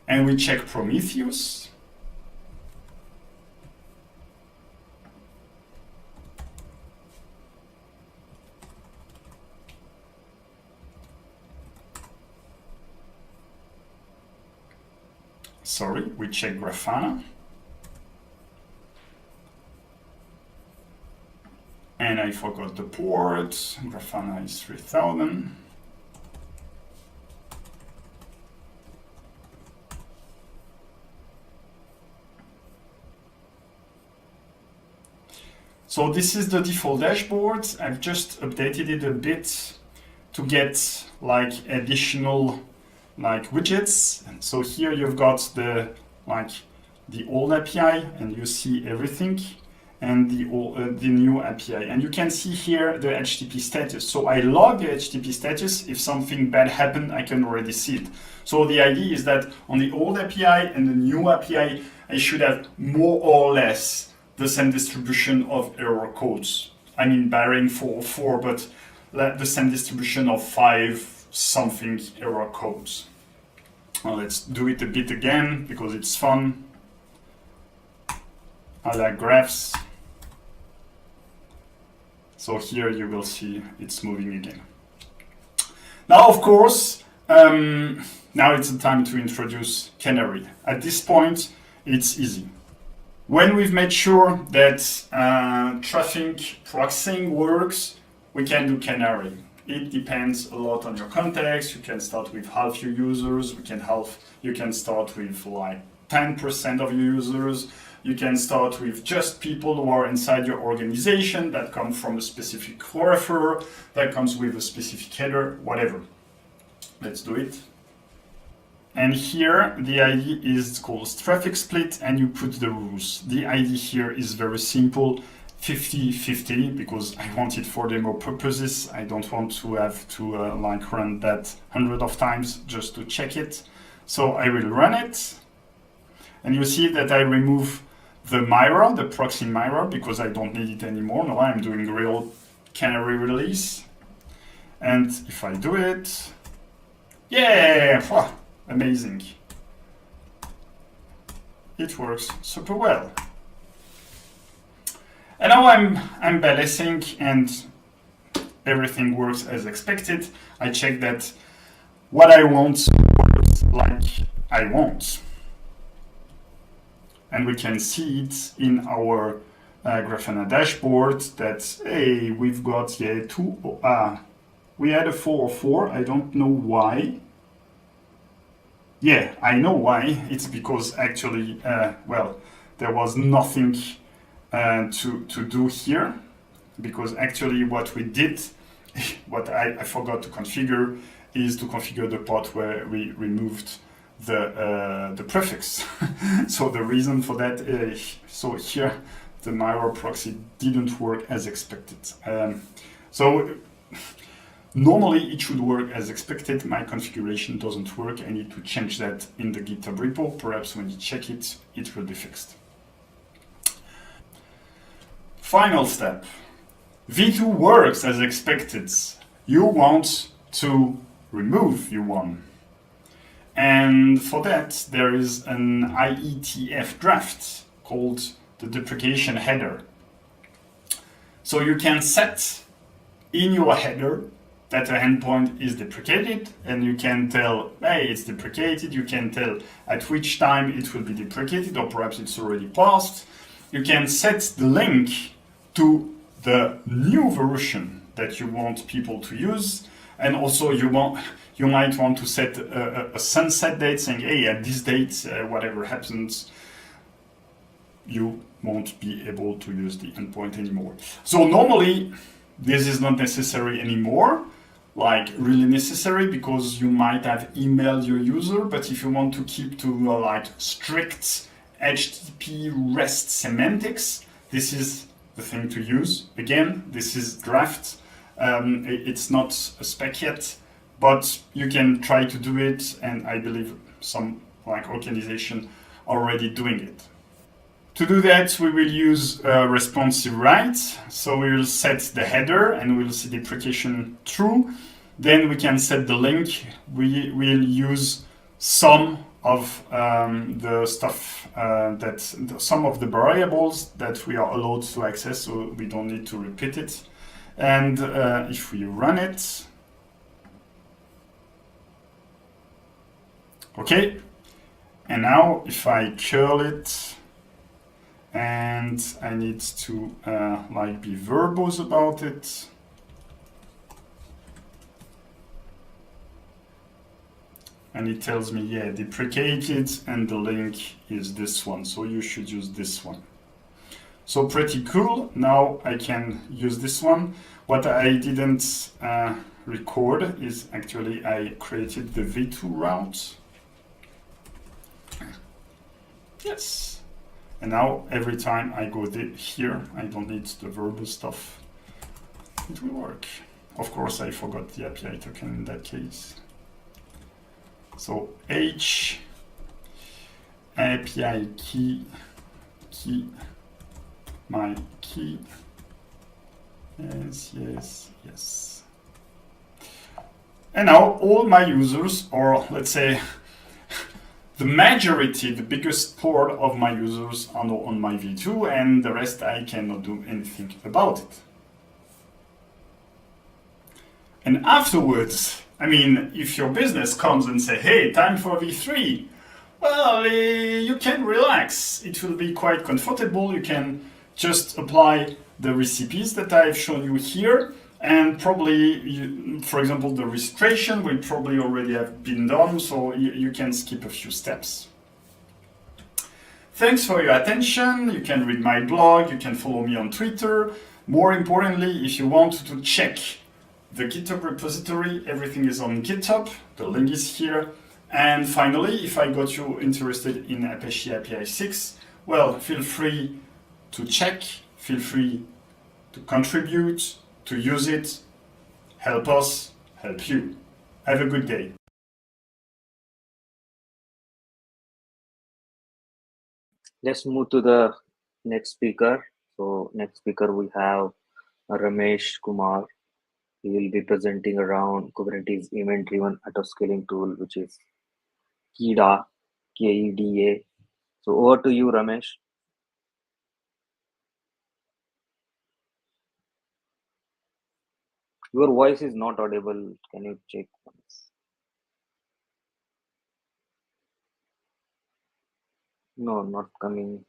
and we check Prometheus, we check Grafana, and I forgot the port. Grafana is 3000. So this is the default dashboard. I've just updated it a bit to get additional widgets. So here you've got the old API, and you see everything, and the new API, and you can see here the HTTP status. So I log the HTTP status. If something bad happened, I can already see it. So the idea is that on the old API and the new API, I should have more or less the same distribution of error codes. I mean, barring 404, but the same distribution of 5 something error codes. Well, let's do it a bit again because it's fun. I like graphs. So here you will see it's moving again. Now, of course, now it's the time to introduce Canary. At this point, it's easy. When we've made sure that traffic proxying works, we can do Canary. It depends a lot on your context. You can start with half your users. You can start with 10% of your users. You can start with just people who are inside your organization that come from a specific referrer, that comes with a specific header, whatever. Let's do it. And here the ID is called traffic split, and you put the rules. The ID here is very simple, 50-50, because I want it for demo purposes. I don't want to have to like run that hundreds of times just to check it. So I will run it, and you see that I remove the mirror, the proxy mirror, because I don't need it anymore. Now I'm doing real Canary release. And if I do it, yeah, amazing. It works super well. And now I'm balancing and everything works as expected. I check that what I want works like I want. And we can see it in our Grafana dashboard that, hey, we've got, we had a 404, I don't know why. Yeah, I know why. It's because actually, well, there was nothing to do here, because actually what we did, what I forgot to configure, is to configure the part where we removed the prefix. So the reason for that is, so here the mirror proxy didn't work as expected. So normally it should work as expected. My configuration doesn't work. I need to change that in the GitHub repo. Perhaps when you check it, it will be fixed. Final step. V2 works as expected. You want to remove V1. And for that, there is an IETF draft called the deprecation header. So you can set in your header that a endpoint is deprecated, and you can tell, hey, it's deprecated. You can tell at which time it will be deprecated, or perhaps it's already passed. You can set the link to the new version that you want people to use, and also you might want to set a sunset date, saying, hey, at this date, whatever happens, you won't be able to use the endpoint anymore. So normally, this is not necessary anymore, like really necessary, because you might have emailed your user, but if you want to keep to like strict HTTP REST semantics, this is the thing to use. Again, this is draft. It's not a spec yet, but you can try to do it, and I believe some like organization already doing it. To do that, we will use responsive write. So we will set the header, and we'll see deprecation true. Then we can set the link. We will use some of the stuff some of the variables that we are allowed to access, so we don't need to repeat it. And if we run it, okay. And now if I curl it, and I need to like be verbose about it. And it tells me, yeah, deprecated, and the link is this one. So you should use this one. So pretty cool. Now I can use this one. What I didn't record is actually I created the V2 route. Yes. And now every time I go here, I don't need the verbose stuff. It will work. Of course, I forgot the API token in that case. So H API key my key. Yes. And now all my users, or let's say the majority, the biggest part of my users are now on my V2, and the rest I cannot do anything about it. And afterwards, I mean, if your business comes and say, hey, time for V3, well, you can relax. It will be quite comfortable. You can just apply the recipes that I've shown you here, and probably, for example, the registration will probably already have been done, so you can skip a few steps. Thanks for your attention. You can read my blog. You can follow me on Twitter. More importantly, if you want to check the GitHub repository, everything is on GitHub. The link is here. And finally, if I got you interested in Apache API 6, well, feel free to check, feel free to contribute, to use it, help us, help you. Have a good day. Let's move to the next speaker. So next speaker we have Ramesh Kumar. He will be presenting around Kubernetes event-driven auto-scaling tool, which is KEDA, KEDA. So over to you, Ramesh. Your voice is not audible. Can you check once? No, not coming.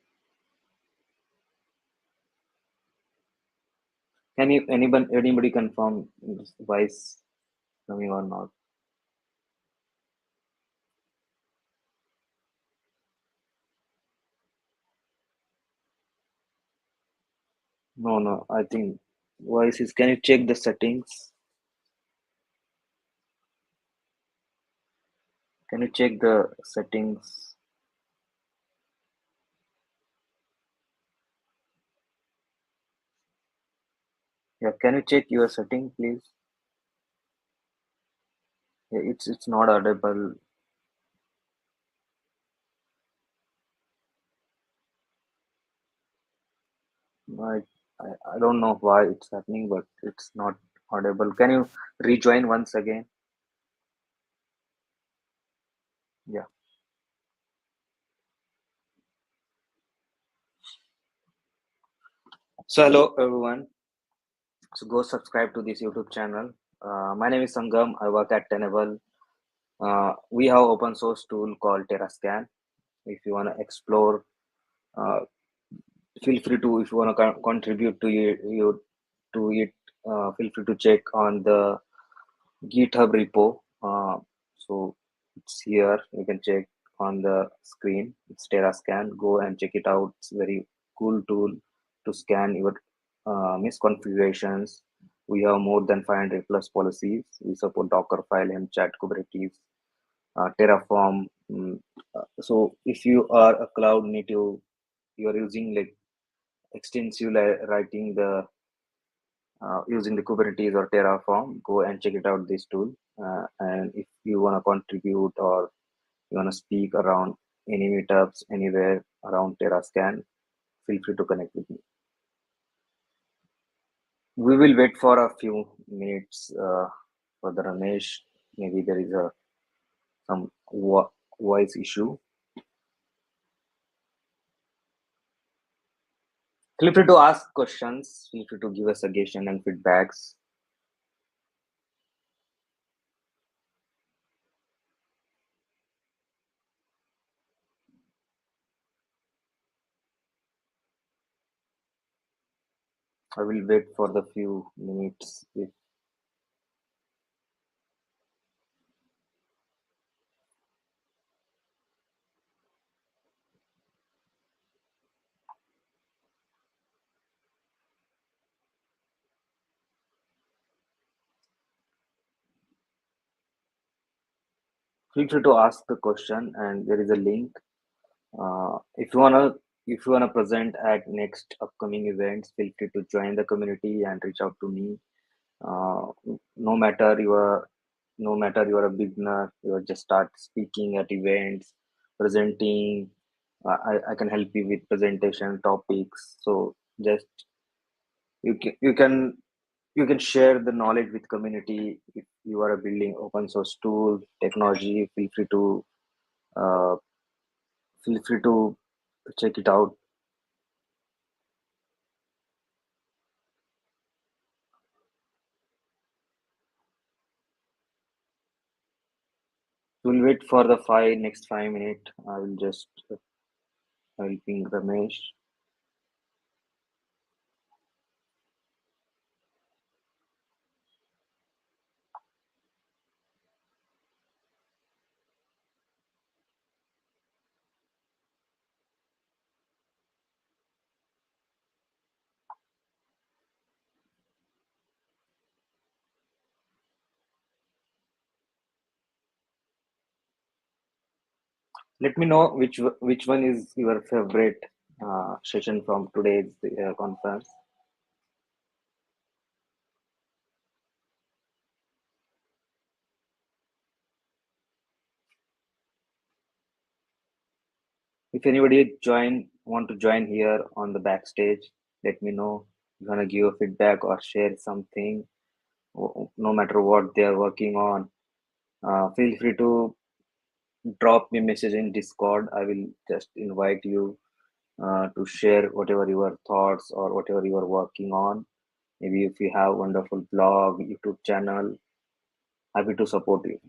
Can you anybody confirm this voice coming or not? No. I think voice is. Can you check the settings? Can you check the settings? Yeah, can you check your setting, please? Yeah, it's not audible. I, I don't know why it's happening, but it's not audible. Can you rejoin once again? Yeah. So hello everyone. So go subscribe to this YouTube channel. My name is Sangam. I work at Tenable. We have open source tool called TerraScan. If you want to explore, uh, feel free to. If you want to contribute to it, feel free to check on the GitHub repo. So it's here. You can check on the screen. It's TerraScan. Go and check it out. It's very cool tool to scan your misconfigurations. We have more than 500 plus policies. We support Dockerfile, Hemchat, Kubernetes, Terraform. So if you are a cloud native, you are using like extensive writing the using the Kubernetes or Terraform, go and check it out this tool. And if you want to contribute or you want to speak around any meetups anywhere around TerraScan, feel free to connect with me. We will wait for a few minutes for the Ramesh. Maybe there is some voice issue. Feel free to ask questions. Feel free to give a suggestion and feedbacks. I will wait for the few minutes. Feel free to ask the question, and there is a link. If you wanna present at next upcoming events, feel free to join the community and reach out to me. Uh, no matter you are a beginner, you are just start speaking at events, presenting. I can help you with presentation topics. So just you can share the knowledge with community. If you are building open source tool technology, uh, feel free to check it out. We'll wait for the next 5 minutes. I will just helping Ramesh. Let me know which one is your favorite session from today's conference. If anybody want to join here on the backstage, let me know. You're gonna give a feedback or share something, no matter what they are working on. Feel free to drop me message in Discord. I will just invite you to share whatever your thoughts or whatever you are working on. Maybe if you have wonderful blog, YouTube channel, happy to support you.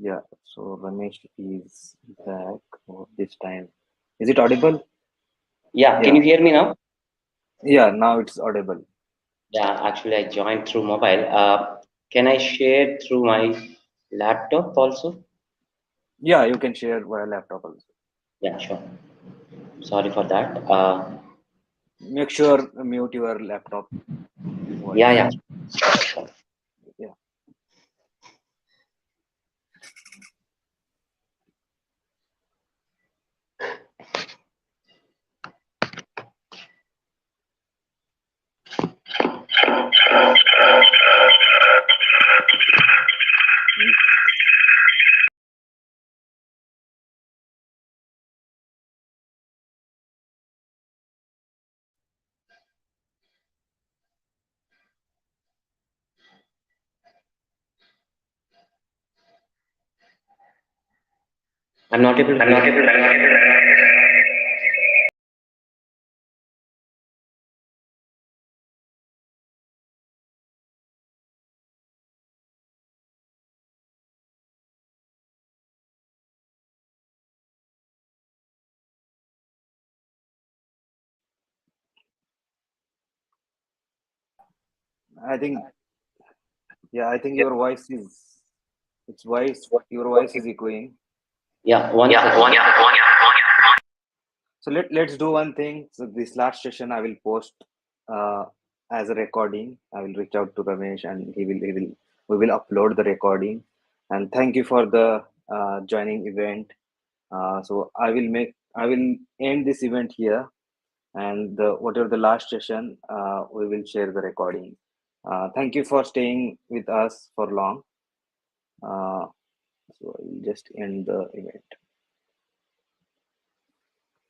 Yeah, so Ramesh is back this time. Is it audible? Yeah, can Yeah. you hear me now? Yeah, now it's audible. Yeah, actually, I joined through mobile. Can I share through my laptop also? Yeah, you can share via laptop also. Yeah, sure. Sorry for that. Make sure mute your laptop Yeah, voice. yeah. Yeah. I'm not able to hear. I think I think your voice is your voice is echoing. Yeah, one second. So let's do one thing. So this last session I will post uh, as a recording. I will reach out to Ramesh and we will upload the recording. And thank you for the joining event. So I will end this event here, and whatever the last session we will share the recording. Thank you for staying with us for long. So I'll just end the event.